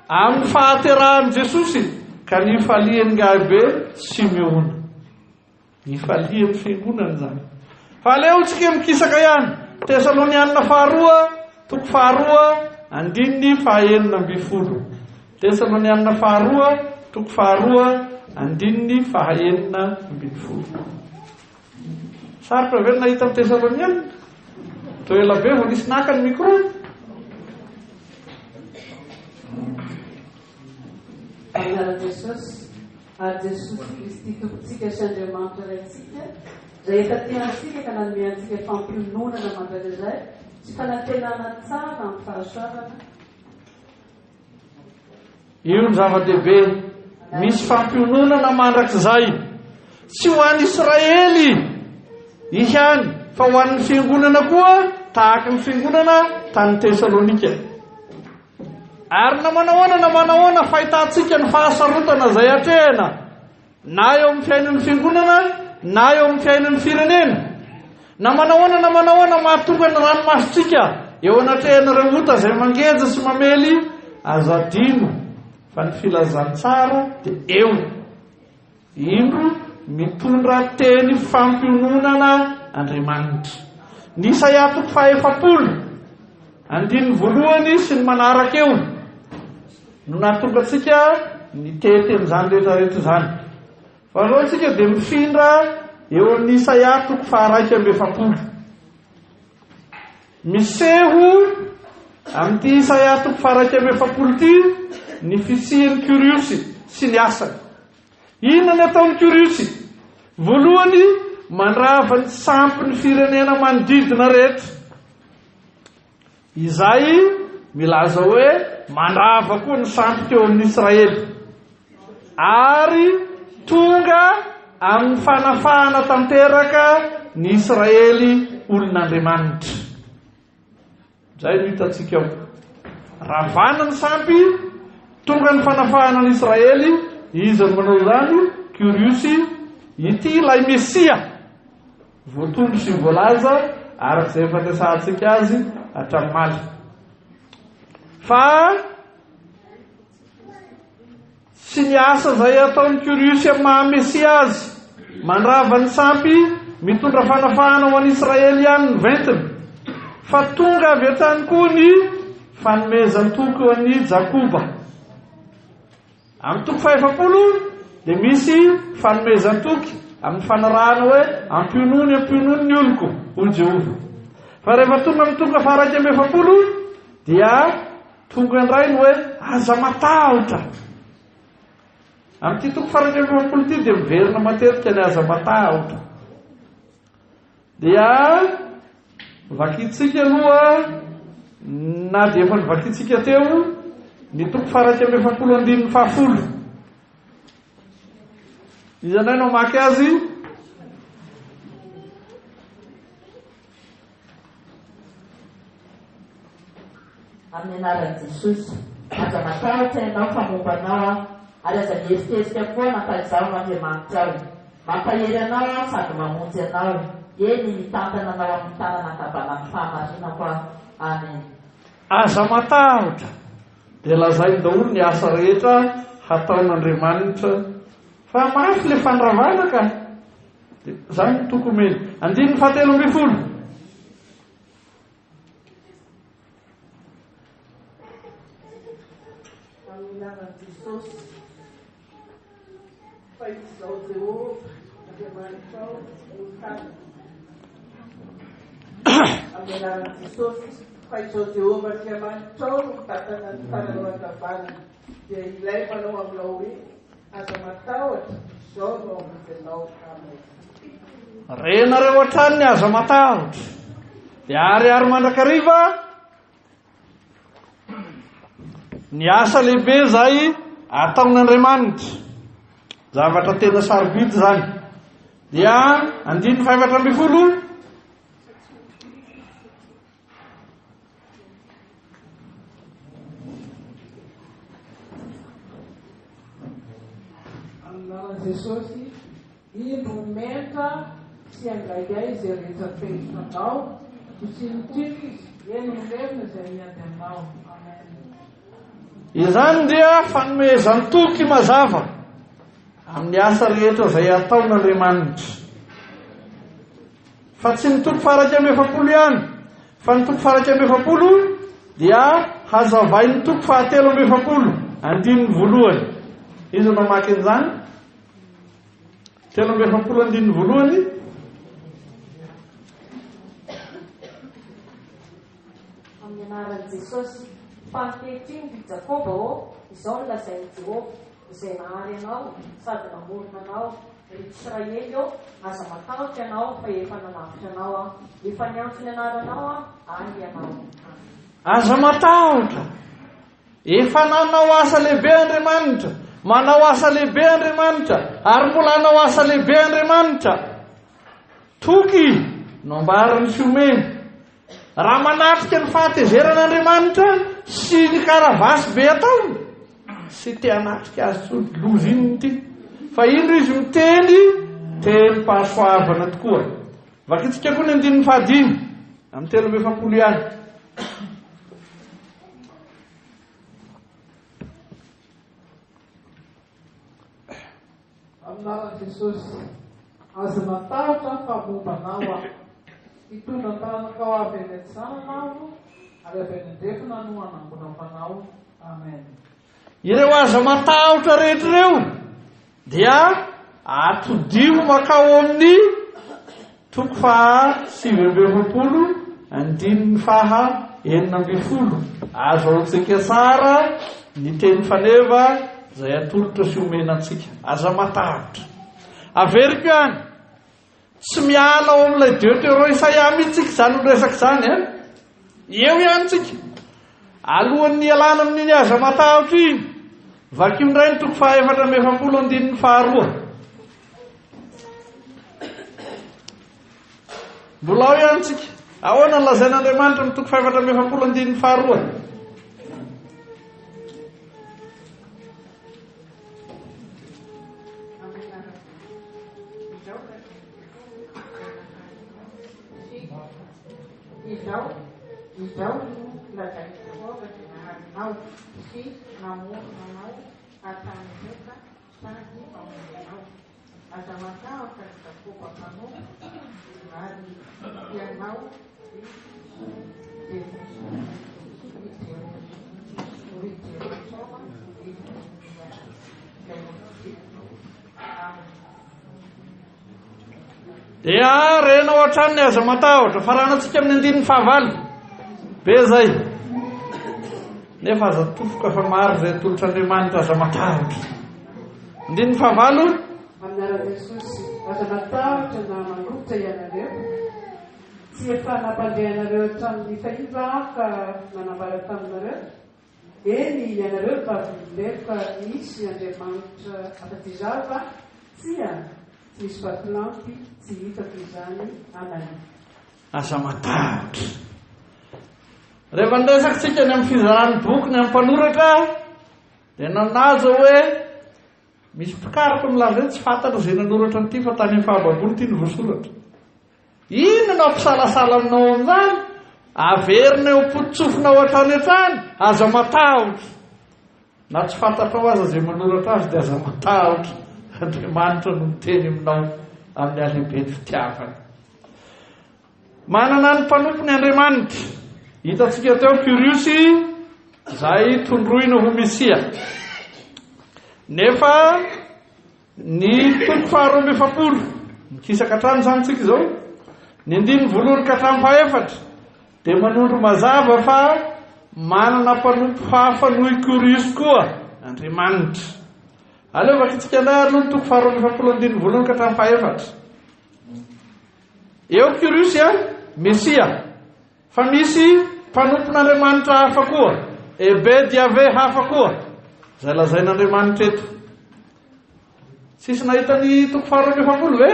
Speaker 1: amin'ny fahaterahan'i Jesosy ka nifalian'ny ngabe Simeona. Nifalian'ny fiangonana izany. Fa aleontsika mikisaka ihany. Tesalonianina faharoa toko faharoa andininy fahaenina amby folo. Tesalonianina faharoa toko faharoa andininy fahaenina amby folo. Sarotra ve nahita amin'ny Tesalonianina? Toa ela be vao nisy naka ny micro.
Speaker 2: Anara Jesosy, ary Jesosy Kristy tompontsika sy Andriamanitra raintsika, izay efa tiantsika ka nanome antsika fampiononana mandrakizay sy fanantenana tsara amin'ny fahasoavana.
Speaker 1: Io ny zava-dehibe, misy fampiononana mandrakizay tsy ho an'ny Israely ihany fa ho an'ny fiangonana koa tahaka ny fiangonana tany Tesalonika. Ary namanahoana fahitantsika ny fahasarotana zay atrehana na eo amin'ny fiainan'ny fiangonana na eo amin'ny fiainan'ny firenena. Namanahoana mahatonga ny ranomasitsika eo anatrehana ireo ota zay mangeja sy mamely azadino fa ny filazantsara dia eo indro mitondra teny fampiononana Andriamanitra. Ny Isaia 40 andininy voalohany sy ny manaraka eo no nahatonga antsika ny teten'izany rehetrarehetra izany. Faharoa antsika dia mifindra eo amin'ny Isaia 140. Miseho amin'ity Isaia 140 ity ny fisian'ny Kyriosy sy ny asany. Inona ny ataon'ny Kyriosy? Voalohany mandrava ny sampy ny firenena manodidina rehetra. Izay milaza hoe mandrava koa ny sampy teo amin'ny Israely. Ary tonga amin'ny fanafahana tanteraka ny Israely olon'Andriamanitra. Izay no hitantsika ao. Ravana ny sampy, tonga ny fanafahana ny Israely, izy no manao izany, Kyriosy, ity ilay Mesia, voatondro sy voalaza, arak'izay fampiasantsika azy hatraminaly. Fa sy ny asa izay ataon'ny Kyriosy amin'ny maha-Mesia azy, mandrava ny sampy, mitondra fanafahana ho an'ny Israely ihany ny ventiny, fa tonga avy hatrany koa ny fanomezan-toko ho an'ny Jakoba. Amin'ny toko 50 dia misy fanomezan-toky amin'ny fanarahana hoe ampionony ny oloko ho Jehova. Fa rehefa tonga amin'ny toko 170 dia tonga indray ny hoe aza matahotra. Amin'ity toko 170 ity dia miverina matetika ny aza matahotra. Dia vakitsika aloha na dia efa nivakitsika teo ny toko 170 izanay no maky azy.
Speaker 8: Amin'ny anaran'i Jesosy, aza matahotra ianao famombanao ary aza mieritserika foana fa izaho Andriamanitra ao. Mampahery anao sady mamonjy anao. Eny mitantana anao amin'ny tanana ankavanan'ny fahamarinako aho. Amen.
Speaker 1: Aza matahotra dia lazainy daholo ny asa rehetra hataon'Andriamanitra fa mafy le fandravana ka. Zany ny toko meny. Andininy 17.
Speaker 9: Jesosy, fahizao Jehova, Andriamanitra ao, olon-tany. Amin'ny anaran'i Jesosy, fahizao Jehova Andriamanitra ao, mitantana ny fanaloan-kavanana. Dia ilay manao aminao hoe, aza matahotra, izao no amonjenao. Amen.
Speaker 1: Renareo hatrany ny aza matahotra. Dia ary mandrakariva ny asa lehibe zay ataon'Andriamanitra, zavatra tena sarobidy zany. Dia andininy 500.
Speaker 10: Amin'anaran'i Jesosy, indro mentra sy angaigay izay rehetra fenitranao, sy nitiny izy, eny milevina izay miady aminao. Amen.
Speaker 1: Izany dia fanomezan-toky mazava amin'ny asa rehetra izay ataon'Andriamanitra. Fa tsy ny toko 170 ihany, fa ny toko faraky amby efapolo dia hazavai ny toko fahatelo amby efapolo andininy voalohany. Izy mamaky an'izany telo amby efapolo andininy voalohany.
Speaker 6: Amin'ny anaran'i Jesosy, fankehitriny ry Jakôba izao no lazain'i Jehovah izay nahary anao sady namorona anao ry Israely aza matahotra ianao fa efa nanavitra anao efa niantso ny anaranao ary ianao.
Speaker 1: Aza matahotra, efa nanao asa lehibe Andriamanitra, manao asa lehibe Andriamanitra, ary mbola hanao asa lehibe Andriamanitra. Toky no ambarany fiomeny. Raha manatrika ny fahatezeran'Andriamanitra sy ny karavasy be ataony, sy te hanatrika azy tsody lozy iny ty. Fa indro izy miteny tenim-pahasoavana tokoa. Vakitsika koa ny andininy fahadimy amin'ny telo amby efapolo ihany.
Speaker 10: Amin'anaran'i Jesosy, aza matahotra fa mombanao aho. Hitondra taranakao avy any ady-zananao ary avy any andrefana no hanambonafanao. Amen.
Speaker 1: Ireo aza matahotra rehetra ireo dia atodio makao amin'ny toko faha 7 andininy faha 9. Azo aotsika tsara ny teny faneva zay atolotra sy omenantsika. Aza matahotra. Averiko ihany, tsy miala ao amin'ilay Deutéro Isaia mihitsika zany resaka zany eo ihany tsika. Alohan'ny alana amin'iny aza matahotra iny, vakio indray ny toko faha 4 andininy faha 2. Mbola ao ihany tsika. Ahoana ny lazain'Andriamanitra amin'ny toko faha 4 andininy faha 2.
Speaker 9: Izao lazain'i Jehovah dia naharinao sy namoronanao hatrany rehetra sady mamonanao. Aza matahotra ny Jakôba mpanoka ary tianao
Speaker 1: dia renao hatrany aza matahotra. Faranantsika amin'ny andininy faha 8 be zay. Nefa aza tofoka fa maro zay atolotr'Andriamanitra aza matahotra. Andininy faha 8.
Speaker 10: Amin'anaran'i Jesosy, aza matahotra na manolotra ianareo, tsy efa nampandehanareo hatramin'ny fahimba ka nanambara taminareo. Eny ianareo tavinilero fa nisy Andriamanitra afa-ty zava, tsy misy vatolampy, tsy hitako izany anany.
Speaker 1: Aza matahotra. Rehefa niresakitsika ny amin'ny fizaran'ny boky ny amin'ny mpanoratra dia nanaja hoe misy mpikaroka milaza hoe tsy fantatra izay nanoratra an'ity fa tany amin'ny fahababony ity ny voasoratra. Inona ampisalasala aminao amin'izany? Averina eo potsofinao hatrany hatrany, aza matahotra. Na tsy fantatrao aza izay manoratra azy dia aza matahotra. Andriamanitra no miteny aminao amin'ny alehibeny fitiavana. Manana ny mpanompo ny Andriamanitra. Hitantsika teo Kyriosy izay tondroina ho Mesia. Nefa ny toko faha 12 mikisaka hatrany zany tsika izao, ny 9 ka hatramin'ny faha 4 dia manondro mazava fa manana mpanompo hafa noho i Kyriosy koa Andriamanitra. Aleo vakitsika ndray aloha ny toko faha 12 ka hatramin'ny faha 4. Eo Kyriosy Mesia, fa misy mpanompon'Andriamanitra hafa koa, Ebed Yahvé hafa koa, zay lazain'Andriamanitra eto. Sisy nahita ny toko faha 12 ve?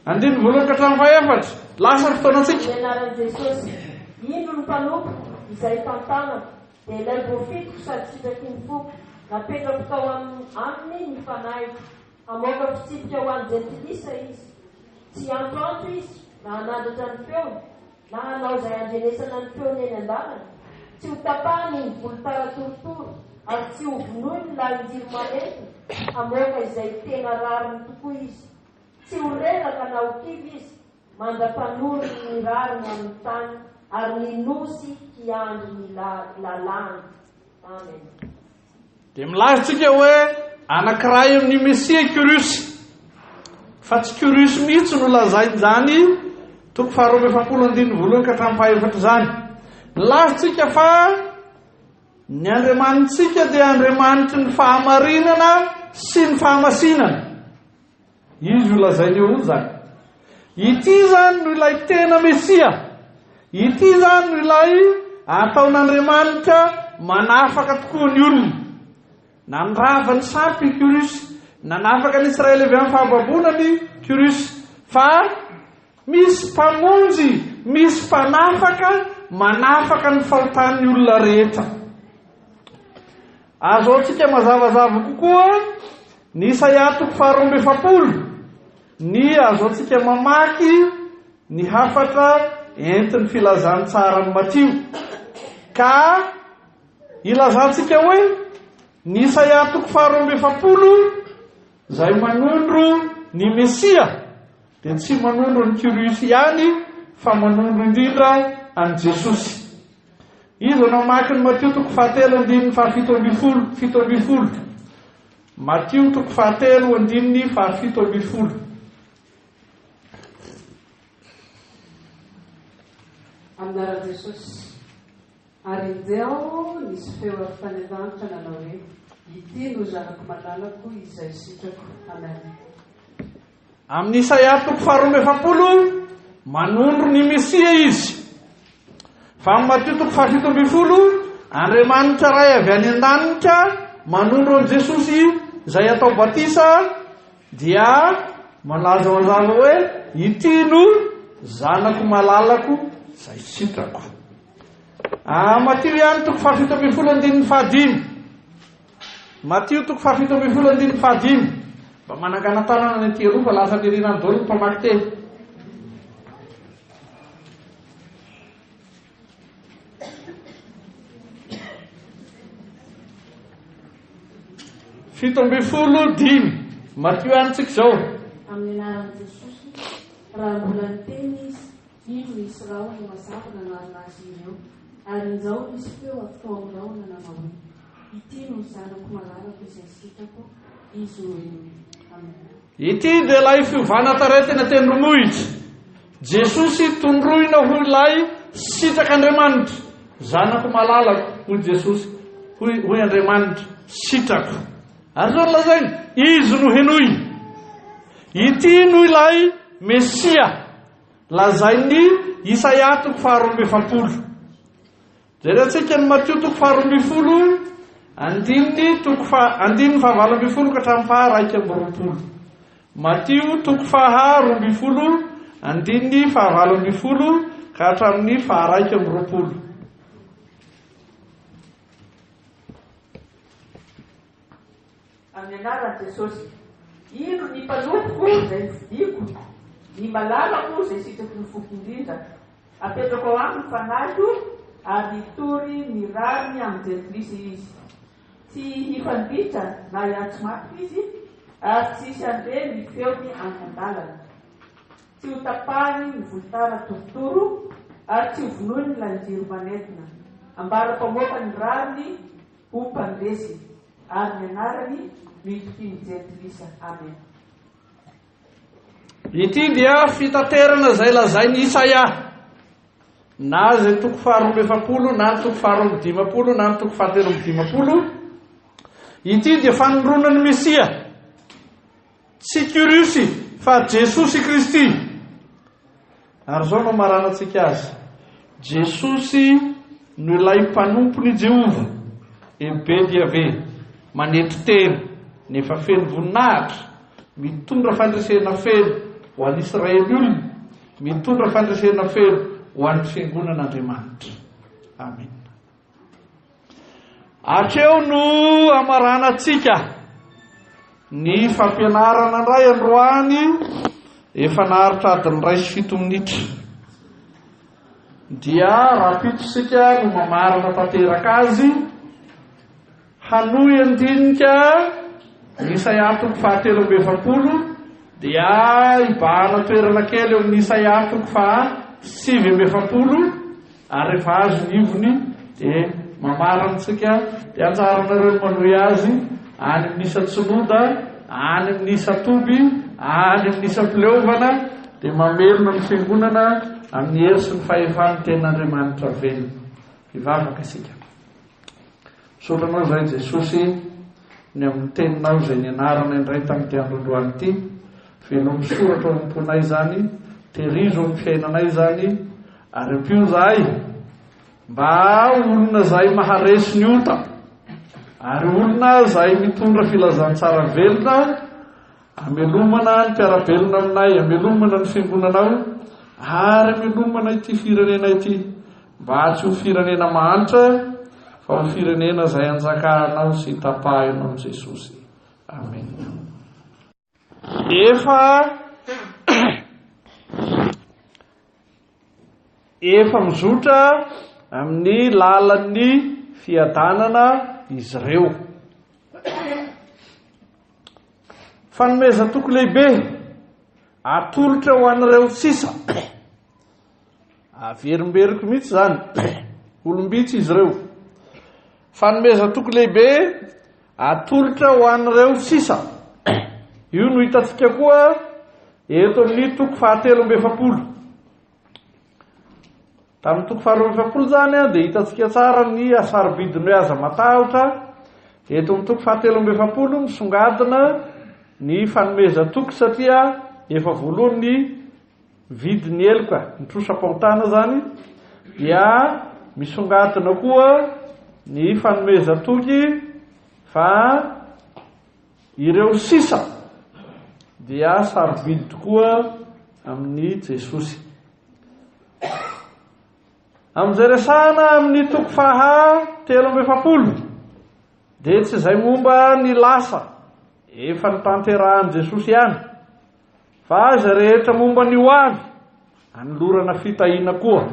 Speaker 1: 9 ka hatramin'ny faha 4. Lasa ny fotoanantsika.
Speaker 6: Anaran'i Jesosy, indro ny mpanompo izay tantanako dia ilay voafitoko sady sitraky ny foko, napetrako tao aminy ny fanaiko, hamoaka fitsipika ho an'ny jentilisa izy. Tsy antoanto izy na hanandratra ny feony, na hanao izay andrenesana ny feony eny an-dalana. Tsy ho tapahany ny volotara torotoro, ary tsy ho vonoiny lahy injiro manety, hamoaka izay tena rariny tokoa izy. Tsy ho reraka na ho kivy izy, mandra-panoro ny rariny amin'ny tany, ary ninosy hiandry ny lalàna. Amen.
Speaker 1: Dia milazitsika hoe anankiray amin'ny Mesia Kirosy, fa tsy Kirosy mihitsy no lazain'izany toko 2:12 ka hatramin'ny 14 zany. Milazitsika fa ny Andriamanitsika dia Andriamanitry ny fahamarinana sy ny fahamasinana. Izy io lazainy eo zany. Ity zany no ilay tena Mesia. Ity zany no ilay ataon'Andriamanitra manafaka tokoa ny olona. Nandrava ny sampy Kirosy, nanafaka ny Israely avy amin'ny fahababonany Kirosy, fa misy mpamonjy, misy mpanafaka manafaka ny fahotan'ny olona rehetra. Azo antsika mazavazava kokoa ny Isaia 2:7, ny azo antsika mamaky ny hafatra entin'ny filazantsara ny Matio, ka ilazantsika hoe ny Isaia 2:7 zay manondro ny Mesia dia tsy manondro ny Kirosy ihany fa manondro indrindra an Jesosy. Izy no mamaky ny Matio 7:17. Matio 7:17.
Speaker 10: Amin'nara Jesosy, ary indeo nisy feo avy tany an-danitra nanao hoe ity no zanako malalako izay sitrako. Amen.
Speaker 1: Amin'ny Isaia 2:7 manondro ny Mesia izy. Fa amin'ny Matio 7:17 Andriamanitra ray avy any an-danitra manondro an Jesosy zay atao batisa dia malazazava hoe ity no zanako malalako zay sitrako. Matio ihany 7:15. Matio 7:15. Mba manangana tanana ny ety aloha fa lasa nirinan dolo ny mpamaky teny. Fito ambin'ny folo dimy. Matio antsika zao.
Speaker 4: Amin'ny anaran'i Jesosy, raha mbola niteny izy, ino misy raha no mazava nanarina azy ireo, ary izao misy feo avy tao aminao nananao hoe ity no zanako malalako izay sitrako, izy no eny. Amen.
Speaker 1: Ity dia ilay fiovana taretina teny romohitra. Jesosy tondroina ho ilay sitrak'Andriamanitra, zanako malalako hoy Jesosy, hoy Andriamanitra sitrako. Ary zao lazainy izy no henoy. Ity no ilay Mesia lazainy Isaia 2:7. Jerentsika ny Matio 2:12, andininy 2:12 ka hatramin'ny 2:20. Matio 2:12, andininy 2:20 ka hatramin'ny 2:20.
Speaker 9: Amin'ny anaran'i Jesosy, ino ny mpanofoko izay vidiko, ny malalako izay sitrako ny foko indrindra. Apetrako ao aminy fanahy ary hitory ny rariny amin'ny Jerisy izy. Tsy hifanditra na hiantso maty izy, ary tsy hisy andre ny feony an-tandalana. Tsy ho tapahany ny volotara torotoro, ary tsy ho vonoiny ny lanjiro manentina. Ambara-pamoaka ny rariny ho mpandresy, ary ny anarany mitokiny-Jerisy. Amen.
Speaker 1: Ity dia fitaterana zay lazainy Isaia, na zay 2:7 na 2:15 na 2:17. Ity dia fanondronan'ny Mesia, tsy Kirosy fa Jesosy Kristy. Ary zao no maranatsika azy, Jesosy no ilay mpanompony Jehova, ebe dia ve, manety teny, nefa feno voninahitra, mitondra fandresena feno ho an'ny Israely olona, mitondra fandresena feno ho an'ny fiangonan'Andriamanitra. Amen. Atreo no amaranatsika ny fampianarana indray androany, efa naharitra adiny 1:07 minitra. Dia rapitosika no mamarana tanteraka azy, hanoy andinika ny Isaia 2:7, dia ibahana toerana kely eo amin'ny Isaia 2:7, ary rehefa azo ny ivony dia mamarantsika dia anjaranareo manohy azy any amin'ny isa-tsinoda, any amin'ny isa-toby, any amin'ny isa-pileovana dia mamelona ny fiangonana amin'ny hery sy ny fahefany ten'Andriamanitra velona. Hivavaka isika. Sotranao izay Jesosy ny amin'ny teninao izay nianarana indray tamin'ity androandroany ity, velo misoratra ao am-ponay izany, terizo amin'ny fiainanay izany, ary ampio zahay mba olona izay maharesy ny ota, ary olona izay mitondra filazantsara velona, amelomana ny mpiara-belona aminay, amelomana ny fiangonanao, ary amelomana ity firenena ity, mba tsy ho firenena mahantra fa ho firenena izay anjakanao sy tapahinao amin'i Jesosy. Amen. Efa mizotra amin'ny lalan'ny fiadanana izy ireo. Fanomeza toko lehibe atolotra ho an'ireo sisa. Averimberiko mihitsy zany, olombitsy izy ireo. Fanomeza toko lehibe atolotra ho an'ireo sisa. Io no hitantsika koa eto amin'ny toko 7:7. Tamin'ny toko 7:7 zany dia hitantsika tsara ny asarobidiny hoe aza matahotra. Eto amin'ny toko 7:7 misongadina ny fanomeza toko satria efa voalohany vidiny eloka nitrosam-pahotana zany, dia misongadina koa ny fanomeza toky fa ireo sisa dia sarobidy tokoa amin'ny Jesosy. Amin'izay resahana amin'ny toko 7:7 dia tsy izay momba ny lasa efa nitanterahan'i Jesosy ihany, fa izay rehetra momba ny ho avy anolorana fitahiana koa.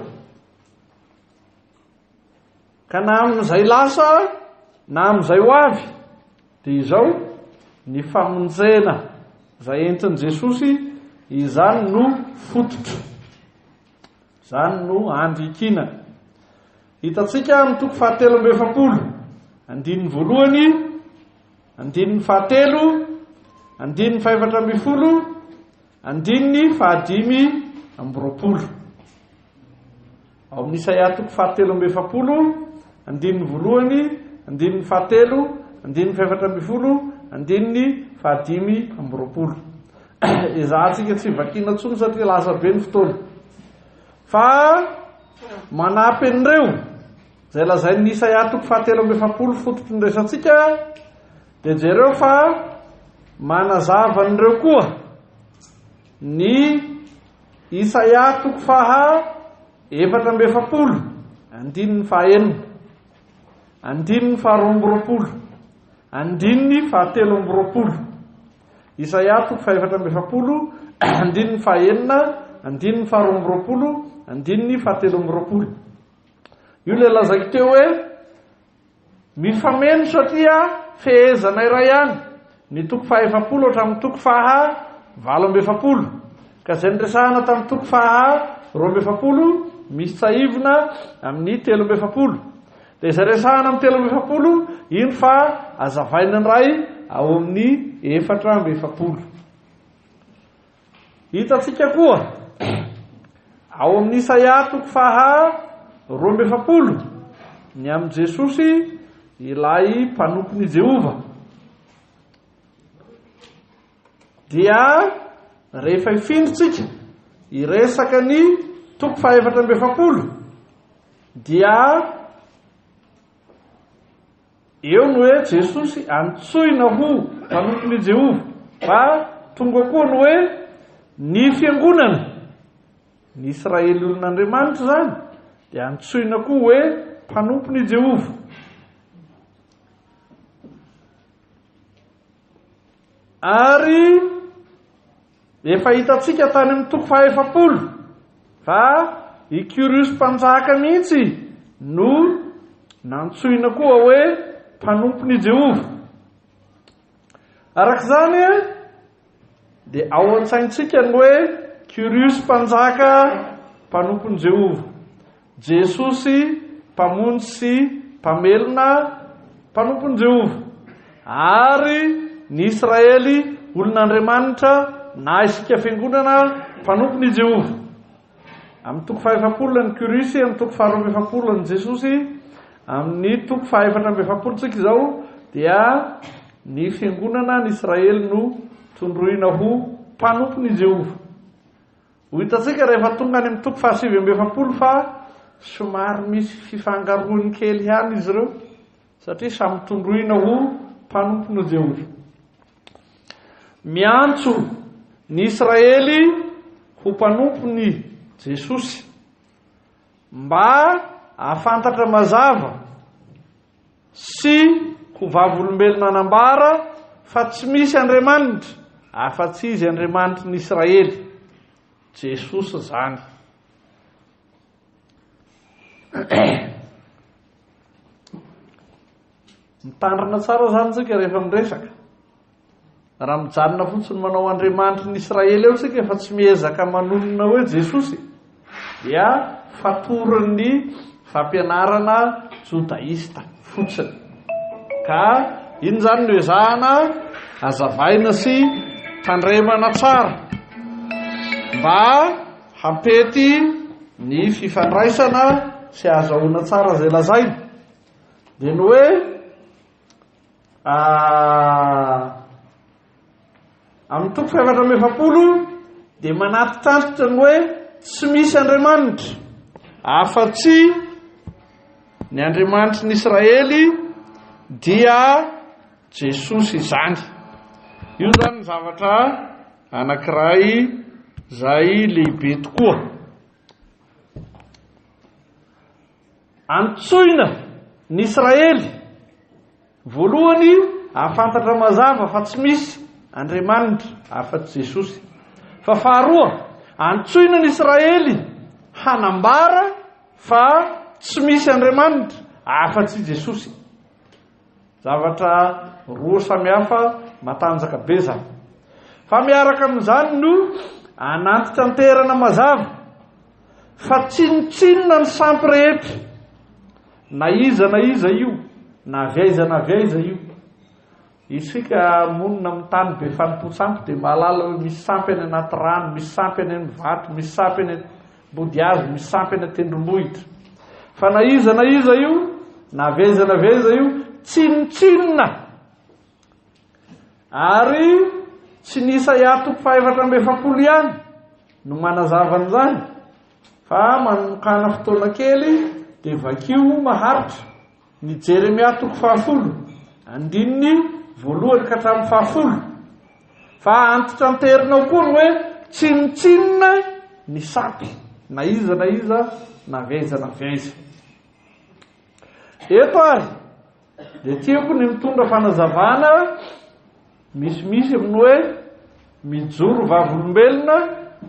Speaker 1: Ka na amin'izay lasa na amin'izay ho avy dia izao ny famonjena izay entin'i Jesosy, izany no fototra, izany no andrikiana. Hitantsika amin'ny toko 7:7, andininy voalohany, andininy fahatelo, andininy 4:10, andininy 5:20. Ao amin'ny Isaia toko 7:7, andininy voalohany, andininy fahatelo, andininy 4:10, andininy 5:20. Izahantsika tsy vakiana tsony satria lasa be ny fotoana. Fa manampy an'ireo izay lazain'ny Isaia toko 7:7 fototry ny resantsika, dia jereo fa manazava an'ireo koa ny Isaia toko 4:7, andininy 5, andininy 12, andininy 17. Isaia toko 4:7, andininy 5, andininy 12, andininy 17. Io le lazaiko teo hoe mifameno satria fehezana iray ihany ny toko 7 hatramin'ny toko 7:7. Ka izay niresahana tamin'ny toko 7:7 misy tsahivona amin'ny 3:7. Dia izay resahana amin'ny 3:7 iny fa azavaina ny ray ao amin'ny 4:7. Hitantsika koa ao amin'ny Isaia toko 2:7 ny amin'i Jesosy ilay mpanompon'i Jehova. Dia rehefa hifindritsika iresaka ny toko 4:7 dia eo no hoe Jesosy antsoina ho mpanompon'i Jehova, fa tonga koa no hoe ny fiangonana ny Israely olon'Andriamanitra zany dia antsoina koa hoe mpanompon'i Jehova. Ary efa hitantsika tany amin'ny toko 7 fa i Kyrios mpanjaka mihitsy no nantsoina koa hoe mpanompon'i Jehova. Arak'izany dia ao an-tsaintsika ny hoe Kyrios mpanjaka mpanompon'i Jehova. Jesosy mpamonjy sy mpamelona mpanompony Jehova, ary ny Israely olon'Andriamanitra na isika fiangonana mpanompony Jehova. Amin'ny toko 5 ny Korisy, amin'ny toko 4 ny Jesosy, amin'ny toko 4 tsika izao dia ny fiangonana ny Israely no tondroina ho mpanompony Jehova. Ho hitantsika rehefa tonga any amin'ny toko 7 fa somary misy fifangaroany kely ihany izy ireo satria samy tondroina ho mpanompony Jehova. Miantso ny Israely ho mpanompony Jesosy mba ahafantatra mazava sy ho vavolombelona anambara fa tsy misy Andriamanitra afa-tsy izy Andriamanitra ny Israely, Jesosy zany. Mitandrina tsara zany tsika rehefa miresaka. Raha mijanona fotsiny manao Andriamanitra ny Israely eo tsika fa tsy miezaka manonona hoe Jesosy, dia fatoran'ny fampianarana jodaista fotsiny. Ka iny zany no ezahana azavaina sy tandremana tsara mba hampety ny fifandraisana sy azahoana tsara zay lazaina. Dia ny hoe amin'ny toko 7 dia manatitantitra ny hoe tsy misy Andriamanitra afa-tsy ny Andriamanitra ny Israely dia Jesosy izany. Io zany ny zavatra anankiray zay lehibe tokoa. Antsoina ny Israely voalohany ahafantatra mazava fa tsy misy Andriamanitra afa-tsy Jesosy. Fa faharoa, antsoina ny Israely hanambara fa tsy misy Andriamanitra afa-tsy Jesosy. Zavatra roa samihafa matanjaka be zany. Fa miaraka amin'izany no ananty-tanterana mazava fa tsinotsinona ny sampy rehetra, na iza io, na avaiza io. Isika monina amin'ny tany be fanompo-tsampy dia mahalala hoe misy sampy any anaty rano, misy sampy any amin'ny vato, misy sampy any bodiazy, misy sampy any tendrombohitra. Fa na iza io, na avaiza io, tsinotsinona. Ary tsy nisa iatoko 4 ihany no manazava an'izany, fa manomokana fotoana kely dia vakio maharitra ny Jeremia 10 andininy 1 ka hatramin'ny 10. Fa antitranterinao koa ny hoe tsinotsinona ny sampy, na iza, na avaiza. Eto ary dia tiako ny mitondra fanazavana misy amin'ny hoe mijoro vavolombelona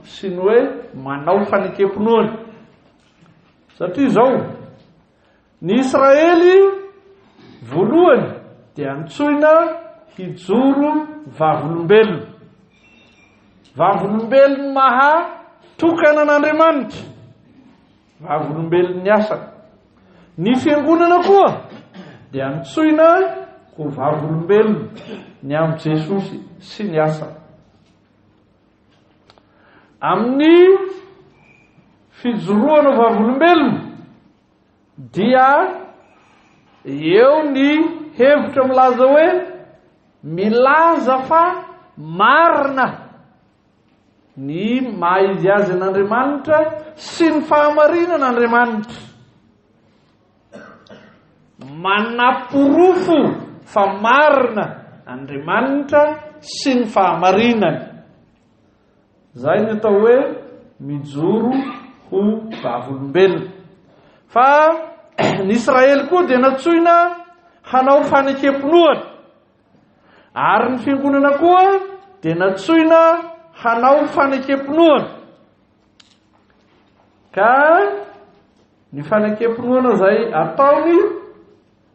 Speaker 1: sy ny hoe manao fanekempinoana. Satria izao, ny Israely voalohany dia antsoina hijoro vavolombelona. Vavolombelona mahatokana an'Andriamanitra, vavolombelona ny asany. Ny fiangonana koa dia antsoina ho vavolombelona ny amin'ny Jesosy sy ny asany. Amin'ny fijoroana vavolombelona dia eo ny hevitra milaza hoe milaza fa marina ny maha-izy azy an'Andriamanitra sy ny fahamarinana an'Andriamanitra. Manaporofo fa marina Andriamanitra sy ny fahamarinany. Zay ny atao hoe mijoro ho vavolombelona. Fa ny Israely koa dia natsoina hanao fanekempinoana, ary ny fiangonana koa dia natsoina hanao fanekempinoana. Ka ny fanekempinoana zay ataony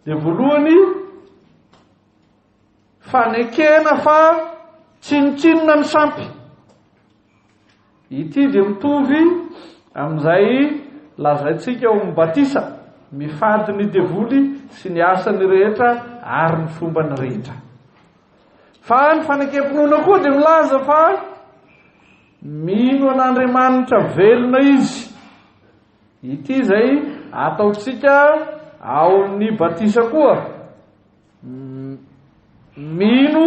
Speaker 1: dia voalohany fanekena fa tsinotsinona ny sampy. Ity dia mitovy amin'izay lazaintsika eo mibatisa mifady ny devoly sy ny asany rehetra ary ny fomba ny rehetra. Fa ny fanekempinoana koa dia milaza fa mino an'Andriamanitra velona izy. Ity zay ataotsika ao ny batisa koa. Mino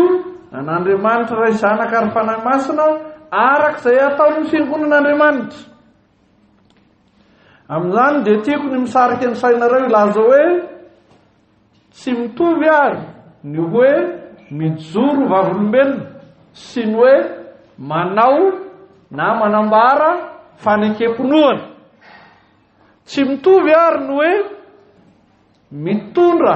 Speaker 1: an'Andriamanitra ray zanaka ary fanahy masina arak'izay ataony fiangonan'Andriamanitra. Amin'izany dia tiako ny misarika ny sainareo ilaza hoe tsy mitovy ary ny hoe mijoro vavolombelona sy ny hoe manao na manambara fanekempinoana. Tsy mitovy ary ny hoe mitondra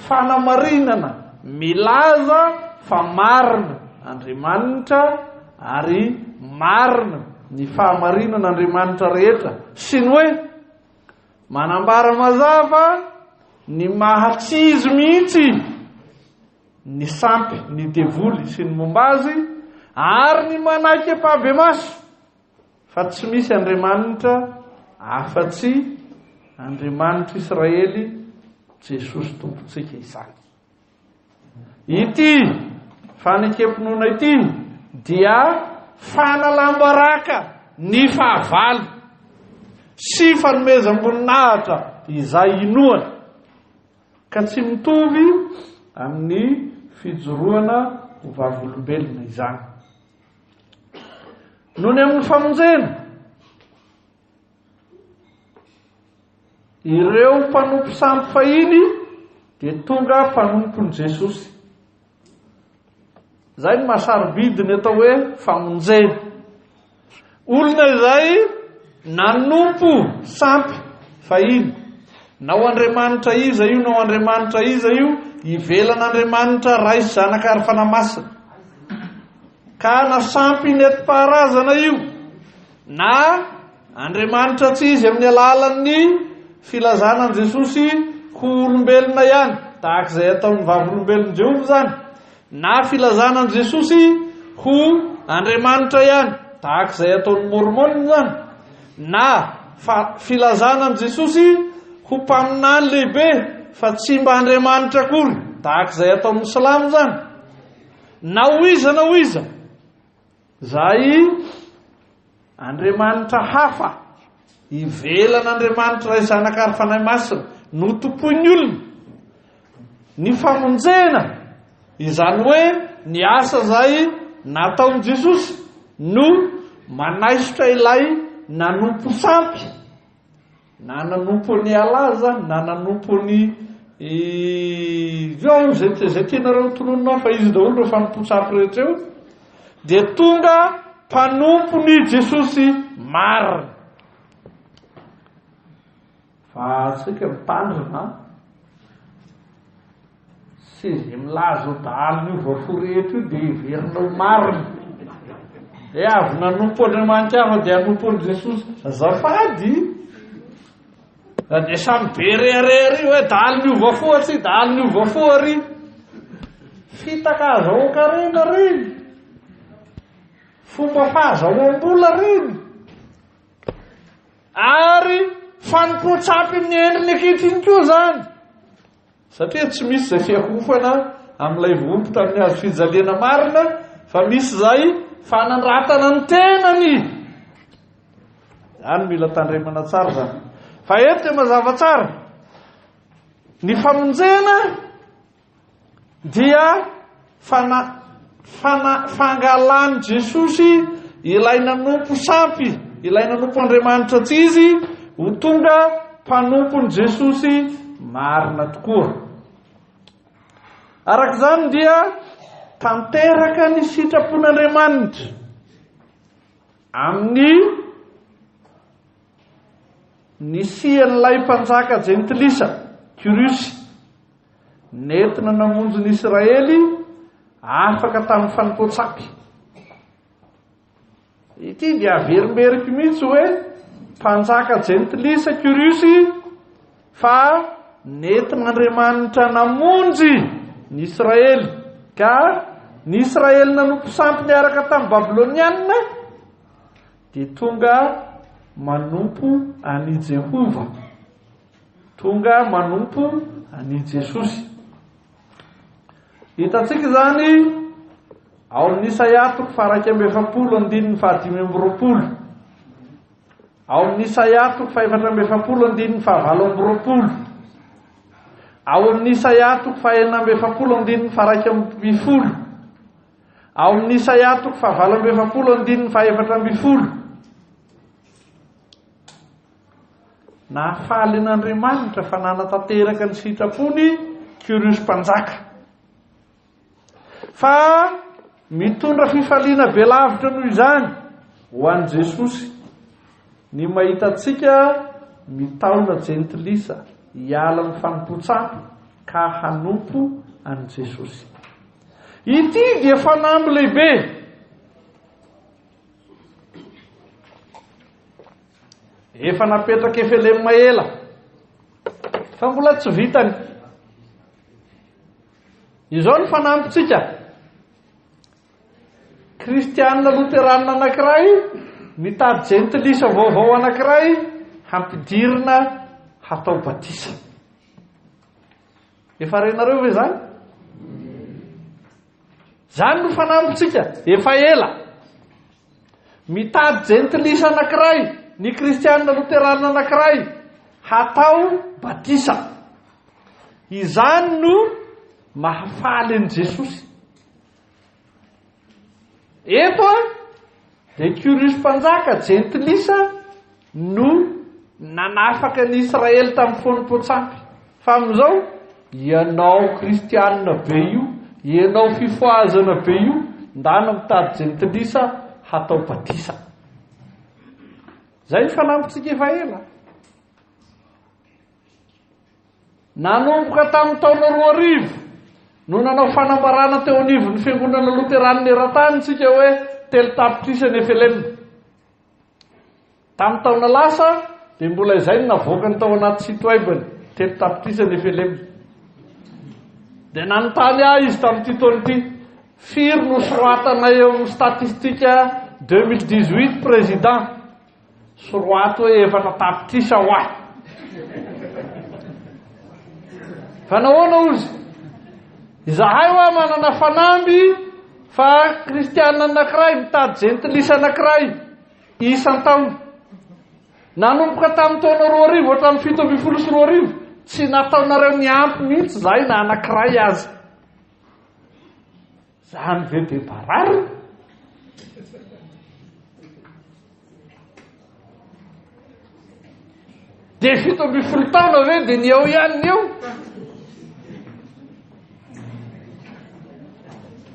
Speaker 1: fanamarinana milaza fa marina Andriamanitra ary marina ny fahamarinan'Andriamanitra rehetra sy ny hoe manambara mazava ny mahatsizy mihitsy ny sampy ny devoly sy ny momba azy ary ny manaiky ampabe maso fa tsy misy Andriamanitra afa-tsy Andriamanitra Israely Jesosy tompontsika izany. Ity fanekempinoana ity dia fanalambaraka ny fahavalo sy fanomezam-boninahitra izay inoana ka tsy mitovy amin'ny fijoroana ho vavolombelona izany. Noho ny amin'ny famonjena ireo mpanompo sampy fahiny dia tonga mpanompon'i Jesosy. Zay ny mahasarobidiny atao hoe famonjena. Olona izay nanompo sampy fahiny, na ho Andriamanitra iza io, na ho Andriamanitra iza io, ivelan'Andriamanitra ray sy zanaka ary fanahy masina, ka na sampy nentim-paharazana io, na Andriamanitra tsy izy amin'ny alalan'ny filazanan'i Jesosy ho olombelona ihany, tahak'izay ataon'ny vavolombelon'i Jehovah zany, na filazanan'i Jesosy ho Andriamanitra ihany, tahak'izay ataon'ny mormone zany, na filazanan'i Jesosy ho mpaminany lehibe fa tsy mba Andriamanitra akory, tahak'izay ataon'ny Silamo zany, na ho iza zay Andriamanitra hafa ivelan'Andriamanitra ray zanaka ary fanahy masina no tompoin'ny olona. Ny famonjena izany hoe ny asa zay nataon'i Jesosy no manaisotra ilay nanompo sampy, na nanompo ny alaza, na nanompo ny zay tianareo tononona fa izy daholo reo fanompo sampy rehetra eo, dia tonga mpanompo ny Jesosy marina. Fa tsika mitandrina sy izay milaza ho dahalo io voafo rehetra io dia iverinao marina. E avy nanompo Andriamanitra hafa dia hanompon'i Jesosy azafady. Dia samy be rehareha io hoe dahalo io voafo tsy dahalo io voafo ary. Fitakazahoaka rena reny, fomba fahazahoam-bola reny, ary fanompotsapy amin'ny endriny ankehitriny koa zany, satria tsy misy zay fiakofana amin'ilay vompy tamin'ny hazo fijaliana marina, fa misy zay fanandratana ny tenany. Zany mila tandremana tsara zany. Fa eto dia mazava tsara, ny famonjena dia fangalan'i Jesosy ilay nanompo sampy, ilay nanompo Andriamanitra tsy izy, ho tonga mpanompon'i Jesosy marina tokoa. Arak'izany dia tanteraka ny sitrapon'Andriamanitra amin'ny nisian'ilay mpanjaka jentilisa Kirusy nentina namonjy ny Israely afaka tamin'ny fanompotsapy. Ity dia averimberiko mihitsy hoe mpanjaka jentilisa Kirusy fa nentin'Andriamanitra namonjy ny Israely, ka ny Israely nanompo sampy niaraka tamin'ny Babilonianina dia tonga manompo any Jehova, tonga manompo any Jesosy. Hitantsika zany ao amin'ny Isaia 1:7-5, ao amin'ny Isaia 4:7-7, ao amin'ny Isaia 4:9-1, ao amin'ny Isaia 4:7-4. Nahafaly an'Andriamanitra fa nanatanteraka ny sitrapony Kyriosy mpanjaka, fa mitondra fifaliana be lavitra noho izany ho an'i Jesosy ny mahitatsika mitaona jentilisa hiala ny fanompotsana ka hanompo an'i Jesosy. Ity dia fanamby lehibe. Efa napetraka Efelemy ela fa mbola tsy vitany. Izao ny fanampitsika. Kristianina Luteranina anankiray mitady jentilisa vaovao anankiray hampidirina hatao batisa. Efa renareo ve zany? Zany no fanampitsika efa ela. Mitady jentilisa anankiray ny kristianina Luteranina anankiray hatao batisa. Izany no mahafaly an'i Jesosy. Eto dia Kyriosy mpanjaka jentilisa no nanafaka ny Israely tamin'ny fonom-poatsampy. Fa amin'izao ianao kristianina be io, ianao fifoazana be io, ndana mitady jentilisa hatao batisa. Zay ny fanampitsika efa ela. Nanomboka tamin'ny taona 2000 no nanao fanambarana teo anivon'ny fiangonana Luteranina eran-tany tsika hoe telo tapitrisa ny Efelemy. Tamin'ny taona lasa dia mbola izay no navoaka ny tao anaty sito aibany telo tapitrisa ny Efelemy. Dia nanontany ahy izy tamin'ity taona ity, firy no soroatana eo amin'ny statistika 2018 président? Soroato hoe efatra tapitrisa ho ahy. Fa nahoana ozy? Izahay hoa manana fanamby fa kristianina anankiray mitady jentilisa anankiray isan-taona. Nanomboka tamin'ny taona 2000 hatramin'ny 7 tsy nataonareo ny ampy mihitsy zay na anankiray azy. Zany ve de barary? De 70 taona ve de ny eo ihany ny eo?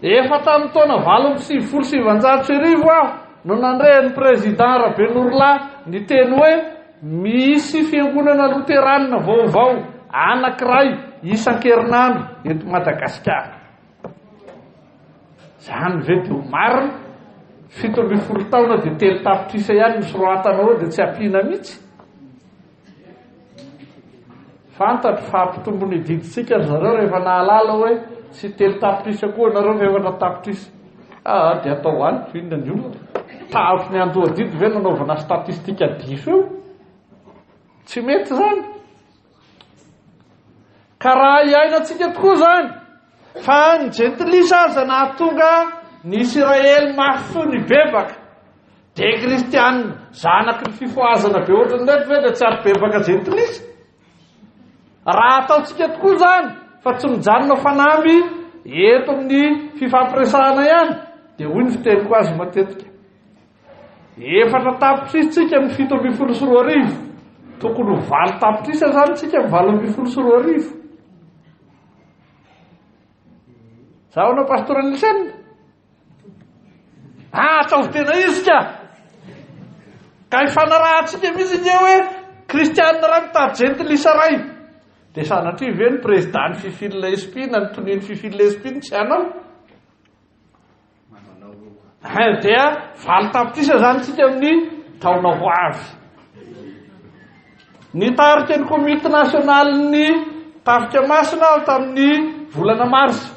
Speaker 1: Efa tamin'ny taona 1979 aho no nandrehan'ny président Rabenorola ny teny hoe misy fiangonana Luteranina vaovao anankiray isan-kerinandro eto Madagasikara. Zany ve de ho marina? 70 taona de telo tapitrisa ihany misy roatanao de tsy ampiana mihitsy. Fantatro fa ampitombony diditsika zareo rehefa nahalala hoe sy telo tapitrisa koa nareo fa efatra tapitrisa. De atao any fihinana ny olona. Tahatrony ny andohadidy ve nanaovana statistika diso eo? Tsy mety zany. Ka raha iainantsika tokoa zany fa ny jentilisa aza nahatonga ny Israely mafy ny bebaka de kristianina zanaky ny fifoazana be ohatrany nety ve de tsy ary bebaka jentilisa. Raha ataontsika tokoa zany fa tsy mijanona fanamby eto amin'ny fifampiresahana ihany dia hoy ny fiteniko azy matetika. Efatra tapitrisa tsika amin'ny 7 tokony 9 tapitrisa zany tsika amin'ny 7 Zahoana pastora Nilsen. Atao tena izy ka. Ka ifanarahantsika mihitsy ny hoe kristianina ray mitady jentilisa ray. Dia sanatria ve ny président ny fifilina espina ny toniny fifilina espina tsy anao? Dia 9 tapitrisa zany tsika amin'ny taona ho avy. Nitarika ny komity nasionalin'ny Tafika Masina aho tamin'ny volana Marsa.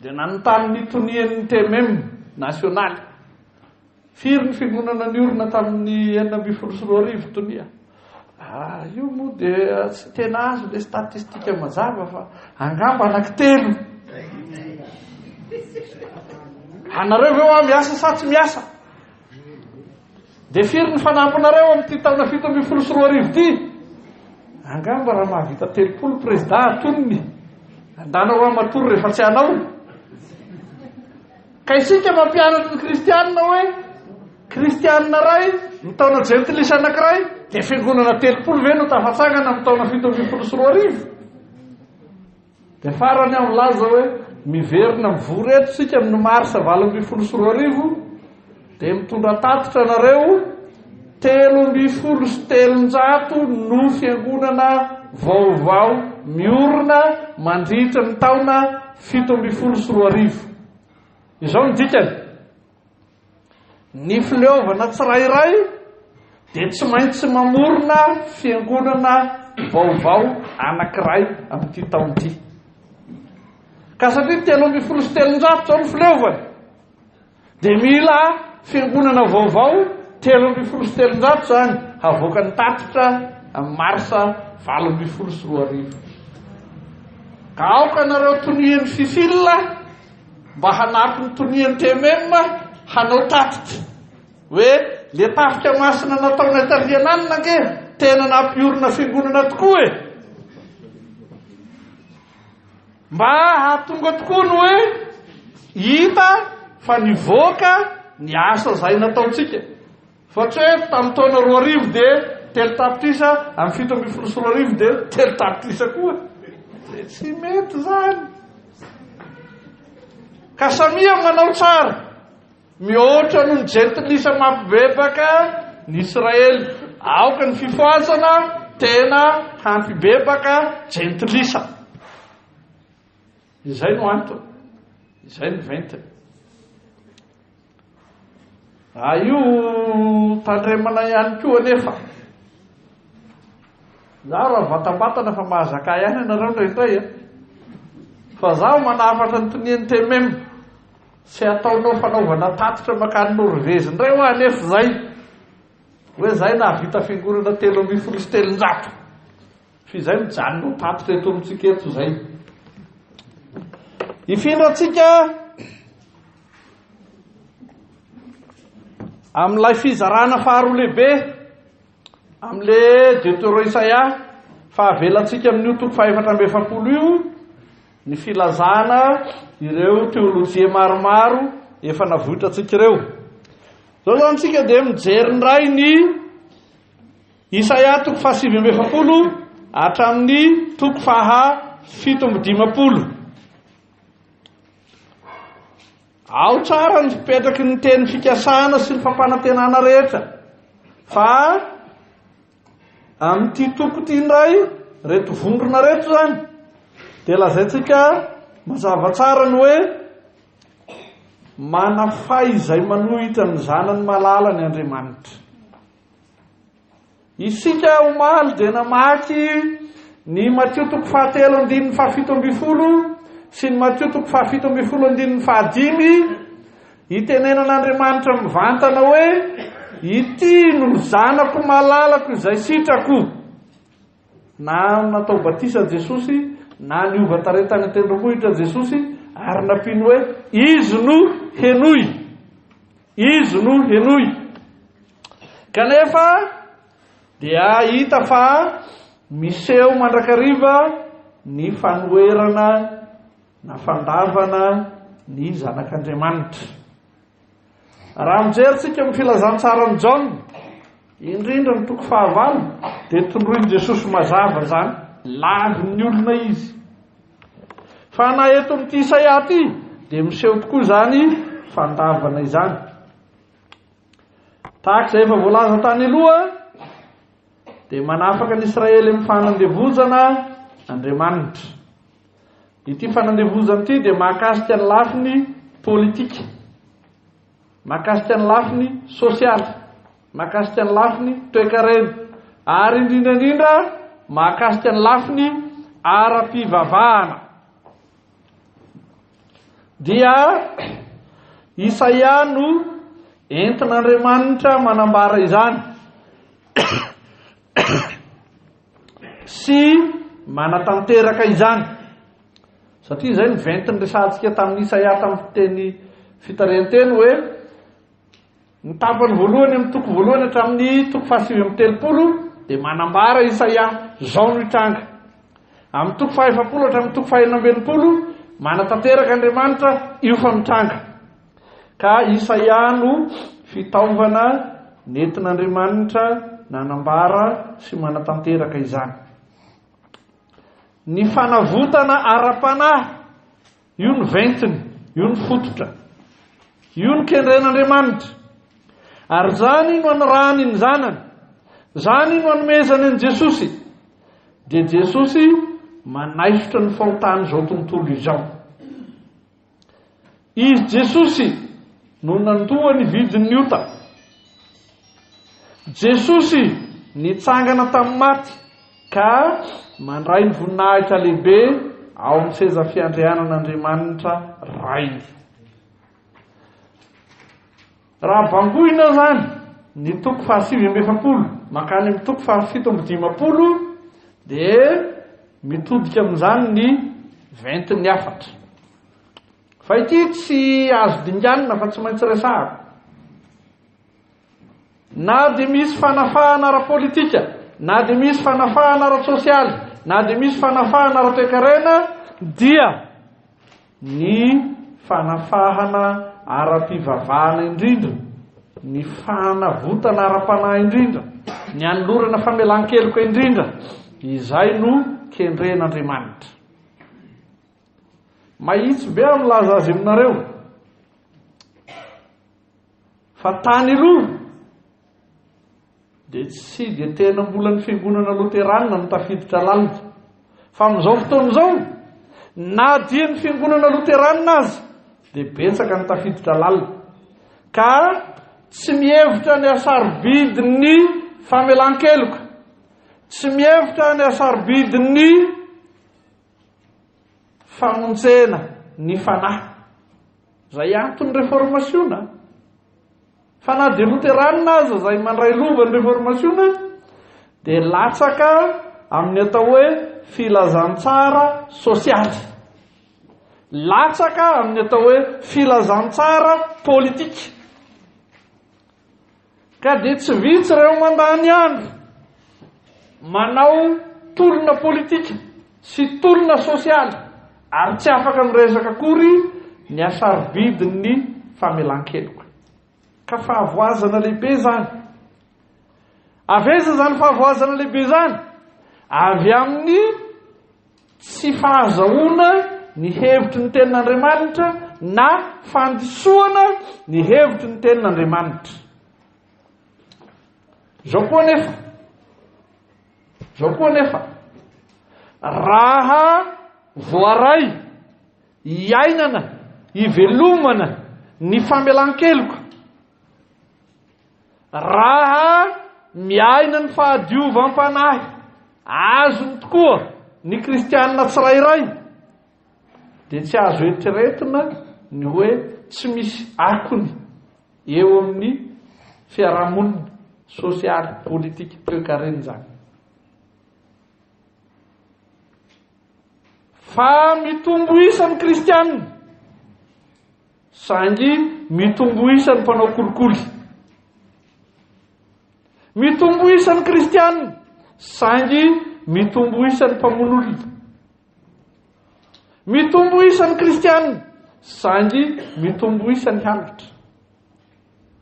Speaker 1: Dia nanontany ny tonian'ny TMM nasionaly firy ny fiangonana ny orina tamin'ny 424 tonia. Io moa dia tsy tena azo le statistika mazava fa angamba anankitelo. Anareo veo miasa sa tsy miasa? De firy ny fanampinareo amin'ity taona 724 ty? Angamba raha mahavita 30 président atonony. Andanao amatory rehefa tsy anao. Ka isika mampianatra ny kristianina hoe kristianina ray mitaona jentilisa anankiray dia fiangonana 30 ve no tafatsangana amin'ny taona 724. Dia farany aho milaza hoe miverina mivory eto sika amin'ny marsa 724 dia mitondra tatitra anareo 3,700 no fiangonana vaovao miorina mandritra ny taona 724. Izao ny dikany. Ny fileovana tsirairay dia tsy maintsy mamorona fiangonana vaovao anankiray amin'ity taon'ity. Ka satria 3,700 zao ny fileovana dia mila fiangonana vaovao 3,700 zany havoaka ny tatitra amin'ny marsa 724. Ka aoka nareo tonian'ny fifilina mba hanampy ny tonian'ny TMM hanao tatitra hoe le tafika masina nataona italiananina ke tena nampiorina fiangonana tokoa e. Mba hahatonga tokoa no hoe hita fa nivoaka ny asa zay nataontsika. Fa tsy hoe tamin'ny taona 2000 dia telo tapitrisa, amin'ny 724 dia telo tapitrisa koa. Tsy mety zany. Ka samia manao tsara, mihoatra noho ny jentilisa mampibebaka ny Israely. Aoka ny fifoasana tena hampibebaka jentilisa. Izay no antony. Izay no ventiny. Io tandremana ihany koa anefa. Zaho raha vatabatana fa mahazaka ihany ianareo ndraindray. Fa zaho manafatra ny tonian'ny TMM. Tsy ataonao fanaovana tatitra makany Norvezy indray ho anefa zay. Hoe zay nahavita fiangonana 3,700. Fi zay mijanona tatitra eto amintsika eto zay. Ifindratsika amin'ilay fizarana faharoa lehibe amin'le Deutéro Isaia fahavelatsika amin'io toko 470 io ny filazana ireo teolojia maromaro efa navohitratsika ireo. Zao zany tsika dia mijery ny ray ny Isaia toko 770 hatramin'ny toko 750. Ao tsara ny fipetraky ny teny fikasana sy ny fampanantenana rehetra. Fa amin'ity toko ity indray reto vondrona reto zany dia lazaitsika mazava tsara ny hoe manafay izay manohitra ny zanany malala ny Andriamanitra. Isika omaly dia namaky ny Matteo toko 7:7 sy ny Matteo toko 7:5 itenenan'Andriamanitra mivantana hoe ity no zanako malalako izay sitrako. Na natao batisa Jesosy, na niova taretany tendrombohitra Jesosy, ary nampino hoe izy no henoy. Izy no henoy. Kanefa dia hita fa miseho mandrakariva ny fanoerana na fandavana ny zanak'Andriamanitra. Raha mijeritsika amin'ny filazantsara ny John, indrindra ny toko 9 dia tondroiny Jesosy mazava zany, laviny olona izy. Fa na eto amin'ity Isaia ity dia miseho tokoa zany fandavana izany. Tahaka izay efa voalaza tany aloha dia manafaka ny Israely amin'ny fanandevozana Andriamanitra. Ity fanandevozana ity dia mahakasika ny lafiny politika, mahakasika ny lafiny sosialy, mahakasika ny lafiny toe-karena, ary indrindrandrindra mahakasika ny lafiny ara-pivavahana. Dia Isaia no entin'Andriamanitra manambara izany sy manatanteraka izany. Satria izay niventiny resantsika tamin'ny Isaia tamin'ny fiteny fitarenteny hoe ny tapany voalohany amin'ny toko voalohany hatramin'ny toko 7:30 dia manambara Isaia zao no hitranga. Amin'ny toko 7 hatramin'ny toko 9 manatanteraka Andriamanitra io fa mitranga. Ka Isaia no fitaovana nentin'Andriamanitra nanambara sy manatanteraka izany. Ny fanavotana ara-panahy, io ny ventiny, io ny fototra, io ny kendren'Andriamanitra. Ary zany no anarahany ny zanany, zany no anomezany an' Jesosy. Dia Jesosy manaisotra ny fahotany izao tontolo izao. Izy Jesosy no nandoa ny vidin'ny ota. Jesosy nitsangana tamin'ny maty ka mandray ny voninahitra lehibe ao amin'ny seza fiandrianan'Andriamanitra ray. Raha bangoina zany ny toko 7:70 makany amin'ny toko 7:50 dia mitodika amin'izany ny 24. Fa ity tsy azo dinganina fa tsy maintsy resahako. Na dia misy fanafahana ara-politika, na dia misy fanafahana ara-sosialy, na dia misy fanafahana ara-toekarena, dia ny fanafahana ara-pivavahana indrindra, ny fanavotana ara-panahy indrindra, ny anolorana famelan-keloka indrindra, izay no kendren'Andriamanitra. Mahitsy be milaza azy aminareo fa tany aloha dia tsy dia tena mbola ny fiangonana loteranina no tafiditra lalitra. Fa amin'izao fotoan'izao na dia ny fiangonana loteranina azy dia betsaka ny tafiditra lalitra. Ka tsy mihevitra ny asarobidin'ny famelan-keloka, tsy mihevitra ny asarobidin'ny famonjena ny fanahy. Zay antony reformasiona. Fa na dia loteranina aza zay mandray lova ny reformasiona dia latsaka amin'ny atao hoe filazantsara sosialy, latsaka amin'ny atao hoe filazantsara politika. Ka dia tsy vitsy ireo mandany andro manao tolona politika sy tolona sosialy ary tsy afaka miresaka akory ny asarobidin'ny famelan-keloka. Ka fahavoazana lehibe zany. Aveza zany fahavoazana lehibe zany avy amin'ny tsy fahazahoana ny hevitry ny tenin'Andriamanitra na fandisoana ny hevitry ny tenin'Andriamanitra. Zao koa nefa raha voaray iainana ivelomana ny famelan-keloka, raha miaina ny fahadiovam-panahy azony tokoa ny kristianina tsirairay, dia tsy azo eritreretina ny hoe tsy misy akony eo amin'ny fiarahamonina sosialy, politika, toe-karena zany. Fa mitombo isan'ny kristianina sangy mitombo isan'ny mpanao kolikoly, mitombo isan'ny kristianina sangy mitombo isan'ny mpamon'olona, mitombo isan'ny kristianina sangy mitombo isan'ny halatra.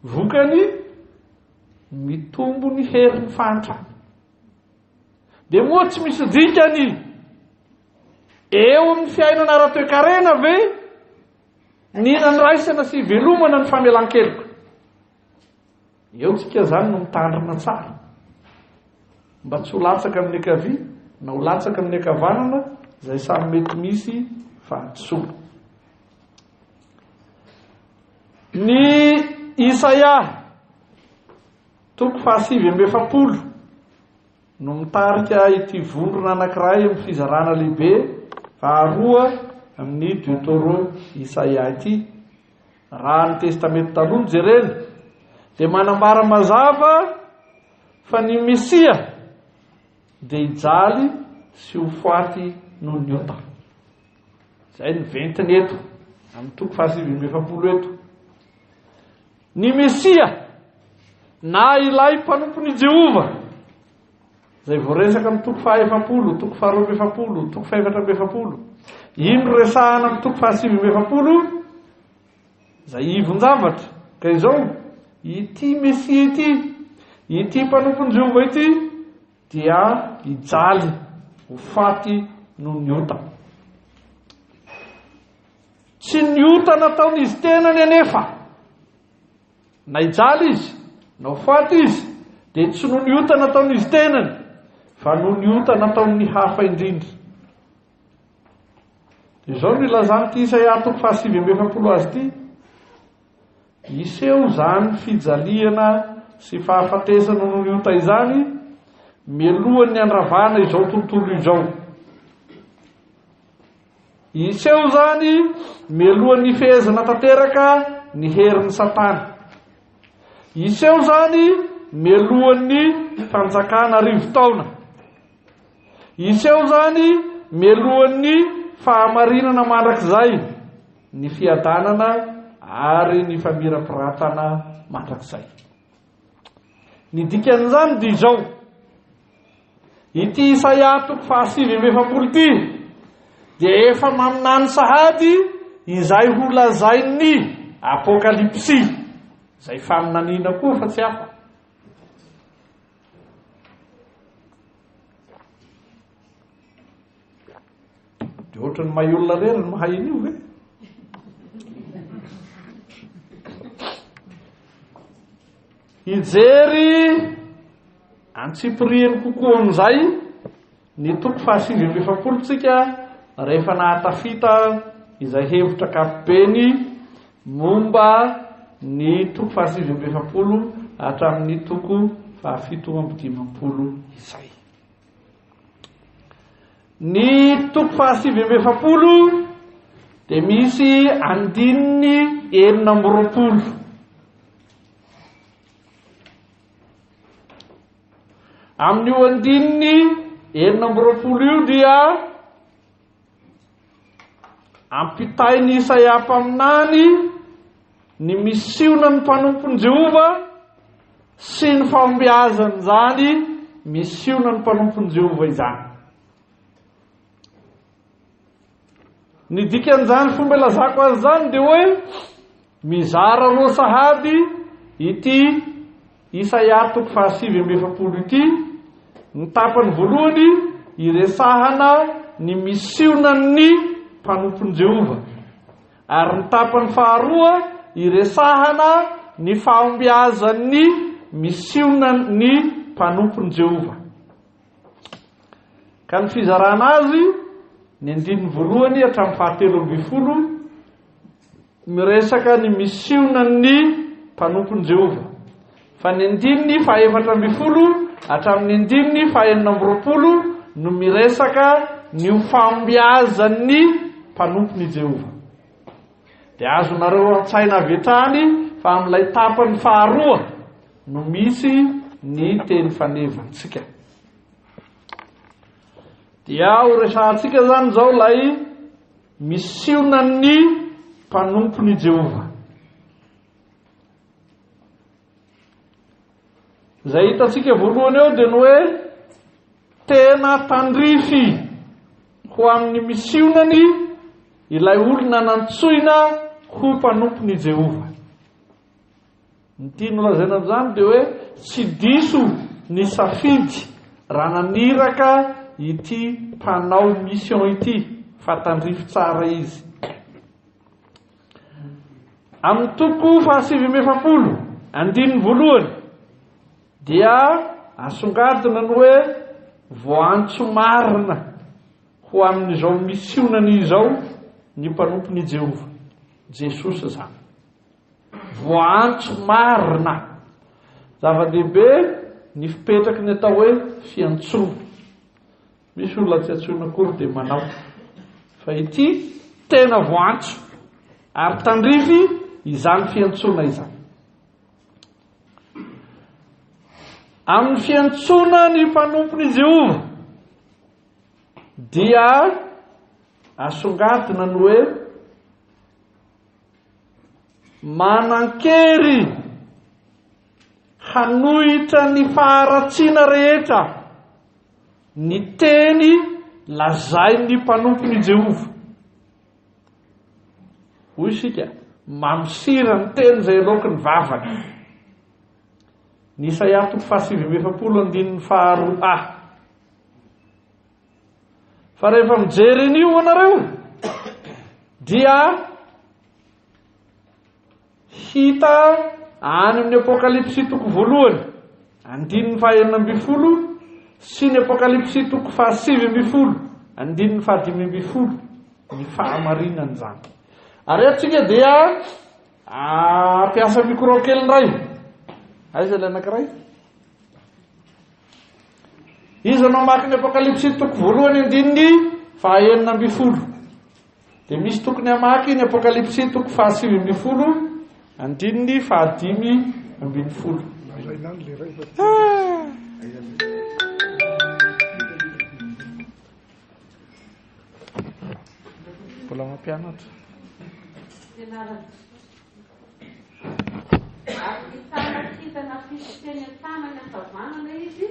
Speaker 1: Vokany mitombo ny herin'ny fahantrana. Dia moa tsy misy dikany eo amin'ny fiainana ara-toe-karena ve ny nandraisana sy velomana ny famelan-keloka. Eo tsika zany no mitandrina tsara mba tsy ho latsaka amin'ny ankavia na ho latsaka amin'ny ankavanana zay samy mety misy fahadisoana. Ny Isaia toko 7:70 no mitarika ity vondrona anankiray amin'ny fizarana lehibe faharoa amin'ny Deutéronomy Isaia ity. Raha ny testamento taloha jerena dia manambara mazava fa ny Mesia dia hijaly sy ho faty noho ny ota. Zay ny ventiny eto amin'ny toko 770 eto. Ny Mesia na ilay mpanompon'i Jehova zay voaresaka amin'ny toko 770, toko 770, toko 770. Ino resahana amin'ny toko 770 zay ivon-javatra. Ka izao ity Mesia ity mpanompon'i Jehova ity dia hijaly ho faty noho ny ota. Tsy ny ota nataon'izy tenany anefa na hijaly izy na ho faty izy dia tsy noho ny ota nataon'izy tenany fa noho ny ota nataon'ny hafa indrindra. Izao no ilazan'ity Isaia toko 770 azy ity. Iseho zany fijaliana sy fahafatesana noho ny ota izany mialohan'ny andravana izao tontolo izao. Iseho zany mialohan'ny fehezana tanteraka ny herin'ny Satana. Iseho zany mialohan'ny fanjakana rivo-taona. Iseho zany mialohan'ny fahamarinana mandrakizay, ny fiadanana ary ny famirapiratana mandrakizay. Ny dikan'izany dia izao. Ity Isaia toko 770 ity dia efa maminany sahady izay ho lazain'ny apokalipsy, zay faminaniana koa fa tsy hafa. Dia ohatrany mahay olona rery ny mahay an'io ve? Hijery antsipiriany kokoa amin'izay ny toko 770 tsika rehefa nahatafita izay hevitra kapobeny momba ny toko 770 hatramin'ny toko 750 izay. Ny toko 770 dia misy 920. Amin'io 920 io dia ampitainy Isaia mpaminany ny misiona ny mpanompony Jehova sy ny fahombiazany zany misiona ny mpanompony Jehova izany. Ny dikan'izany fomba ilazako azy zany dia hoe mizara roa sahady ity Isaia toko 770 ity. Ny tapany voalohany iresahana ny misionan'ny mpanompony Jehova, ary ny tapany faharoa iresahana ny fahombiazan'ny misionan'ny mpanompony Jehova. Ka ny fizarana azy ny andininy voalohany hatramin'ny 720 miresaka ny misionan'ny mpanompony Jehova, fa ny andininy 420 hatramin'ny andininy 420 no miresaka ny fahombiazan'ny mpanompony Jehova. Dia azonareo an-tsaina avy hatrany fa amin'ilay tapany faharoa no misy ny teny fanevantsika. Dia ho resahantsika zany zao lay misionan'ny mpanompony Jehova. Zay hitantsika voalohany eo dia ny hoe tena tandrify ho amin'ny misionany ilay olona nantsoina ho mpanompony Jehova. Ny tiany lazaina amin'izany dia hoe tsy diso ny safidy raha naniraka ity mpanao mission ity, fa tandrify tsara izy. Amin'ny toko 770 andininy voalohany dia asongadina ny hoe voantso marina ho amin'izao misionany izao ny mpanompony Jehova, Jesosy zany. Voantso marina, zava-dehibe ny fipetraky ny atao hoe fiantsoana. Misy olona tsy antsoina akory dia manao, fa ity tena voantso ary tandrify izany fiantsoana izany. amin'ny fiantsona ny mpanompony Jehova dia asongadina ny hoe manan-kery hanohitra ny faharatsiana rehetra ny teny lazain'ny mpanompony Jehova. Hoy isika mamosira ny teny izay loky ny vavaka. Ny Isaia 7:7 fa rehefa mijery an'io anareo dia hita any amin'ny Apokalipsy 1:4 sy ny Apokalipsy 7:5 ny fahamarinany zany. Ary atsika dia ampiasa micro kely ndray. Aiza ilay anankiray? Izy anao maki ny Apokalipsy 1:9 dia misy tokony hamaky ny Apokalipsy 7:5. Mbola mampianatra.
Speaker 2: Ary ny tanakitana fisiteny tanany havanana izy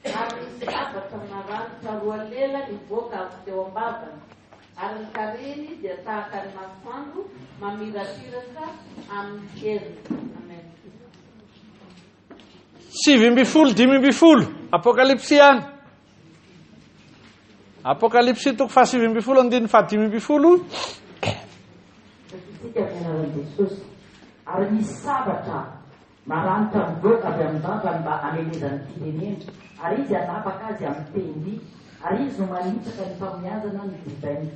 Speaker 2: ary misy lavaka maranitra roa lela mivoaka avy teo am-bavany ary ny kareny dia tahaka ny masoandro mamirakiraka amin'ny heriny. Amen.
Speaker 1: 7:5 Apokalipsy any. Apokalipsy 7:5.
Speaker 8: Isika mianaran'i Jesosy ary misy sabatra maranitra mivoaka avy amin'ny vavany mba hamelezany firenena ary izy anapaka azy amin'ny teny ary izy no manitsaka ny mpamihazana ny divainy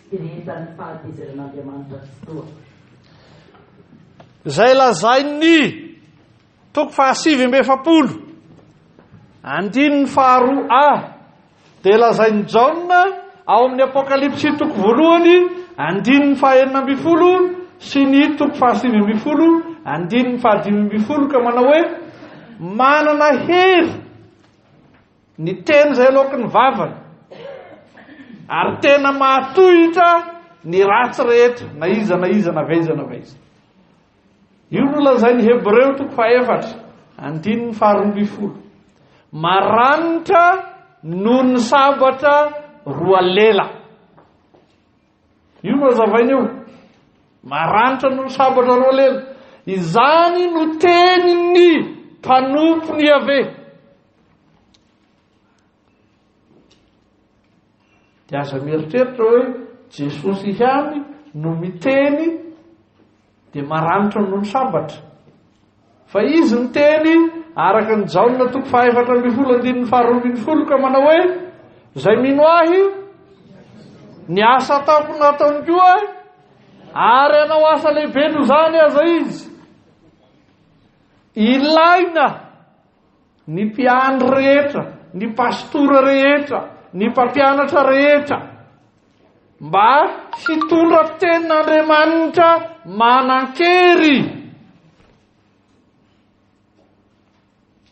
Speaker 8: firehetan'ny fahatezeran'Andriamanitra sy toa.
Speaker 1: Zay lazainy 7:7 andininy 2 dia lazainy Jaona ao amin'ny Apokalipsy 1 andininy 9 sy ny 7 andininy 15 ka manao hoe manana hery ny teny izay loky ny vavany ary tena mahatohitra ny ratsy rehetra na iza na vaiza na vaiza. Io no lazainy Hebreo 4 andininy 12 maranitra noho ny sabatra roa lela. Io no azavaina eo maranitra noho ny sabatra roa lela. Izany no tenin'ny mpanompony Yahvé. Dia aza mieritreritra hoe Jesosy ihany no miteny dia maranitra noho ny sabatra. Fa izy ny teny araka ny Jaona 4:12 ka manao hoe zay mino ahy ny asa ataoko nataony koa ary anao asa lehibe no zany aza izy. Ilaina ny mpiandry rehetra, ny pastora rehetra, ny mpampianatra rehetra mba hitondra tenin'Andriamanitra manan-kery.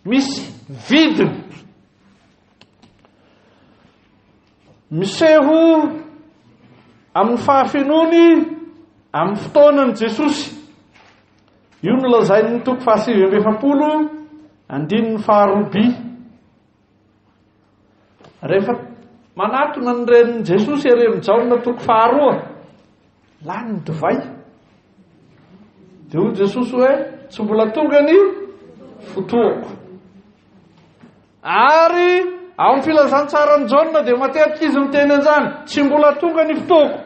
Speaker 1: Misy vidiny miseho amin'ny fahafenony amin'ny fotoanan'i Jesosy. Io no lazainy 7:7 andininy 2. Rehefa manatona ny renin'i Jesosy eren'ny Jaona 2 lany ny divay. Dia hoy Jesosy hoe tsy mbola tonga ny fotoako. Ary ao amin'ny filazantsarany Jaona dia matetika izy miteny an'izany tsy mbola tonga ny fotoako.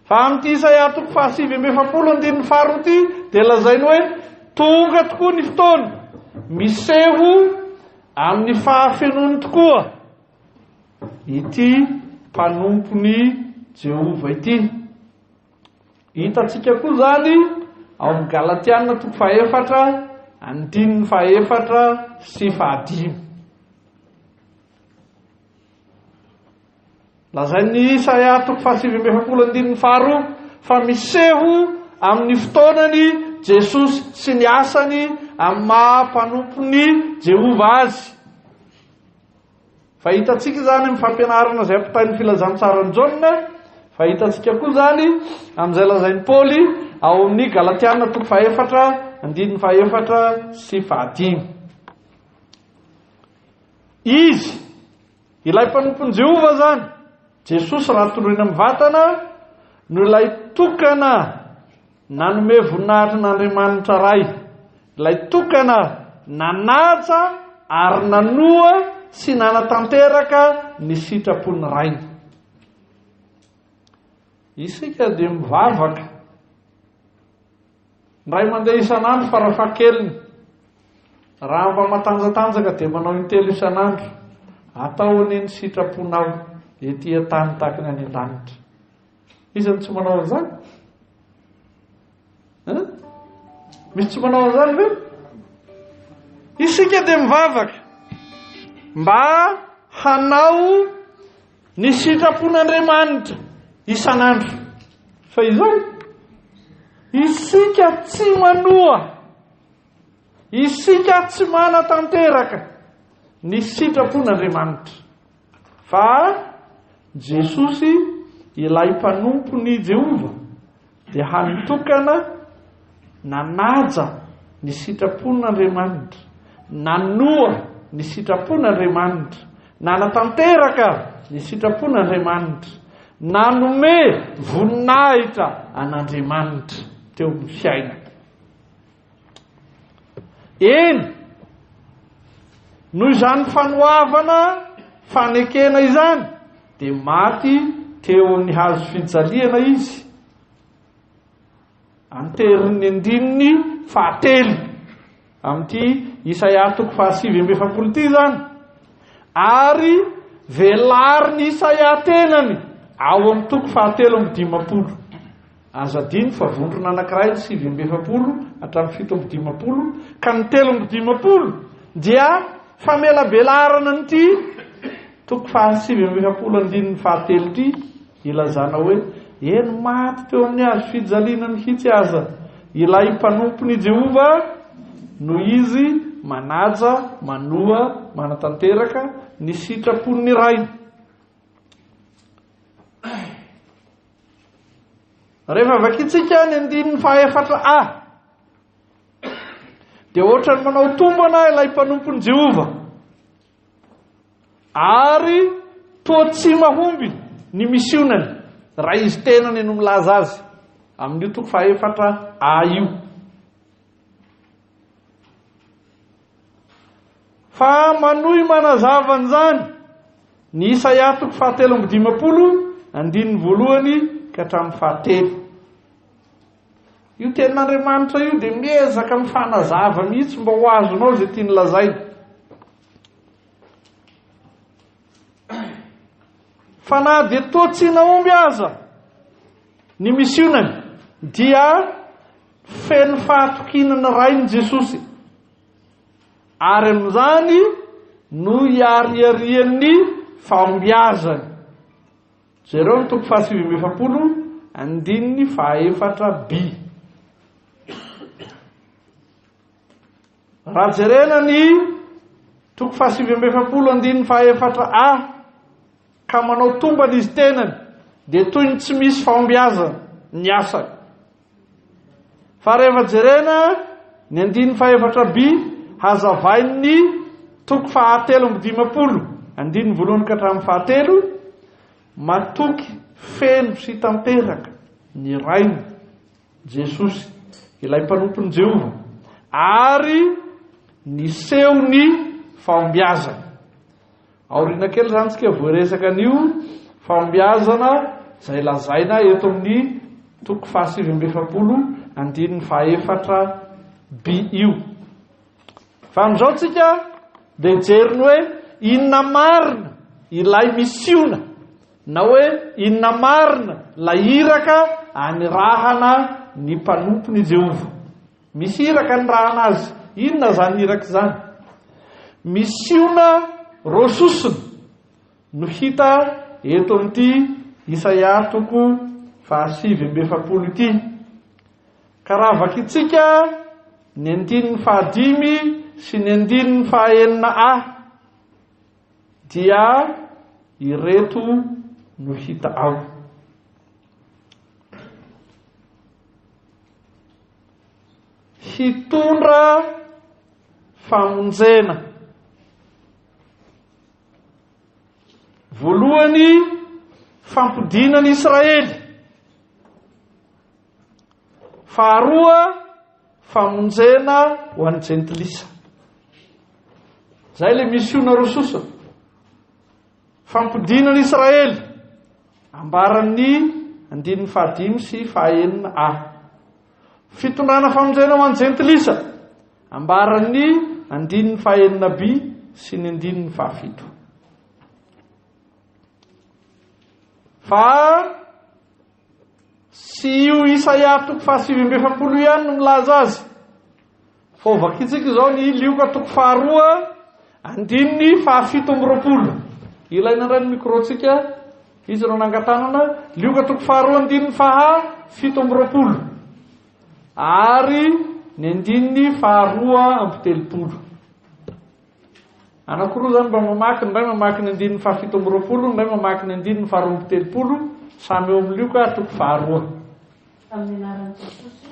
Speaker 1: Fa amin'ity Isaia 7:7 andininy 2 dia lazainy hoe tonga tokoa ny fotoana miseho amin'ny fahafenony tokoa ity mpanompony Jehova ity. Hitantsika koa zany ao amin'ny Galatiana 4 andininy 4 sy 5. Lazainy Isaia 7:7 andininy 2 fa miseho amin'ny fotoanany Jesosy sy ny asany amin'ny maha-mpanompony Jehova azy. Fahitantsika zany amin'ny fampianarana izay ampitain'ny filazantsarany Jaune, fahitantsika koa zany amin'izay lazain'ny Paoly ao amin'ny Galatiana 4:4 sy 5. Izy ilay mpanompony Jehova zany, Jesosy raha toroina mivatana no ilay tokana nanome voninahitra n'Andriamanitra ray, ilay tokana nanaja ary nanoa sy nanatanteraka ny sitrapony rainy. Isika dia mivavaka ray mandeha isan'andro farafahakeliny, raha mba matanjatanjaka dia manao intelo isan'andro, atao aneny sitraponao ety tany tahaka ny any an-danitra. Izany tsy manao an'izany? Misy tsy manao an'izany ve? Isika dia mivavaka mba hanao ny sitrapon'Andriamanitra isan'andro. Fa izany isika tsy manoa, isika tsy manatanteraka ny sitrapon'Andriamanitra, fa Jesosy ilay mpanompony Jehova dia hanitokana nanaja ny sitrapon'Andriamanitra, nanoa ny sitrapon'Andriamanitra, nanatanteraka ny sitrapon'Andriamanitra, nanome voninahitra an'Andriamanitra teo amin'ny fiaina. Eny, noho izany fanoavana fanekena izany dia maty teo amin'ny hazo fijaliana izy, anterin'ny andininy 7 amin'ity Isaia 7:7 ity zany, ary velariny Isaia tenany ao amin'ny 7:50. Azadiny fa vondrona anankiray 7:7 hatramin'ny 7:50, ka ny 3:50 dia famelabelarana n'ity 7:7 ity, ilazana hoe eny maty teo amin'ny hazo fijaliana mihitsy aza ilay mpanompony Jehova, no izy manaja, manoa, manatanteraka ny sitrapon'ny rainy. Rehefa vakitsika ny 4 dia ohatrany manao tombana ilay mpanompony Jehova, ary toa tsy mahomby ny misionany raha izy tenany no milaza azy amin'io 4 io. Fa manohy manazava an'izany ny Isaia 7:50 ka hatramin'ny 7. Io tenin'Andriamanitra io dia miezaka mifanazava mihitsy mba ho azonao izay tiany lazaina. Fa na dia toa tsy nahomby aza ny misionany dia feno fahatokinana rainy Jesosy, ary amin'izany no iariarian'ny fahombiazany. Jereo 7:4b. Raha jerena ny 7:4a ka manao tombana izy tenany dia toy ny tsy misy fahombiazana ny asany. Fa rehefa jerena ny 4b hazavain'ny 7:50 andininy voalohany ka hatramin'ny 7, matoky feno sy tanteraka ny rainy Jesosy ilay mpanompony Jehova, ary niseho ny fahombiazana. Aoriana kely zany tsika voaresaka an'io fahombiazana izay lazaina eto amin'ny 7:70 andininy 4b io. Fa amin'izao tsika dia jeriny hoe inona marina ilay misiona, na hoe inona marina lay iraka anirahana ny mpanompony Jehova. Misy iraka ny rahana azy. Inona zany iraka zany? Misiona rososiny no hita eto amin'ity Isaia 7:70 ity. Ka raha vakitsika ny 5 sy ny 9 dia ireto no hita ao. Hitondra famonjena. Voalohany, fampidinany Israely. Faharoa, famonjena ho an'ny jentilisa. Zay le misiona rososa. Fampidinany Israely. Ambaran'ny 5 sy 9. Fitondrana famonjena ho an'ny jentilisa. Ambaran'ny 9 sy ny 7. Fa sy io Isaia 7:7 ihany no milaza azy. Fa vakitsika zao ny lioka 2 andininy 7:20. Ilaina indray ny microtsika. Izy no nangatanana lioka 2 andininy 7:20. Ary ny andininy 2:30. Anakoroa zany mba mamaky, ndray mamaky ny andininy 7:20, ndray mamaky ny andininy 2:30, samy eo amin'ny lioka 2.
Speaker 11: Amin'ny anaran'i Jesosy,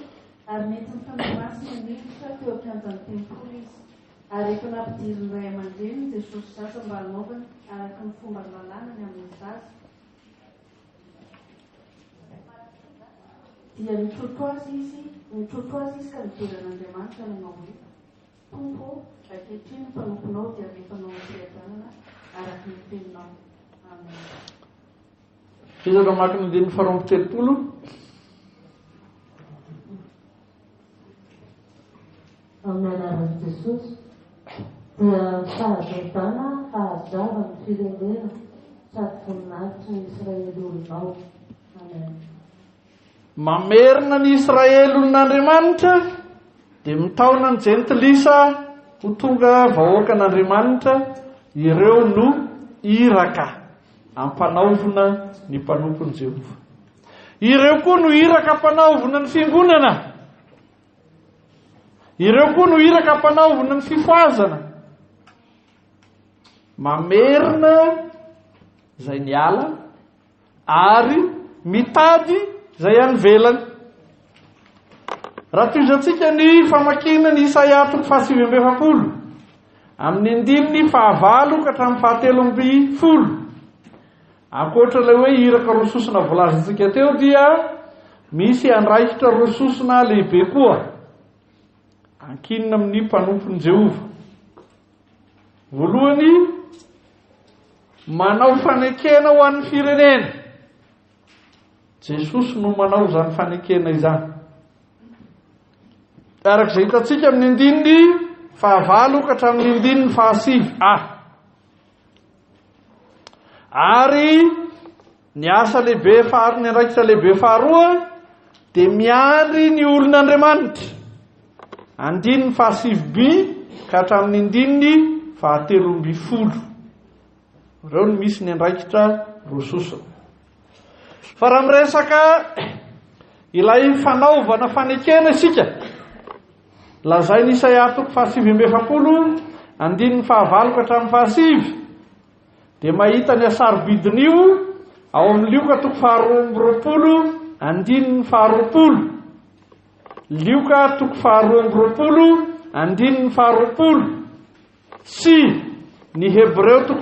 Speaker 11: ary mety mitandromasina miditra teo ampianjan'ny tempoly izy. Ary efa nampidiriny ray aman-dreny Jesosy zaza mba hanaovany araka ny fomba lalànany amin'ny zaza. Dia mitrotro azy izy ka nivelan'Andriamanitra ny mahoy. Tompo, ankehitriny mpanomponao dia rehefanao am-piadanana araka ny teninao. Amen.
Speaker 1: Izy no mamaky ny andininy 2:30.
Speaker 4: Amin'ny anaran'i Jesosy dia fahazavana hahazava ny firenena sady voninahitra ny Israely olonao. Amen.
Speaker 1: Mamerina ny Israely olon'Andriamanitra dia mitaona ny jentilisa ho tonga vahoakan'Andriamanitra, ireo no iraka ampanaovina ny mpanompony Jehova. Ireo koa no iraka ampanaovina ny fiangonana. Ireo koa no iraka ampanaovina ny fifoazana. Mamerina zay niala ary mitady zay any velany. Raha toizantsika ny famakina ny Isaia 7:7 amin'ny andininy 9 ka hatramin'ny 10. Ankoatra ilay hoe iraka rososona volazantsika teo dia misy andraikitra rososona lehibe koa ankinina amin'ny mpanompony Jehova. Voalohany, manao fanekena ho an'ny firenena. Jesosy no manao zany fanekena izany. Arak'izay hitantsika amin'ny andininy 9 ka hatramin'ny andininy 7. Ary ny asa lehibe ny andraikitra lehibe faharoa dia miandry ny olon'Andriamanitra. Andininy 7b ka hatramin'ny andininy 13. Ireo no misy ny andraikitra rososona. Fa raha miresaka ilay fanaovana fanekena isika, lazay ny Isaia 7:7 andininy 9 ka hatramin'ny 7. Dia mahita ny asarobidin'io ao amin'ny lioka 2:20 andininy 20. Lioka 2:20 andininy 20. Sy ny Hebreo 9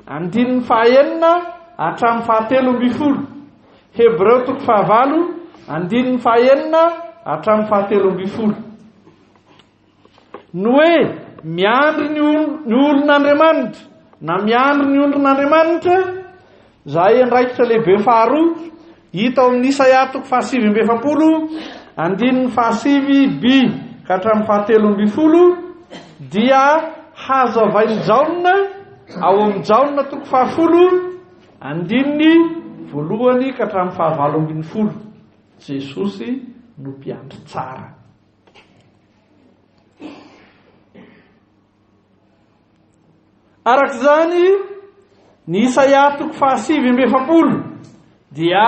Speaker 1: andininy 9 hatramin'ny 13. Hebreo 9 andininy 9 hatramin'ny 13. No hoe miandry ny olon'Andriamanitra na miandry ny olon'Andriamanitra, zay andraikitra lehibe faharoa hita ao amin'ny Isaia 7:7 andininy 7b ka hatramin'ny 13 dia hazavain'ny Jaona ao amin'ny Jaona 10 andininy 1 ka hatramin'ny 19. Jesosy no mpiandry tsara. Arak'izany ny Isaia 7:7 dia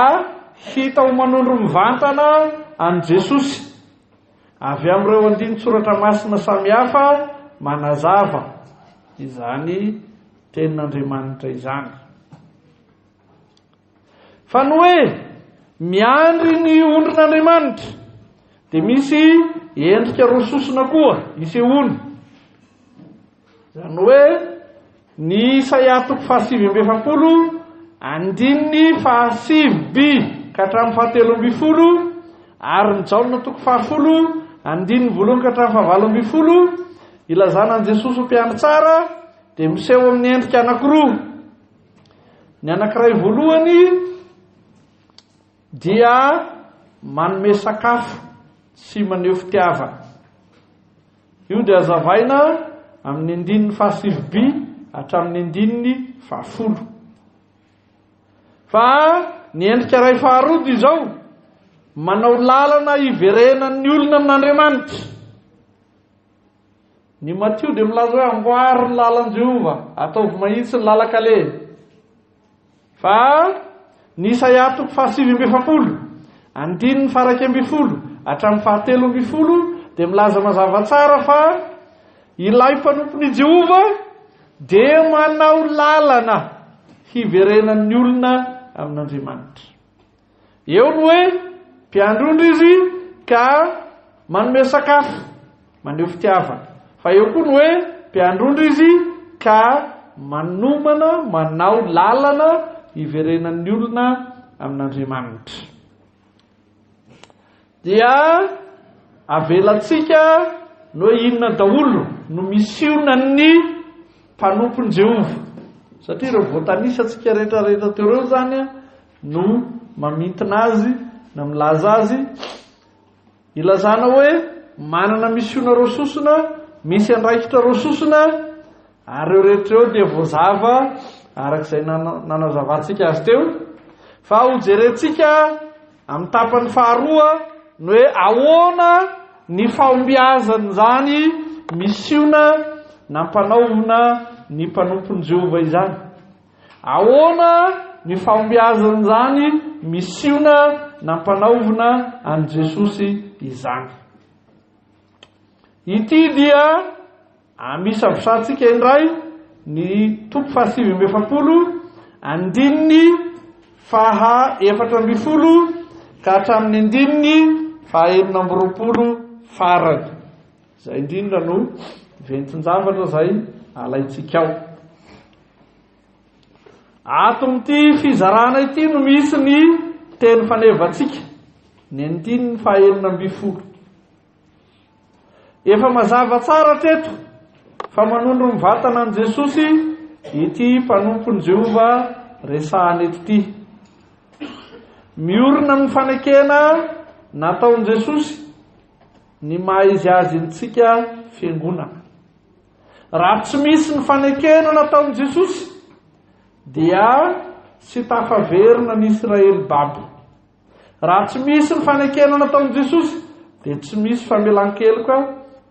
Speaker 1: hita ho manondro mivantana an Jesosy avy amin'ireo andinin-tsoratra masina samihafa manazava izany tenin'Andriamanitra izany. Fa ny hoe miandry ny ondrin'Andriamanitra dia misy endrika rososona koa isehoany. Izany hoe ny Isaia 7:7 andininy 7b ka hatramin'ny 7:10 ary ny Jaona 10 andininy 1 ka hatramin'ny 7:10 ilazana an Jesosy ho mpianatra dia miseho amin'ny endrika anankiroa. Ny anankiray voalohany dia manome sakafo sy maneho fitiavana. Io dia azavaina amin'ny andininy 7b hatramin'ny andininy 10. Fa ny endrika iray faharoa dia izao, manao lalana iverenan'ny olona amin'Andriamanitra. Ny Matio dia milaza hoe amboary ny lalan'i Jehova, ataovy mahitsy ny lalakale. Fa ny Isaia 7:7 andininy 1:10 hatramin'ny 7:10 dia milaza mazava tsara fa ilay mpanompon'i Jehova dia manao lalana hiverenan'ny olona amin'Andriamanitra. Eo ny hoe mpiandrondra izy ka manome sakafo, maneho fitiavana. Fa eo koa ny hoe mpiandrondra izy ka manomana, manao lalana hiverenan'ny olona amin'Andriamanitra. Dia avelantsika no hoe inona daholo no misiona ny mpanompon'i Jehova. Satria ireo voatanisantsika rehetrarehetra teoreo zany no mamintina azy na milaza azy, ilazana hoe manana misiona rososona, misy andraikitra rososona, ary eo rehetra eo dia voazava arak'izay nanazavantsika azy teo. Fa ho jerentsika amin'ny tapany faharoa ny hoe ahoana ny fahombiazany zany misiona nampanaovina ny mpanompon'i Jehova izany. Ahoana ny fahombiazany zany misiona nampanaovina an Jesosy izany. Ity dia amisavisantsika indray ny toko 7:7 andininy 4:20 ka hatramin'ny andininy 2:20 farany. Izay indrindra no ventin-javatra zay alaitsika ao. Ato amin'ity fizarana ity no misy ny teny fanevantsika ny andininy 2:20. Efa mazava tsara teto fa manondro mivatana an Jesosy ity mpanompon'i Jehova resahany eto ity. Miorina amin'ny fanekena nataon Jesosy ny maha izy azy antsika fiangonana. Raha tsy misy ny fanekena nataon Jesosy dia tsy tafaverina ny Israely babo. Raha tsy misy ny fanekena nataon Jesosy dia tsy misy famelan-keloka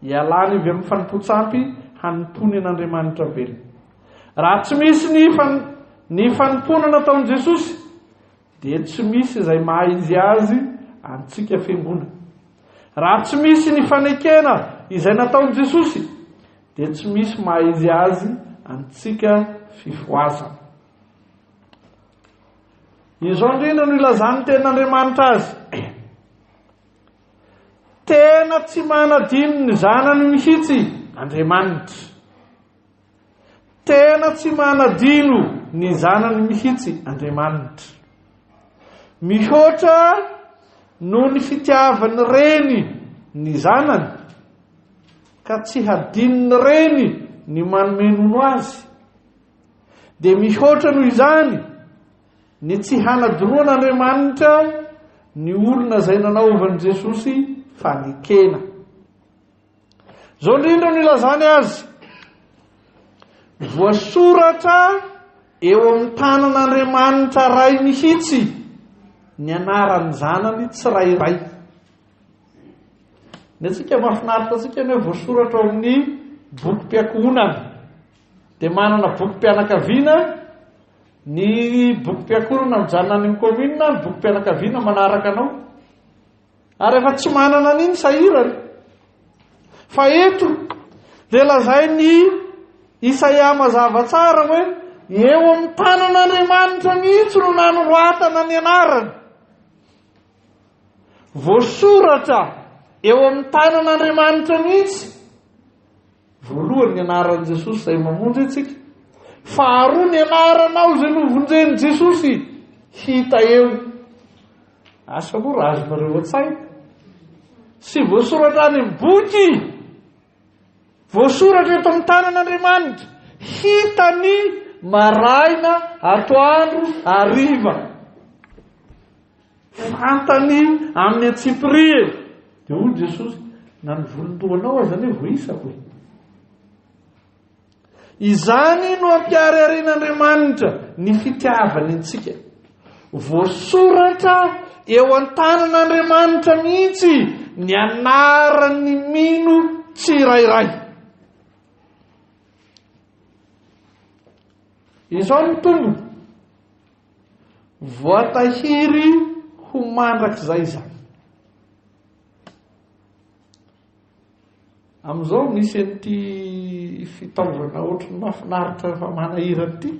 Speaker 1: ialany avy amin'ny fanimpotsampy hanimpony an'Andriamanitra velona. Raha tsy misy ny fanimpona nataon Jesosy dia tsy misy izay maha izy azy antsika fiangonana. Raha tsy misy ny fanekena izay nataon Jesosy dia tsy misy maha izy azy antsika fifoazana. Izao indrindra no ilazany tenin'Andriamanitra azy. Tena tsy manadino ny zanany mihitsy Andriamanitra. Tena tsy manadino ny zanany mihitsy Andriamanitra. Mihoatra noho ny fitiavany reny ny zanany ka tsy hadinony reny ny manome nono azy. Dia mihoatra noho izany ny tsy hanadinoan'Andriamanitra ny olona izay nanaovan'i Jesosy fanekena. Zao indrindra no ilazany azy. Voasoratra eo amin'ny tanan'Andriamanitra ray mihitsy ny anaran'ny zanany tsirairay. Ny atsika mahafinaritra atsika ny hoe voasoratra ao amin'ny bokim-piankonana. Dia manana bokim-pianakaviana, ny bokim-piankonana mijanona any amin'ny komina, ny bokim-pianakaviana manaraka anao. ary efa tsy manana n'iny sahirany. Fa eto dia lazay ny Isaia mazava tsara hoe eo amin'ny tanan'Andriamanitra mihitsy no nanoratana ny anarany. Voasoratra eo amin'ny tanan'Andriamanitra mihitsy. Voalohany ny anaran'i Jesosy izay mamonjy antsika. Faharoa ny anaranao izay novonjen'i Jesosy hita eo. Asa moa raha azonareo an-tsaina. Sy voasoratra any amin'ny boky. Voasoratra eto amin'ny tanan'Andriamanitra. Hitany maraina, atoandro, hariva. Fantany amin'ny Tsiprie. Dia hoy Jesosy, na ny volondohanao azany hoe voisako. Izany no ampiariarin'Andriamanitra ny fitiavany antsika. Voasoratra eo an-tanan'Andriamanitra mihitsy ny anaran'ny mino tsirairay. Izao ny tombony. Voatahiry ho mandrakizay izany. Amin'izao misy an'ity fitaovana ohatrany mahafinaritra fa manahirana ity.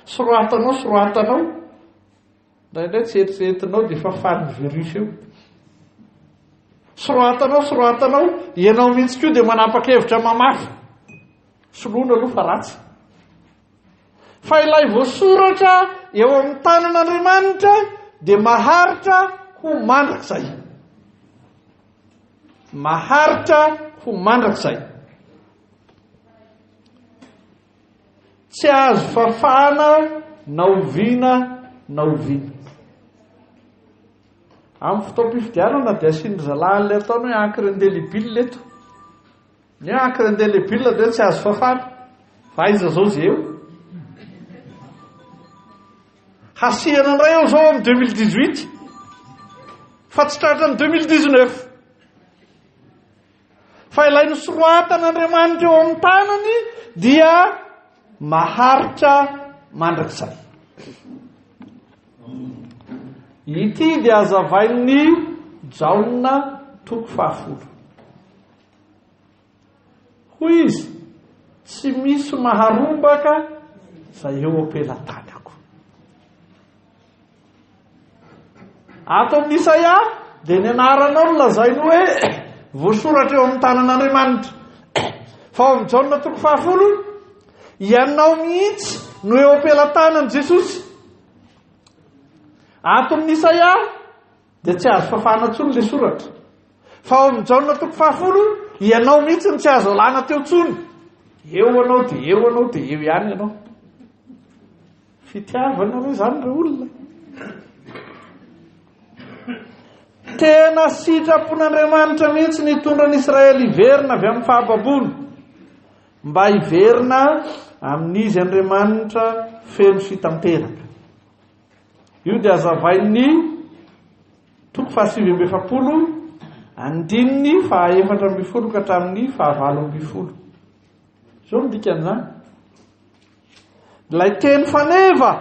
Speaker 1: Soratanao. Indraindray tsy eritreretinao dia efa faly virus eo. Soratanao. Ianao mihitsy koa dia manapa-kevitra mamafy. Soloina aloha fa ratsy. Fa ilay voasoratra eo amin'ny tanan'Andriamanitra dia maharitra ho mandrakizay. Maharitra ho mandrakizay. Tsy azo fafana na oviana. Amin'ny fotoam-pifidianana dia asiany zalahy le ataony hoe encre indélébile eto. Ny encre indélébile dia tsy azo fafana. Fa aiza zao zay eo. Hasiana indray eo zao amin'ny 2018. Fa tsy tratra ny 2019. Fa ilay nosoratan'Andriamanitra eo amin'ny tanany dia maharitra mandrakizay. Ity dia azavain'ny Jaona 10. Hoy izy, tsy misy maharombaka izay eo ampelantanako. Ato amin'ny Isaia dia ny anaranao no lazainy hoe voasoratra eo amin'ny tanan'Andriamanitra. Fa ao amin'ny Jaona 10, ianao mihitsy no eo ampelantanan'i Jesosy. Ato amin'ny Isaia dia tsy azo fafana intsony ilay soratra. Fa ao amin'ny Jaona 10, ianao mihitsy no tsy azo alana teo intsony. Eo anao dia eo ihany ianao. Fitiavana re izany re olona. Tena sitrapon'Andriamanitra mihitsy nitondra an'Israely hiverina avy amin'ny fahababoana. Mba hiverina amin'izy Andriamanitra feno sy tanteraka. Io dia azavain'ny 7:7, andininy 4:40 ka hatramin'ny 9:40. Zao ny dikan'izany. Ilay teny faneva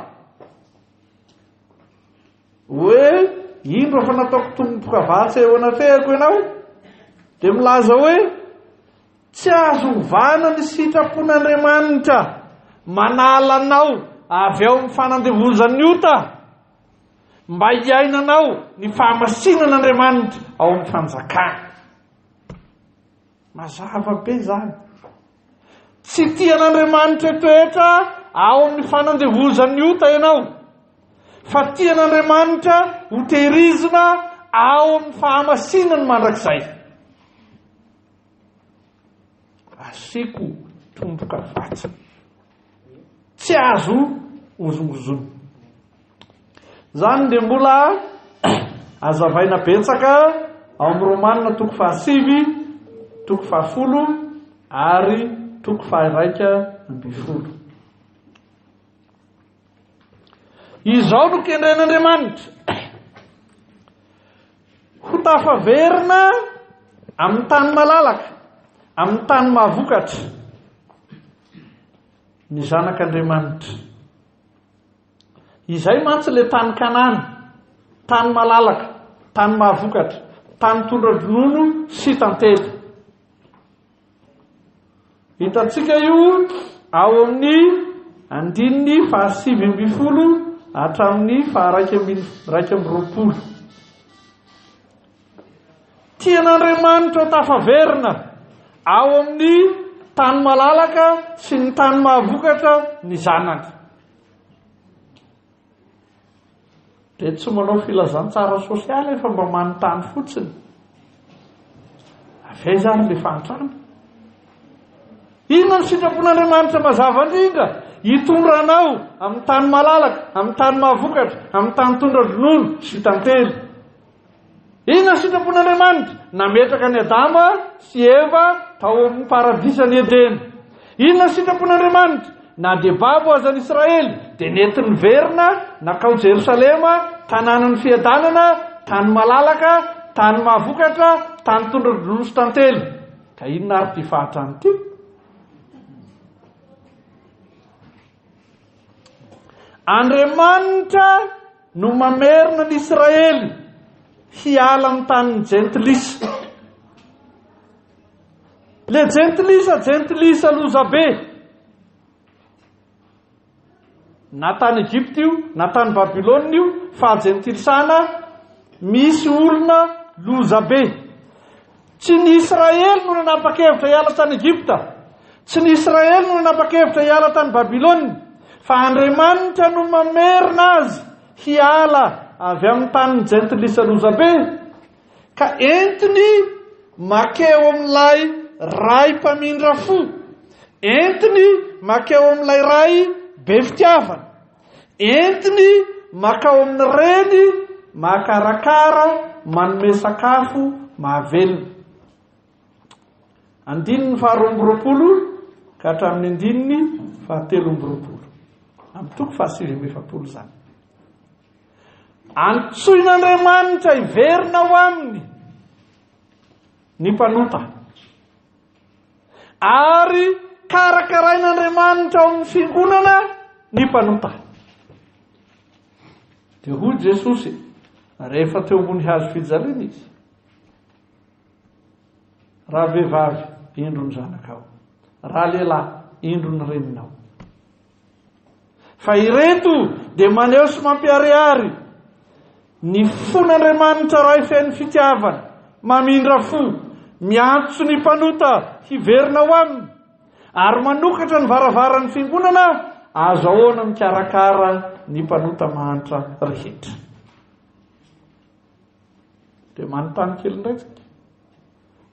Speaker 1: hoe indro fa nataoko tomboka vatsy eo anateriko ianao, dia milaza hoe tsy azo ovana ny sitrapon'Andriamanitra manalanao avy ao amin'ny fanandevozan'ny ota mba hiainanao ny fahamasinan'Andriamanitra ao amin'ny fanjakana. Mazava be zany. Tsy tian'Andriamanitra toetra ao amin'ny fanandevozan'ny ota ianao, fa tian'Andriamanitra ho tehirizina ao amin'ny fahamasinany mandrakizay. Asiako tomboka vatsy. Tsy azo ozongozony. Zany dia mbola azavaina betsaka ao amin'ny Romanina 5:7, 10 ary 1:12. Izao no kendren'Andriamanitra ho tafaverina amin'ny tany malalaka, amin'ny tany mahavokatra ny zanak'Andriamanitra. Izay mantsy le tany Kanana, tany malalaka, tany mahavokatra, tany tondra-dronono sy tantely. Hitantsika io ao amin'ny 720 hatramin'ny 120. Tian'Andriamanitra ho tafaverina ao amin'ny tany malalaka sy ny tany mahavokatra ny zanany. Dia tsy manao filazantsara sosialy efa mba manontany fotsiny. Ave zany le fantrana. Inona ny sitrapon'Andriamanitra mazava indrindra? Hitondra anao amin'ny tany malalaka, amin'ny tany mahavokatra, amin'ny tany tondra-dronono sy tantely. Inona ny sitrapon'Andriamanitra? Nametraka ny Adama sy Eva tao amin'ny paradisa ny Edena. Inona ny sitrapon'Andriamanitra? Na dia babo azan'i Israely dia nentiny verina nakao Jerosalema, tanànan'ny fiadanana, tany malalaka, tany mahavokatra, tany tondra-dronono sy tantely. Ka inona ary ty fahatrany ty? Andriamanitra no mamerina ny Israely hiala amin'ny tanin'ny jentilisa. Le jentilisa lozabe. Na tany Egypte io, na tany Babilôna io, fahajentilisana misy olona lozabe. Tsy ny Israely no nanapa-kevitra hiala tany Egypta. Tsy ny Israely no nanapa-kevitra hiala tany Babilôna. Fa Andriamanitra no mamerina azy hiala avy amin'ny tanin'ny jentilisa lozabe. Ka entiny makeo amin'ilay ray mpamindra fo. Entiny makeo amin'ilay ray be fitiavana. Entiny makao amin'ny reny makarakara manome sakafo mahavelona. 20 ka hatramin'ny 17. Amin'ny toko 770 zany. Antsoin'Andriamanitra hiverina ao aminy ny mpanota. Ary karakarain'Andriamanitra ao amin'ny fiangonana ny mpanota. Dia hoy Jesosy rehefa teo ambony hazo fijaliana izy. Raha vehivavy, indro ny zanakao. Raha lehilahy, indro ny reninao. Fa ireto dia maneho sy mampiharihary ny fon'Andriamanitra ray feno fitiavana, mamindra fo, miantso ny mpanota hiverina ao aminy, ary manokatra ny varavaran'ny fiangonana, azo ahoana mikarakara ny mpanota mahantra rehetra. Dia manontany kely ndraiky,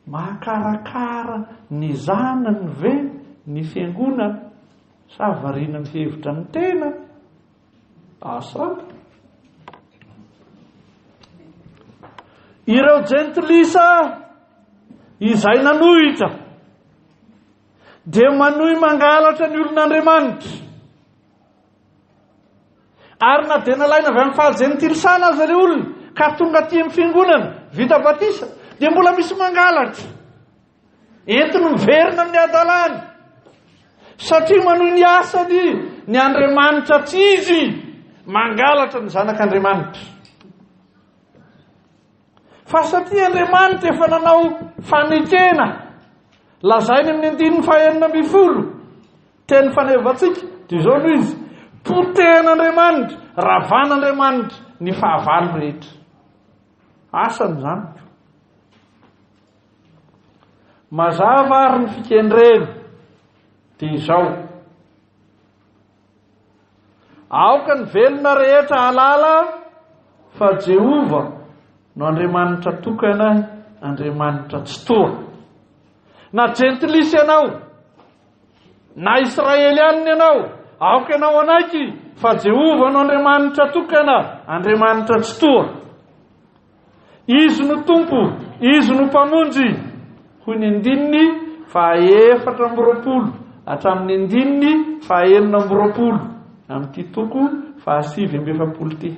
Speaker 1: mahakarakara ny zanany ve ny fiangonana sa variana ny hevitra ny tena? Asa ireo jentilisa izay nanohitra dia manohy mangalatra ny olon'Andriamanitra, ary na dia nalaina avy amin'ny fahajentilisana aza ilay olona ka tonga aty amin'ny fiangonana vita batisa, dia mbola misy mangalatra. Entiny miverina amin'ny adalany, satria manohy ny asany ny Andriamanitra tsy izy mangalatra ny zanak'Andriamanitra. Fa satria Andriamanitra efa nanao fanekena, lazainy amin'ny 9:20 teny fanevantsika, dia izao no izy: potehan'Andriamanitra, ravan'Andriamanitra ny fahavalo rehetra. Asany zany. Mazava ary ny fikendrena dia izao: aoka ny velona rehetra halala fa Jehova no Andriamanitra tokana, Andriamanitra tsy toa. Na jentilisa ianao, na Israelianina ianao, aoka ianao anaiky fa Jehova no Andriamanitra tokana, Andriamanitra tsy toa. Izy no tompo, izy no mpamonjy. Hoy ny 2:20 hatramin'ny 2:9 amin'ity toko 770 ty.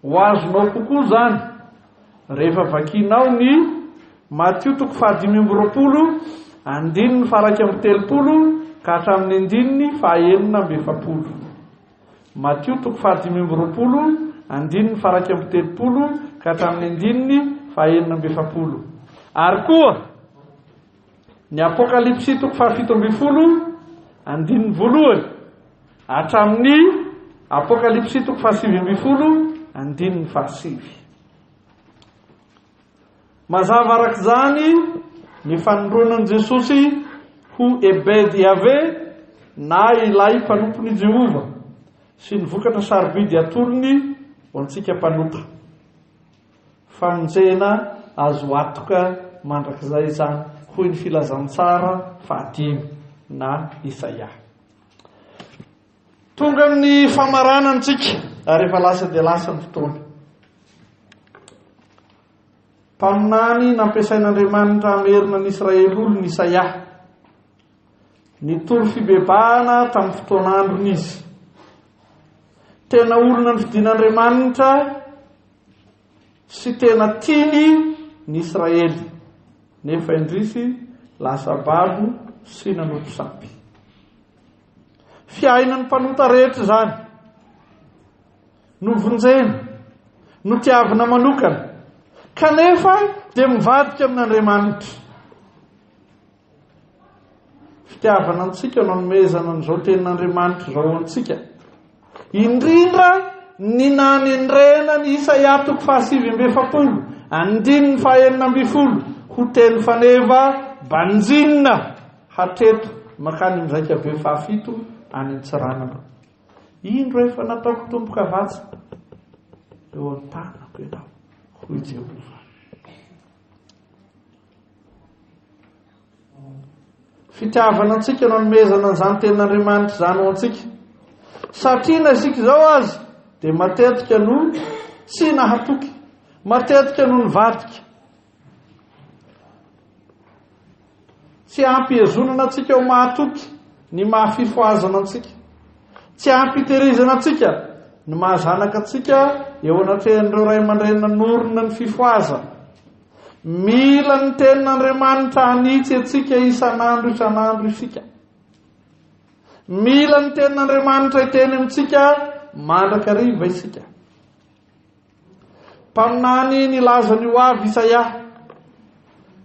Speaker 1: Ho azonao kokoa zany rehefa vakinao ny Matthieu 5:30, 1:30 ka hatramin'ny 9:70. Matthieu 5:30, andininy faraky amby telopolo ka hatramin'ny andininy fahaenina amby efapolo. Ary koa ny apokalipsy toko fahafito amby folo andininy voalohany hatramin'ny apokalipsy toko fahasivy amby folo andininy fahasivy. Mazava arak'izany ny fanondroanan'i Jesosy ho Ebed Yahve na ilay mpanompon'i Jehova sy ny vokatra sarobidy atorony ho antsika mpanota. Famonjena azo atoka mandrakizay zany hoy ny filazantsara 5 na Isaia. Tonga amin'ny famaranantsika ary efa lasa dia lasa ny fotoana. Mpaminany nampiasain'Andriamanitra amerina ny Israely olo ny Isaia nitory fibebahana tamin'ny fotoan'andron'izy. Tena olona ny fidin'Andriamanitra sy tena tiany ny Israely, nefa indrisy lasa babo sy nanompo sampy. Fiainan'ny mpanota rehetra zany no vonjena, no tiavina manokana, kanefa dia mivadika amin'Andriamanitra. Fitiavana antsika no anomezana an'izao tenin'Andriamanitra zao antsika. Indrindra ny nanendrena ny Isaia toko fahasivy amby efapolo andininy fahaenina amby folo ho teny faneva banjinina hatreto makany mizaika be fahafito any Antsiranana. Indro efa nataoko tomboka vatsa eo an-tanako ianao hoy Jehova. Fitiavana antsika no anomezana an'izany tenin'Andriamanitra zany ho antsika. Satria na isika zao azy dia matetika no tsy nahatoky, matetika no nivadika. Tsy ampy ezonana antsika ho mahatoky ny mahafifoazana antsika, tsy ampy hitehirizana antsika ny mahazanaka antsika eo anatrehan'ireo ray aman-drenina norona ny fifoazana. Mila ny tenin'Andriamanitra hanitsy antsika isan'andro isika. Mila ny tenin'Andriamanitra hiteny amintsika mandrakariva isika. Mpaminany nilaza ny ho avy Isaia,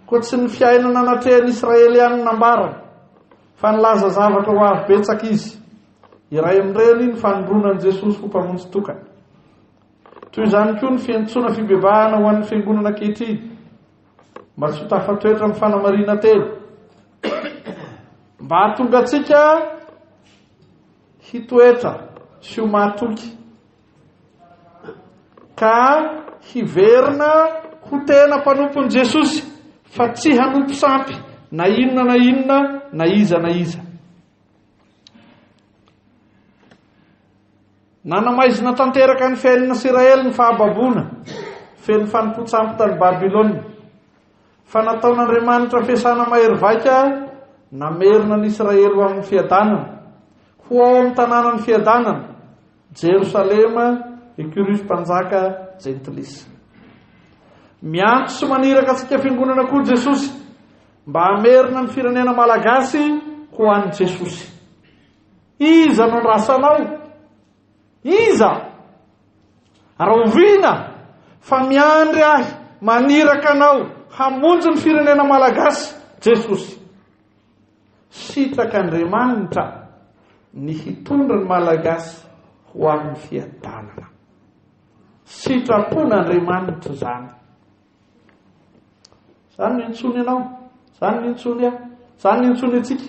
Speaker 1: koa tsy ny fiainana anatrehany Israely ihany nambarana, fa nilaza zavatra ho avy betsaka izy. Iray amin'ireny ny fanondronan'i Jesosy ho mpamonjy tokana. Toy izany koa ny fiantsoana fibebahana ho an'ny fiangonana ankehitriny, mba tsy ho tafatoetra amin'ny fanamarina telo, mba hahatonga antsika hitoetra sy ho mahatoky ka hiverina ho tena mpanompon'i Jesosy, fa tsy hanompo sampy na inona na iza. Nanamaizina tanteraka ny fiainana Israely ny fahababona feno fanompo-tsampy tany Babilônia, fa nataon'Andriamanitra fiasana mahery vaika namerina ny Israely ho amin'ny fiadanana, ho ao amin'ny tanànany fiadanana Jerosalema, Ekurus mpanjaka Jentilisa. Miantso sy maniraka antsika fiangonana koa Jesosy mba hamerina ny firenena malagasy ho an'i Jesosy. Iza no rasanao? Iza? Rahovina fa miandry ahy maniraka anao hamonjy ny firenena malagasy Jesosy. Sitrak'Andriamanitra ny hitondra ny malagasy ho amin'ny fiadanana. Sitrapon'Andriamanitra zany. Zany ny intsony ianao, zany ny intsony aho, zany ny intsony antsika.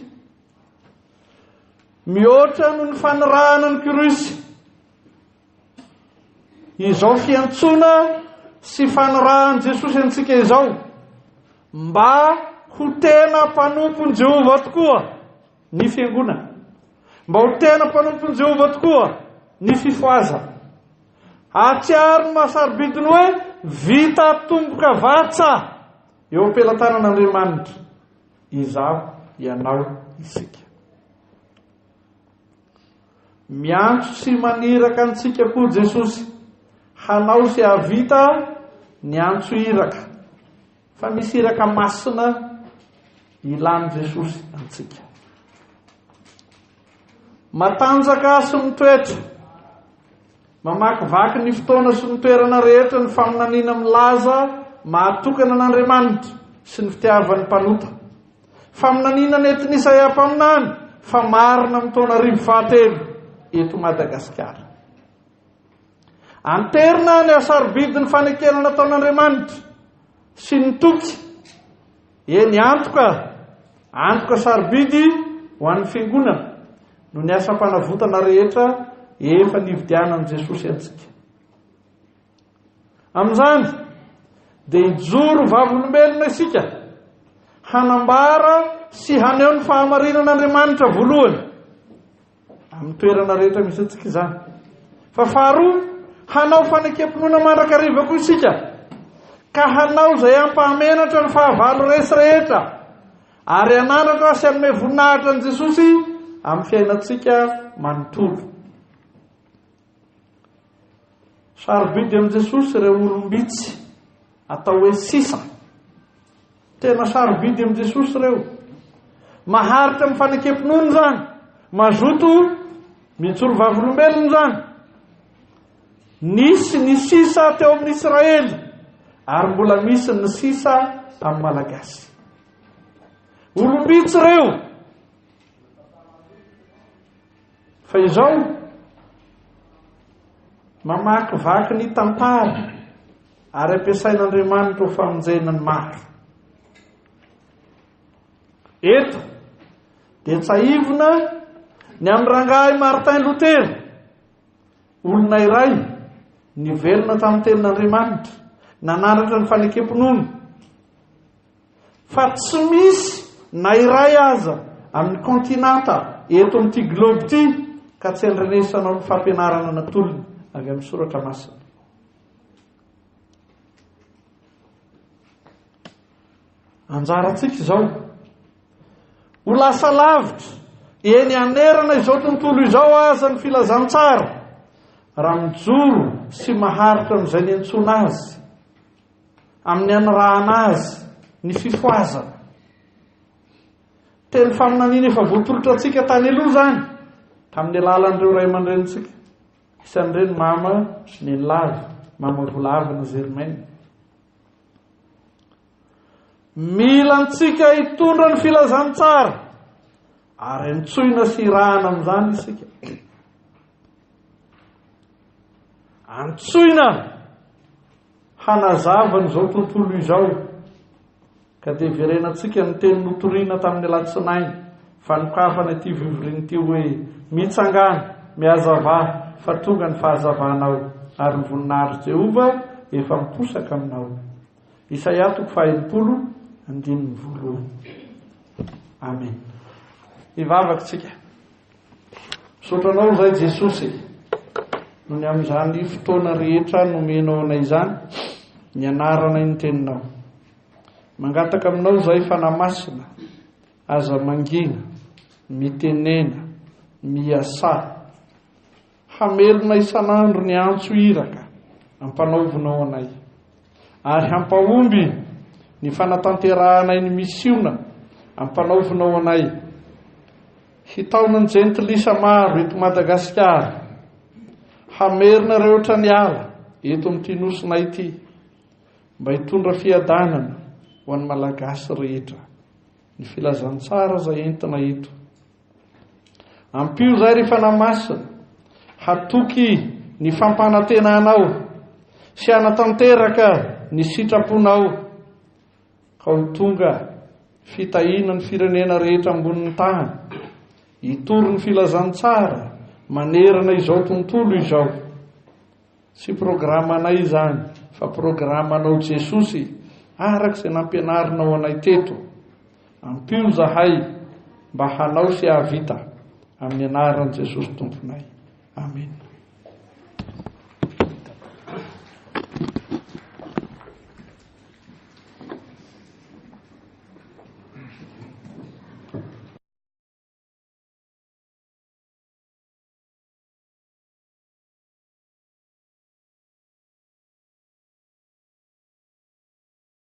Speaker 1: Mihoatra no ny fanirahana ny Kristy. Izao fiantsona sy fanirahan'i Jesosy antsika izao mba ho tena mpanompon'i Jehova tokoa ny fiangonana, mba ho tena mpanompon'i Jehova tokoa ny fifoazana. Atsiary ny mahasarobidiny hoe vita tomboka vatsa eo am-pelantanan'Andriamanitra izaho ianao isika. Miantso sy maniraka antsika koa Jesosy hanao sy havita ny antso iraka, fa misy iraka masina ilany Jesosy antsika. Matanjaka sy mitoetra mamakivaky ny fotoana sy ny toerana rehetra ny faminaniana milaza mahatokana an'Andriamanitra sy ny fitiavan'ny mpanota. Faminaniana nentiny Isaia mpaminany fa marina amin'ny taona 2023 eto Madagasikara. Anterina ny asarobidy ny fanekena nataon'Andriamanitra sy ny toky. Eny antoka sarobidy ho an'ny fiangonana no ny asa-panavotana rehetra efa nividianan'i Jesosy antsika. Amin'izany dia hijoro vavolombelona isika hanambara sy haneho ny fahamarinan'Andriamanitra voalohany amin'ny toerana rehetra misy antsika izany. Fa faharoa, hanao fanekam-pinoana mandrakariva koa isika ka hanao izay ampahamenatra ny fahavalo resy rehetra ary hananatra sy hanome voninahitra an'i Jesosy amin'ny fiainantsika manontolo. Sarobidy amin'i Jesosy ireo olombitsy atao hoe sisa. Tena sarobidy amin'i Jesosy ireo. Maharitra amin'ny fanekam-pinoana zany, mazoto mitsoro vavolombelona zany. Nisy ny sisa teo amin'ny Israely ary mbola misy ny sisa amin'ny Malagasy. Olombitsy ireo. Fa izao mamakivaky ny tantara ary ampiasain'Andriamanitra ho famonjena ny maro. Eto dia tsaivona ny amin'ny rangahy Martin Luther, olona iray nivelona tamin'ny tenin'Andriamanitra, nananatra ny fanekam-pinoana. Fa tsy misy na iray aza amin'ny kontinanta eto amin'ity globe ity ka tsy andrenesanao ny fampianarana anatolony avy amin'ny soratra masina. Anjarantsika izao ho lasa lavitra eny anerana izao tontolo izao aza ny filazantsara raha mijoro sy maharitra amin'izay ny antsona azy amin'ny anarahana azy ny fifoazana. Teny faminaniana efa voatolotra antsika tany aloha zany tamin'ny alalan'ireo ray aman-drenitsika. Isan'ireny mama Nenilava, mama Volavina Germaine. Mila antsika hitondra ny filazantsara ary antsoina sy irahana amin'izany isika. Antsoina hanazava n'izao tontolo izao ka dia verenantsika ny teny notoriana tamin'ny alatsinainy fanokafana ity vivoriana ity hoe mitsangana mihazava fa tonga ny fahazavanao ary ny voninahitry Jehova efa miposaka aminao. Isaia 40:1. Amen. Ivavakintsika. Sotranao zay Jesosy no ny amin'izany fotoana rehetra nomenao anay izany ny anarana ny teninao. Mangataka aminao zay fanamasina, aza mangina, mitenena, miasa, hamelona isan'andro ny antso iraka ampanaovinao anay ary hampahomby ny fanatanterahanay ny misiona ampanaovinao anay. Hitaona ny jentilisa maro eto Madagasikara, hamerina rehetra ny ala eto amin'ity nosonay ity mba hitondra fiadanana ho an'ny malagasy rehetra ny filazantsara zay entina eto. Ampio zay rehefa namasina hatoky ny fampanantenanao sy hanatanteraka ny sitraponao ka ho tonga fitahina ny firenena rehetra ambonin'ny tany hitory ny filazantsara manerana izao tontolo izao. Sy programanay izany fa programanao Jesosy arak'izay nampianarinao anay teto. Ampio zahay mba hanao sy havita amin'ny anaran'i Jesosy tomponay. Amen.